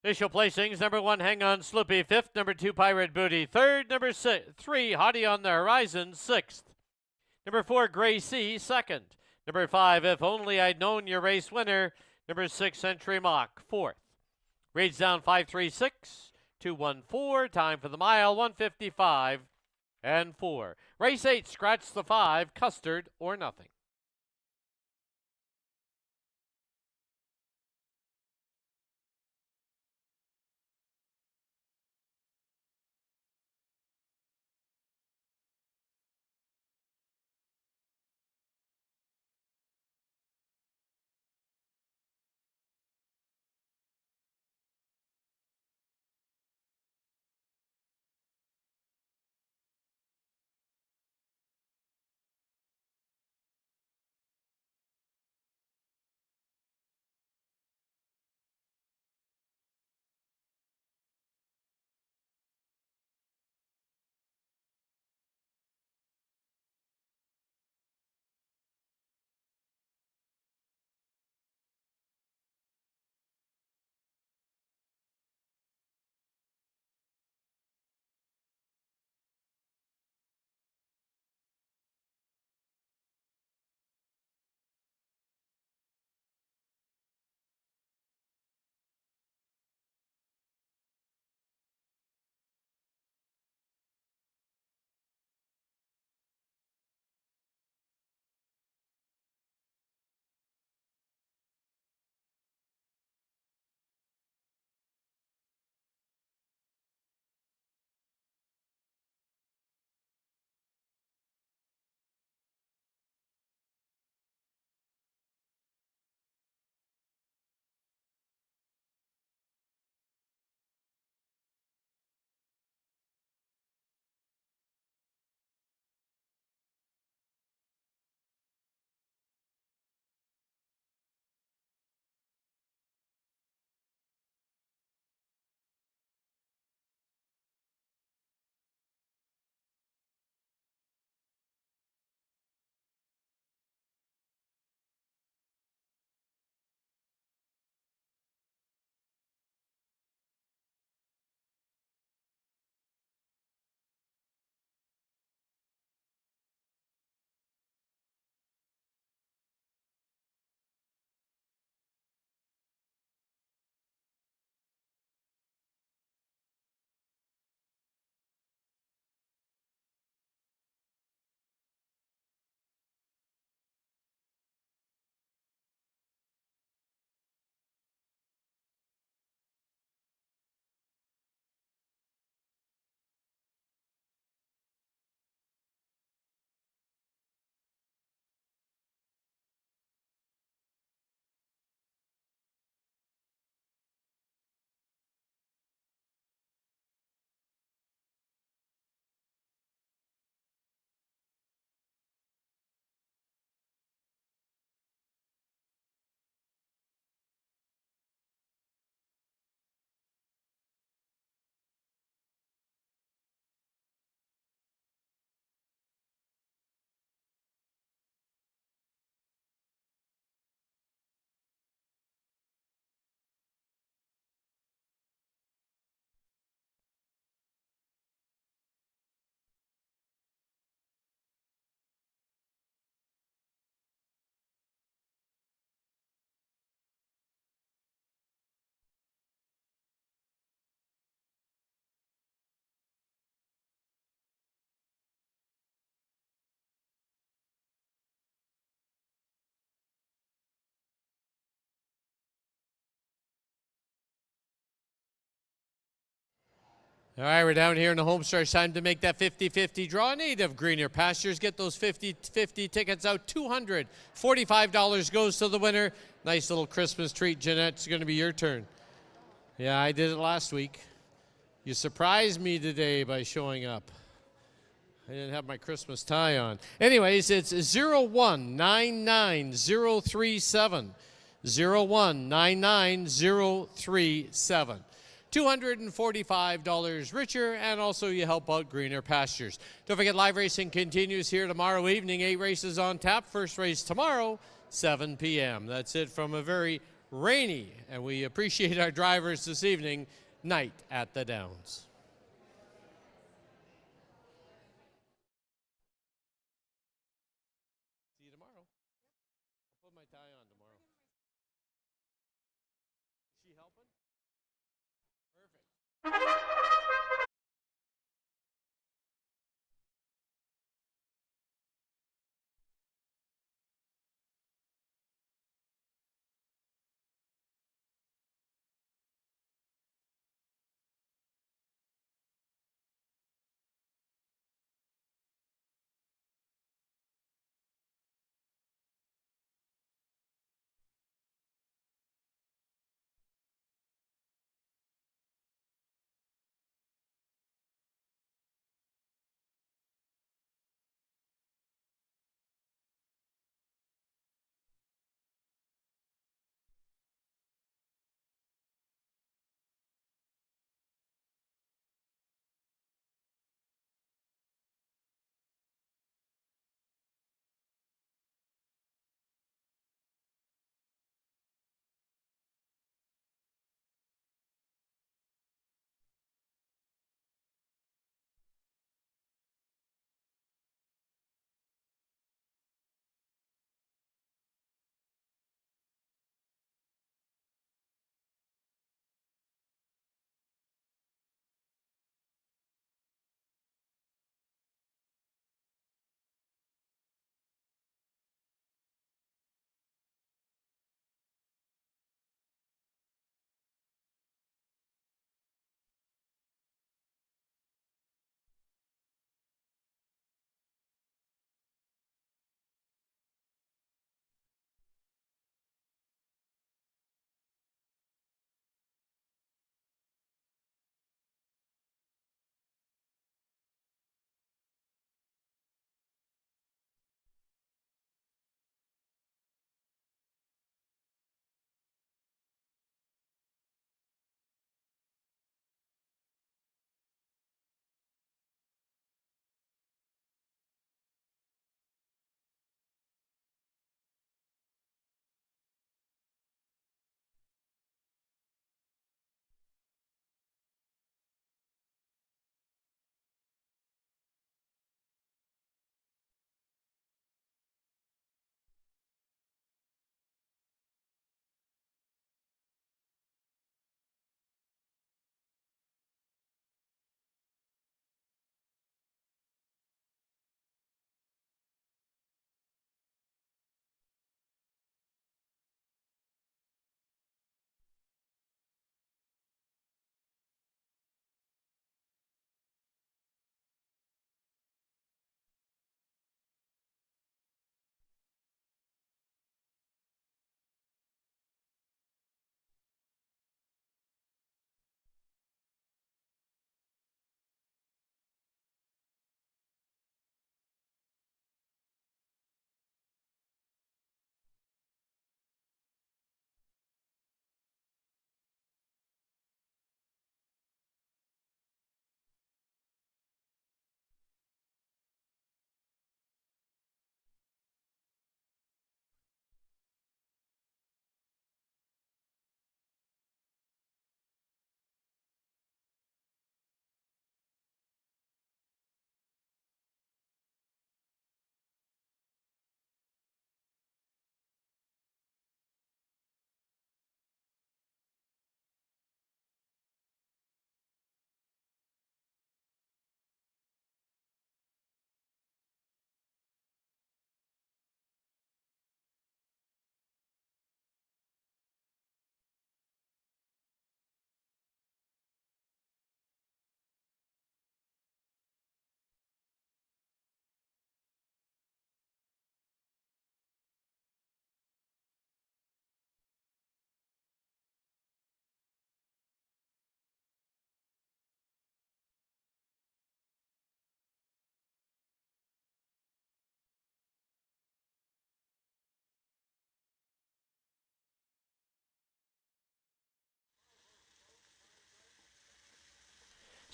Official placings: number 1, Hang On Sloopy, 5th. Number 2, Pirate Booty, 3rd. Number 3, Hottie on the Horizon, 6th. Number 4, Gray Sea, 2nd. Number 5, If Only I'd Known, your race winner. Number 6, Century Mock, 4th. Reads down 536, 214. Time for the mile, 155 and 4. Race 8, Scratch the 5, Custard or Nothing. All right, we're down here in the home stretch. Time to make that 50-50 draw. Native Greener Pastures. Get those 50-50 tickets out. $245 goes to the winner. Nice little Christmas treat. Jeanette, it's going to be your turn. Yeah, I did it last week. You surprised me today by showing up. I didn't have my Christmas tie on. Anyways, it's 0199037. 0199037. $245 richer, and also you help out Greener Pastures. Don't forget, live racing continues here tomorrow evening. 8 races on tap. First race tomorrow, 7 p.m. That's it from a very rainy, and we appreciate our drivers this evening, night at the Downs. See you tomorrow. I'll put my tie on tomorrow. Is she helping? Perfect.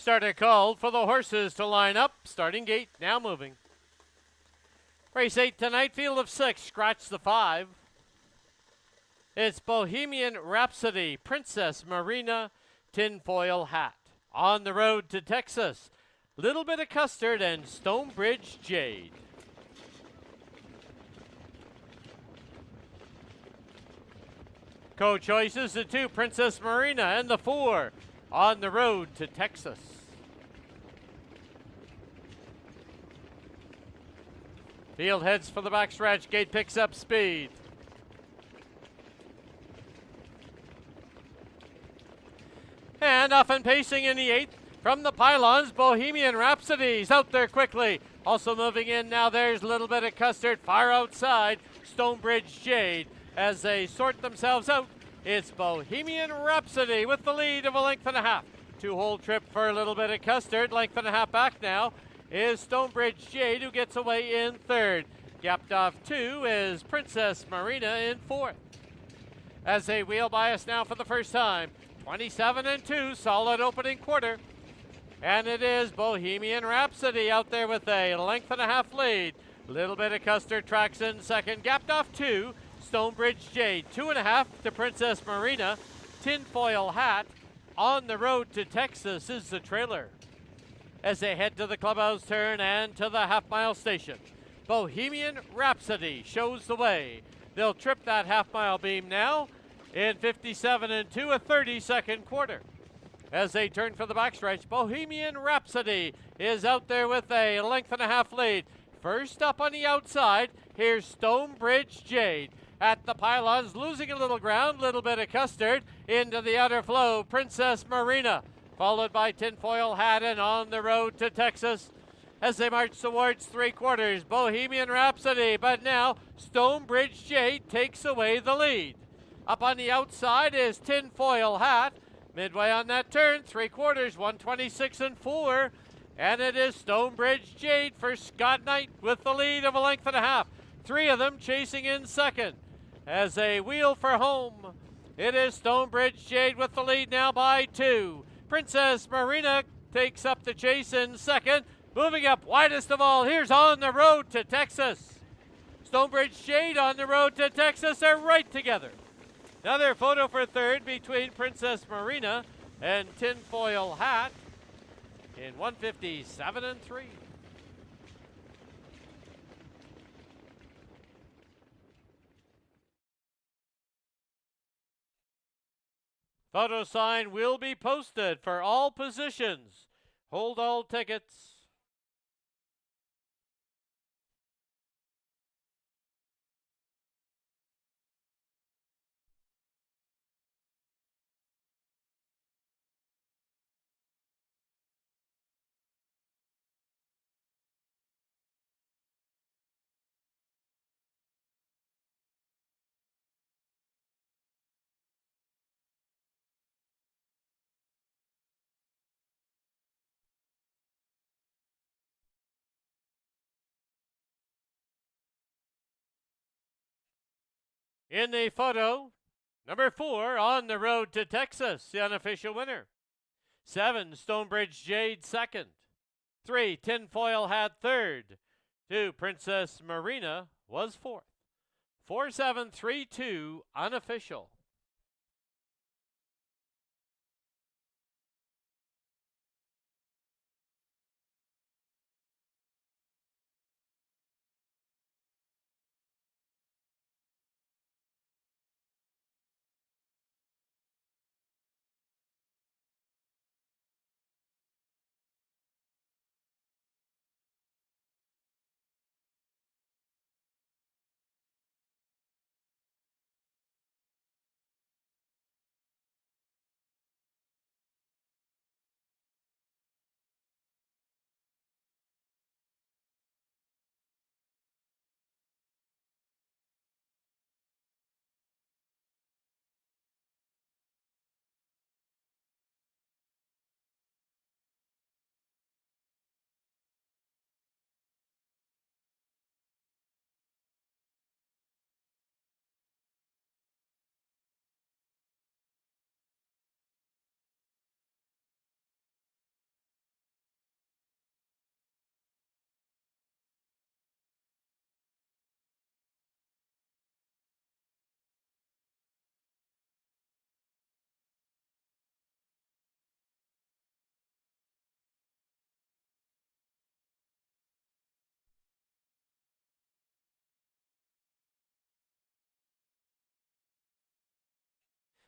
Starter called for the horses to line up. Starting gate now moving. Race 8 tonight, field of 6, scratch the 5. It's Bohemian Rhapsody, Princess Marina, Tinfoil Hat. On the road to Texas, Little Bit of Custard and Stonebridge Jade. Co-choices, the 2, Princess Marina, and the 4, On the Road to Texas. Field heads for the backstretch. Gate picks up speed. And off and pacing in the 8th from the pylons, Bohemian Rhapsody's out there quickly. Also moving in now, there's a Little Bit of Custard far outside. Stonebridge Jade as they sort themselves out. It's Bohemian Rhapsody with the lead of a length and a half. 2-hole trip for a Little Bit of Custard. Length and a half back now is Stonebridge Jade, who gets away in 3rd. Gapped off 2 is Princess Marina in 4th. As they wheel by us now for the first time, 27-2, solid opening quarter. And it is Bohemian Rhapsody out there with a length and a half lead. Little Bit of Custard tracks in 2nd, gapped off 2. Stonebridge Jade, 2.5 to Princess Marina. Tinfoil Hat, On the Road to Texas is the trailer. As they head to the clubhouse turn and to the half-mile station, Bohemian Rhapsody shows the way. They'll trip that half-mile beam now in 57-2, a 30-second quarter. As they turn for the backstretch, Bohemian Rhapsody is out there with a length and a half lead. First up on the outside, here's Stonebridge Jade. At the pylons, losing a little ground, Little Bit of Custard. Into the outer flow, Princess Marina, followed by Tinfoil Hat and On the Road to Texas. As they march towards 3/4, Bohemian Rhapsody, but now Stonebridge Jade takes away the lead. Up on the outside is Tinfoil Hat. Midway on that turn, 3/4, 126-4. And it is Stonebridge Jade for Scott Knight with the lead of a length and a half. 3 of them chasing in 2nd. As they wheel for home, it is Stonebridge Jade with the lead now by 2. Princess Marina takes up the chase in 2nd. Moving up widest of all, here's On the Road to Texas. Stonebridge Jade, On the Road to Texas, they're right together. Another photo for 3rd between Princess Marina and Tinfoil Hat in 157-3. Photo sign will be posted for all positions. Hold all tickets. In the photo, number 4, On the Road to Texas, the unofficial winner. 7, Stonebridge Jade, 2nd. 3, Tinfoil Hat, 3rd. 2, Princess Marina was 4th. 4-7-3-2, unofficial.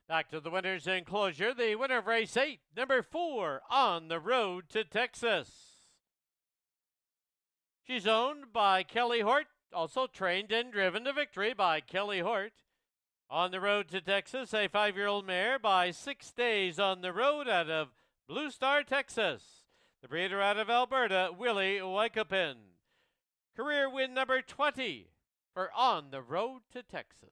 Back to the winner's enclosure. The winner of race 8, number 4, On the Road to Texas. She's owned by Kelly Hort, also trained and driven to victory by Kelly Hort. On the Road to Texas, a 5-year-old mare by 6 days on the road out of Blue Star, Texas. The breeder out of Alberta, Willie Wykopin. Career win number 20 for On the Road to Texas.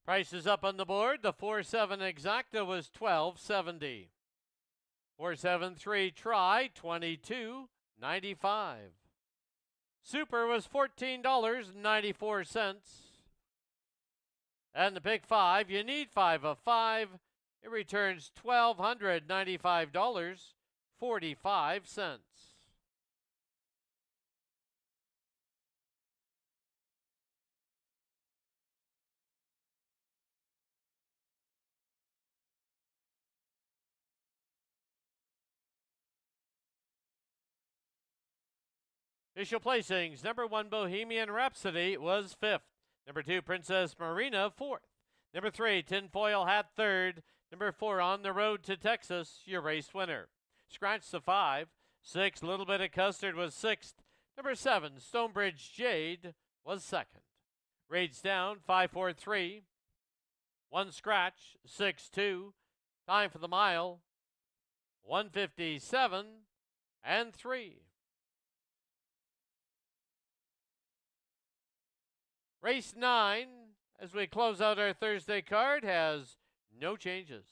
Prices up on the board. The 4-7 exacta was $12.70. 4-7-3 try, $22.95. Super was $14.94. And the pick 5, you need 5 of 5. It returns $1,295.45. Official placings. Number 1, Bohemian Rhapsody was 5th. Number 2, Princess Marina, 4th. Number 3, Tinfoil Hat, 3rd. Number 4, On the Road to Texas, your race winner. Scratch the 5. 6, Little Bit of Custard was 6th. Number 7, Stonebridge Jade was 2nd. Rates down, 5-4-3. 1 scratch, 6-2. Time for the mile, 157 and 3. Race 9, as we close out our Thursday card, has no changes.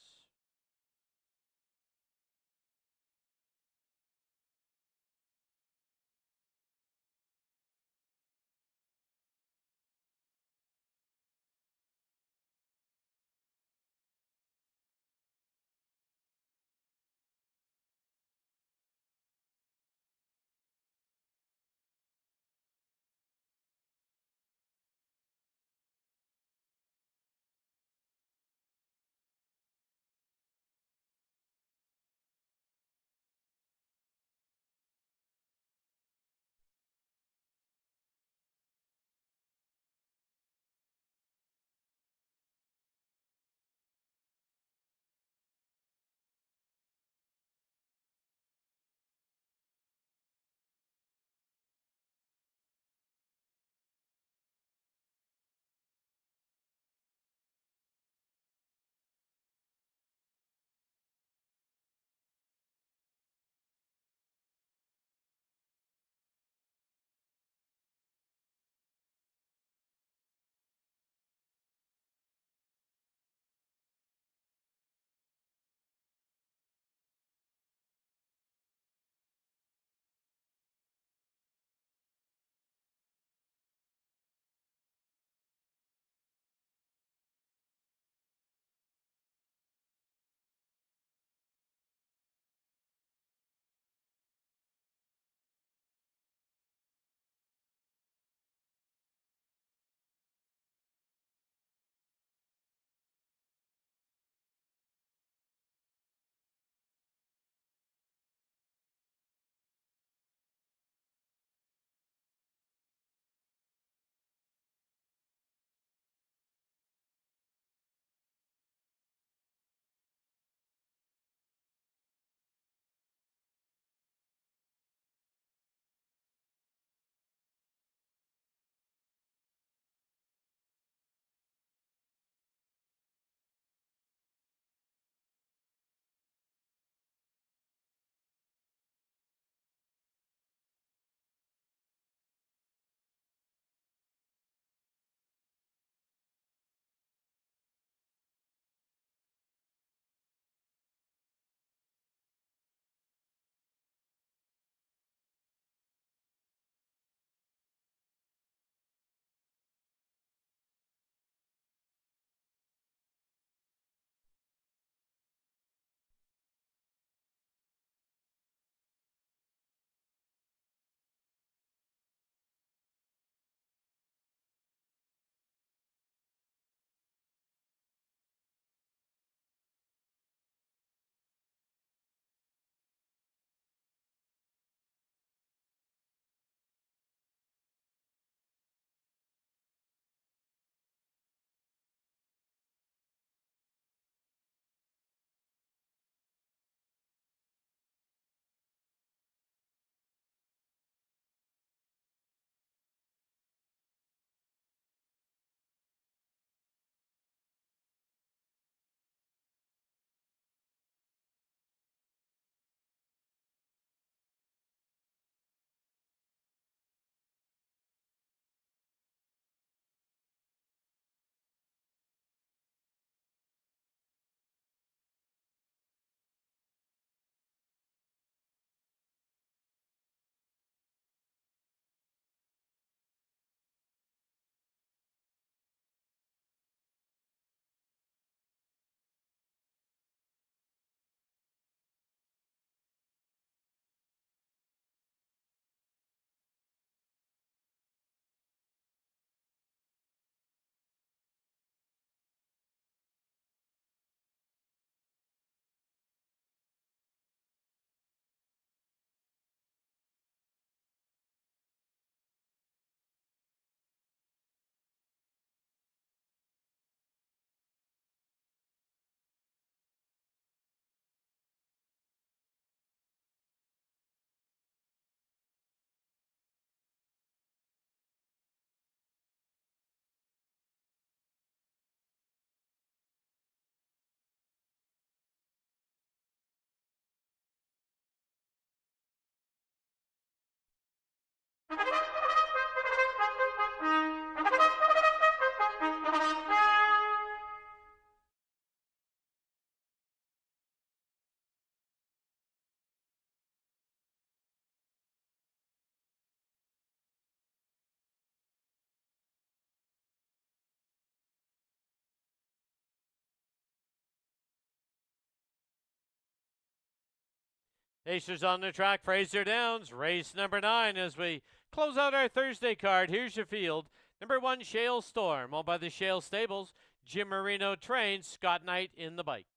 Pacers on the track, Fraser Downs, race number 9 as we close out our Thursday card. Here's your field. Number 1, Shale Storm, owned by the Shale Stables. Jim Marino trains, Scott Knight in the bike.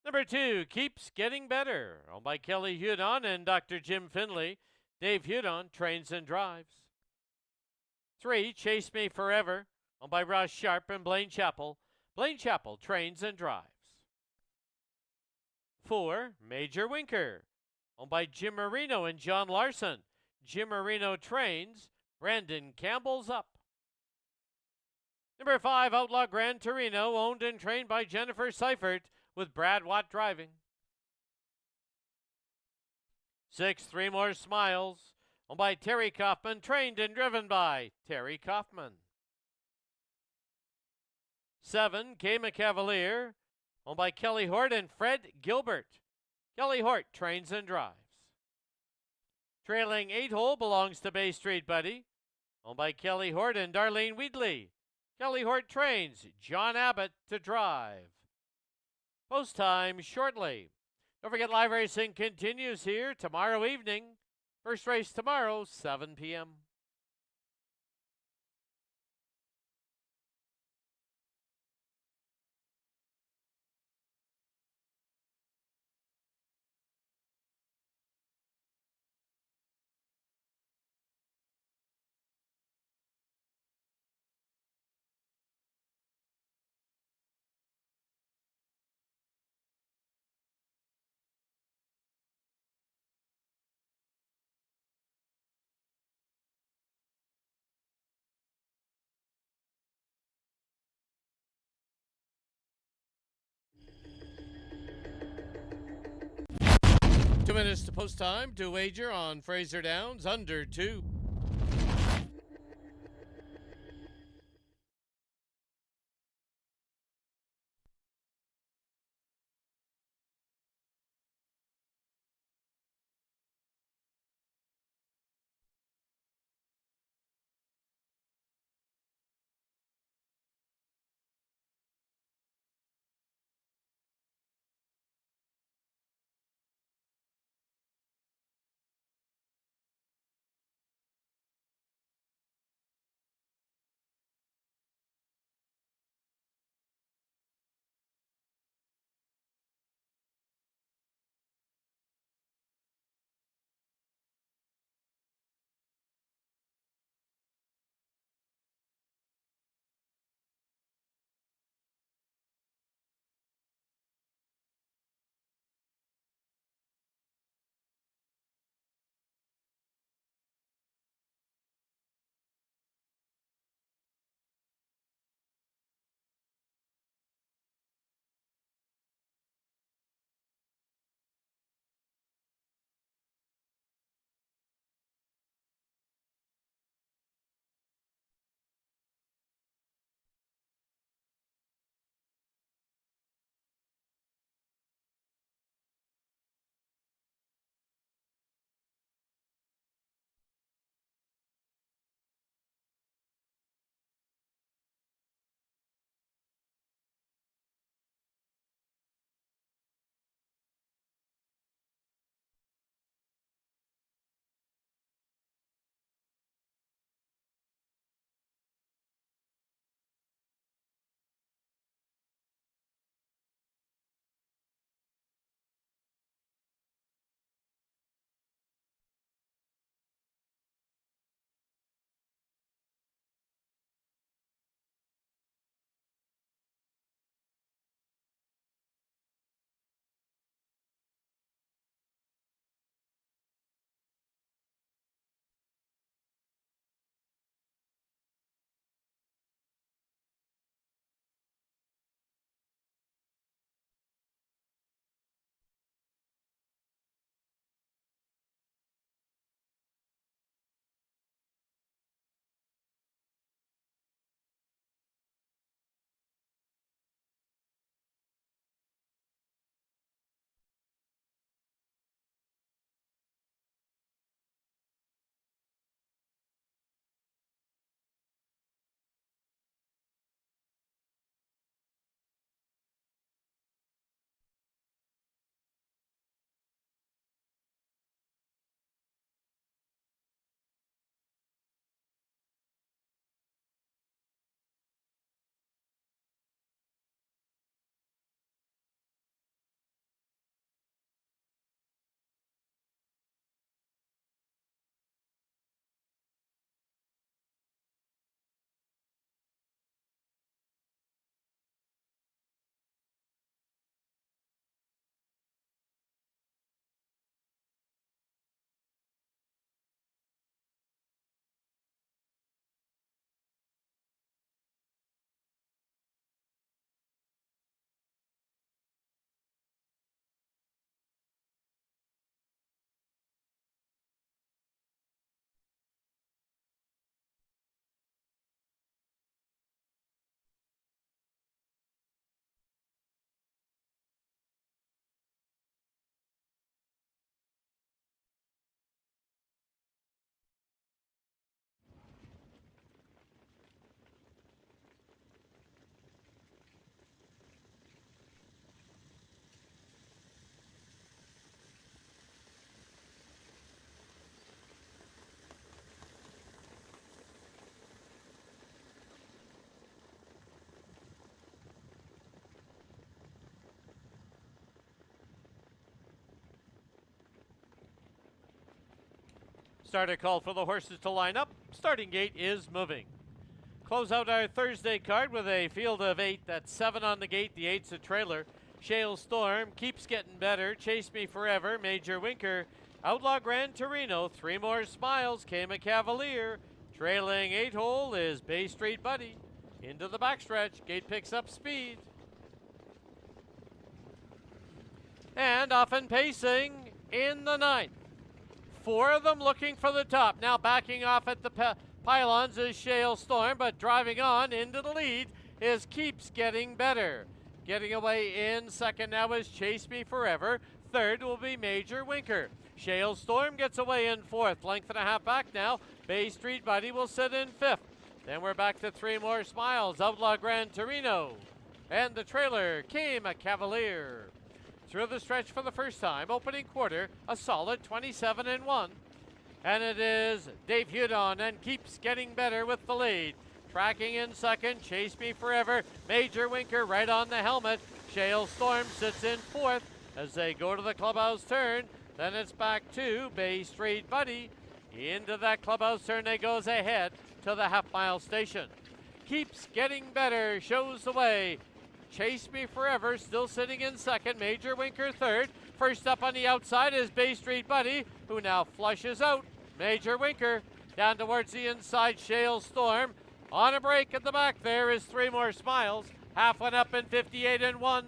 Number 2, Keeps Getting Better, owned by Kelly Hudon and Dr. Jim Finley. Dave Hudon trains and drives. 3, Chase Me Forever, owned by Ross Sharp and Blaine Chappell. Blaine Chappell trains and drives. 4, Major Winker, owned by Jim Marino and John Larson. Jim Marino trains, Brandon Campbell's up. Number 5, Outlaw Gran Torino, owned and trained by Jennifer Seifert with Brad Watt driving. 6, Three More Smiles, owned by Terry Kaufman, trained and driven by Terry Kaufman. 7, Kama Cavalier, owned by Kelly Hort and Fred Gilbert. Kelly Hort trains and drives. Trailing 8 hole belongs to Bay Street Buddy, owned by Kelly Hort and Darlene Wheatley. Kelly Hort trains, John Abbott to drive. Post time shortly. Don't forget live racing continues here tomorrow evening. First race tomorrow, 7 p.m. Two minutes to post time to wager on Fraser Downs under 2. Starter call for the horses to line up. Starting gate is moving. Close out our Thursday card with a field of 8. That's 7 on the gate. The 8's a trailer. Shale Storm keeps getting better. Chase Me Forever. Major Winker. Outlaw Gran Torino. 3 More Smiles. Came a Cavalier. Trailing 8 hole is Bay Street Buddy. Into the backstretch. Gate picks up speed. And off and pacing in the 9th. 4 of them looking for the top. Now backing off at the pylons is Shale Storm, but driving on into the lead is Keeps Getting Better. Getting away in second now is Chase Me Forever. Third will be Major Winker. Shale Storm gets away in fourth. Length and a half back now. Bay Street Buddy will sit in fifth. Then we're back to 3 More Smiles. Outlaw Gran Torino. And the trailer Came a Cavalier. Through the stretch for the first time, opening quarter, a solid 27-1. And it is Dave Hudon and Keeps Getting Better with the lead. Tracking in second, Chase Me Forever. Major Winker right on the helmet. Shale Storm sits in fourth as they go to the clubhouse turn. Then it's back to Bay Street Buddy. Into that clubhouse turn they goes ahead to the half-mile station. Keeps Getting Better shows the way. Chase Me Forever still sitting in second. Major Winker third. First up on the outside is Bay Street Buddy, who now flushes out Major Winker. Down towards the inside, Shale Storm. On a break at the back there is 3 More Smiles. Half went up in 58-1.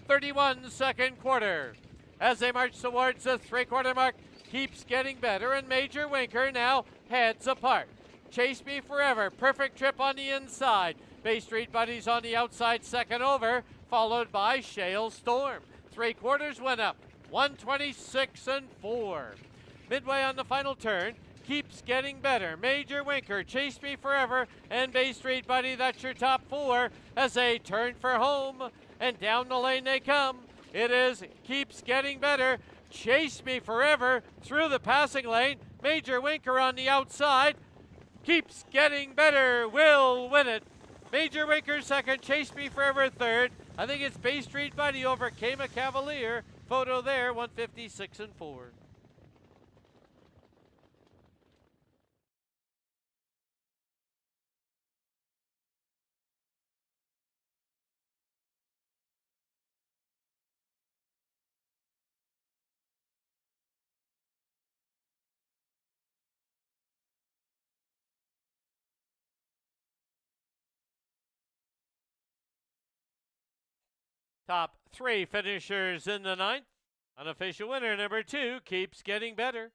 31 second quarter. As they march towards the 3/4 mark, Keeps Getting Better and Major Winker now heads apart. Chase Me Forever, perfect trip on the inside. Bay Street Buddies on the outside, second over, followed by Shale Storm. 3/4 went up, 126-4. Midway on the final turn, Keeps Getting Better, Major Winker, Chase Me Forever, and Bay Street Buddy. That's your top 4 as they turn for home. And down the lane they come. It is Keeps Getting Better, Chase Me Forever through the passing lane. Major Winker on the outside. Keeps Getting Better will win it. Major Winker second, Chase Me Forever third. I think it's Bay Street Buddy over Came a Cavalier. Photo there, 156-4. Top 3 finishers in the 9th. Unofficial winner number 2, Keeps Getting Better.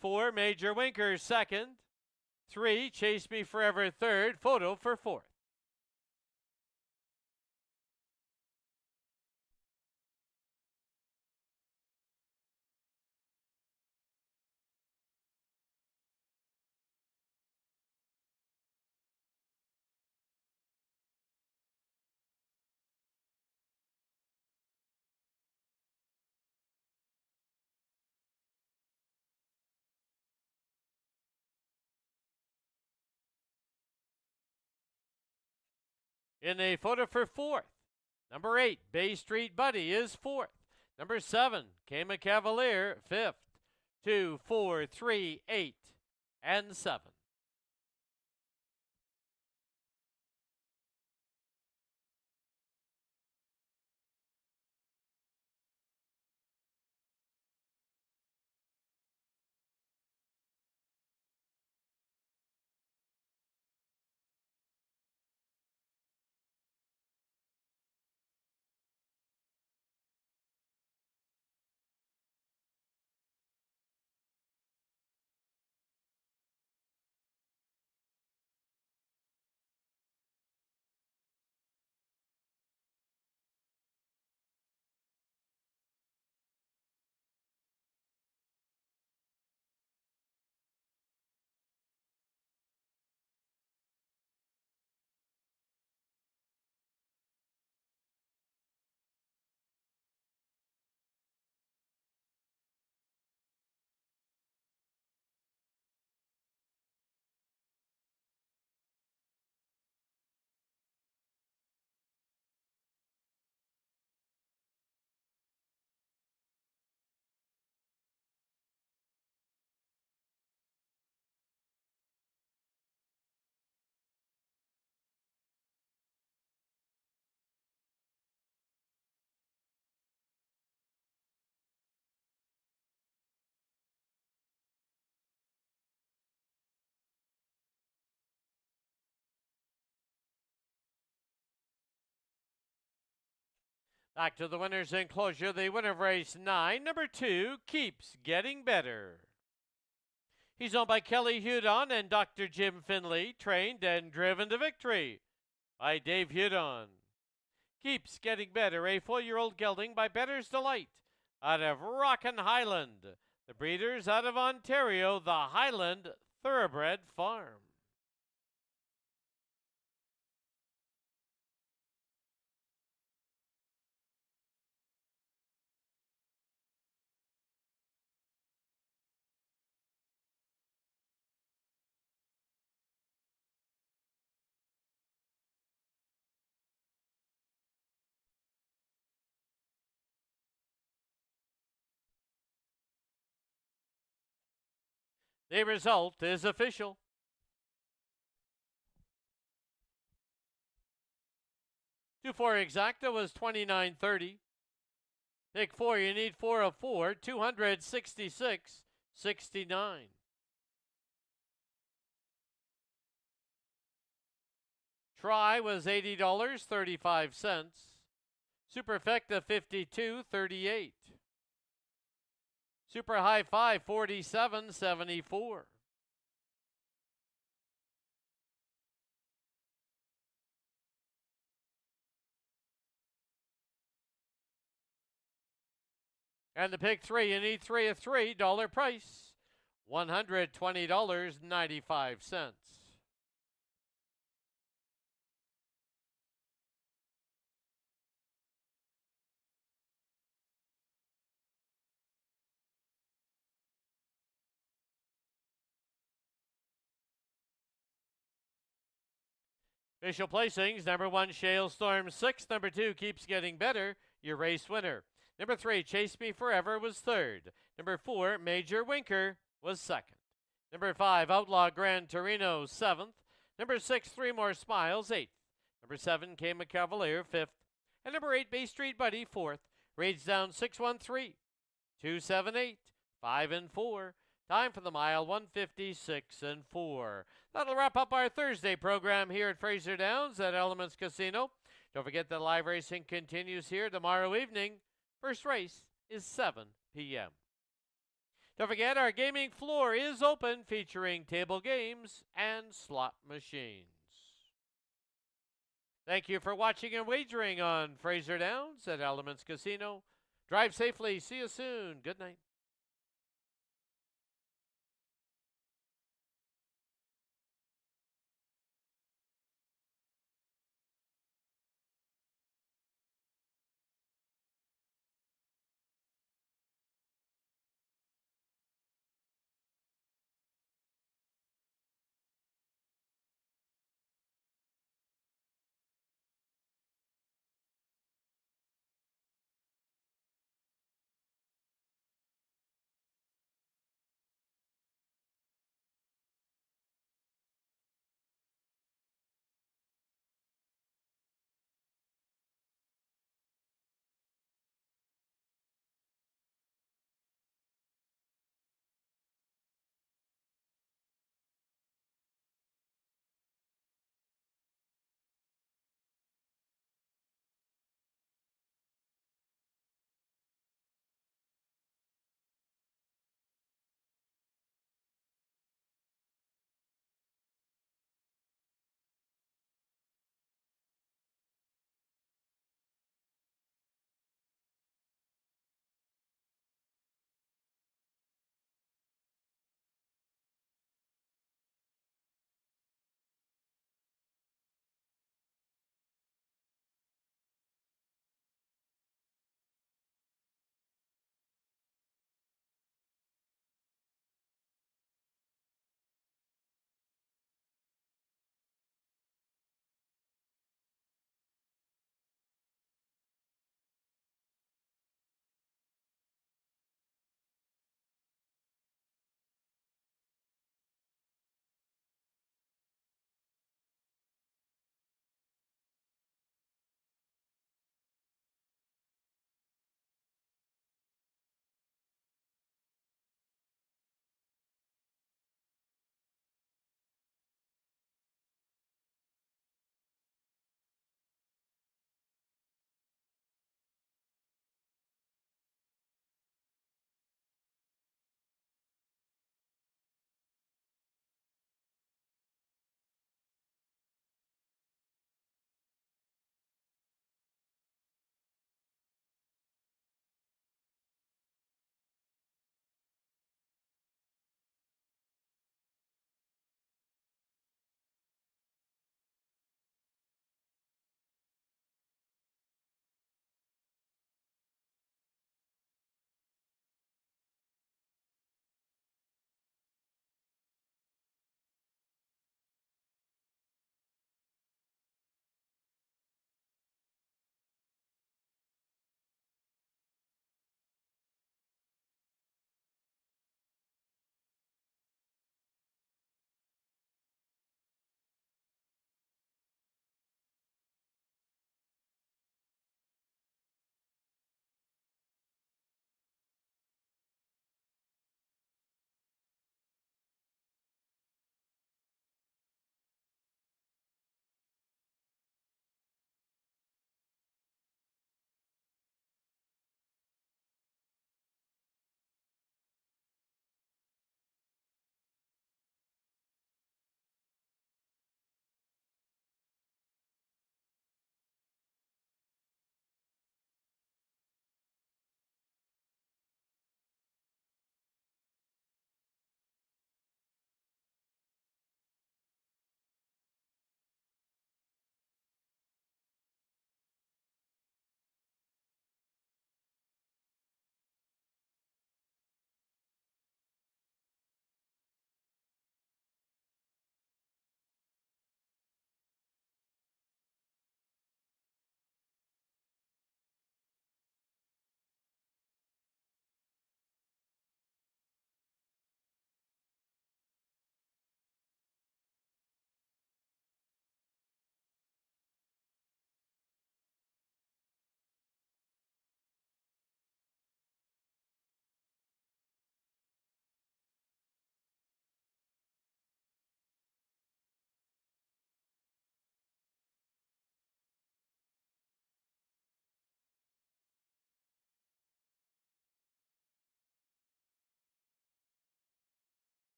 4, Major Winker second. 3, Chase Me Forever third. Photo for fourth. In a photo for fourth, number 8, Bay Street Buddy is fourth. Number 7, Came a Cavalier, fifth. 2, 4, 3, 8, and 7. Back to the winner's enclosure. The winner of race 9, number 2, Keeps Getting Better. He's owned by Kelly Hudon and Dr. Jim Finley, trained and driven to victory by Dave Hudon. Keeps Getting Better, a 4-year-old gelding by Better's Delight out of Rockin' Highland. The breeders out of Ontario, the Highland Thoroughbred Farm. The result is official. Two four exacta was 29.30. Pick 4, you need 4 of 4, 266.69. Try was $80.35. Superfecta $52.38. Super High Five $47.74. And the pick 3, you need 3 of 3, dollar price, $120.95. Official placings, number 1, Shale Storm 6, number 2, Keeps Getting Better, your race winner. Number 3, Chase Me Forever was 3rd. Number 4, Major Winker was 2nd. Number 5, Outlaw Gran Torino 7th. Number 6, 3 More Smiles 8th. Number 7, Came a Cavalier 5th. And number 8, Bay Street Buddy 4th. Rage down 613, 278, 5 and 4. Time for the mile, 156 and 4. That'll wrap up our Thursday program here at Fraser Downs at Elements Casino. Don't forget that live racing continues here tomorrow evening. First race is 7 p.m. Don't forget our gaming floor is open, featuring table games and slot machines. Thank you for watching and wagering on Fraser Downs at Elements Casino. Drive safely. See you soon. Good night.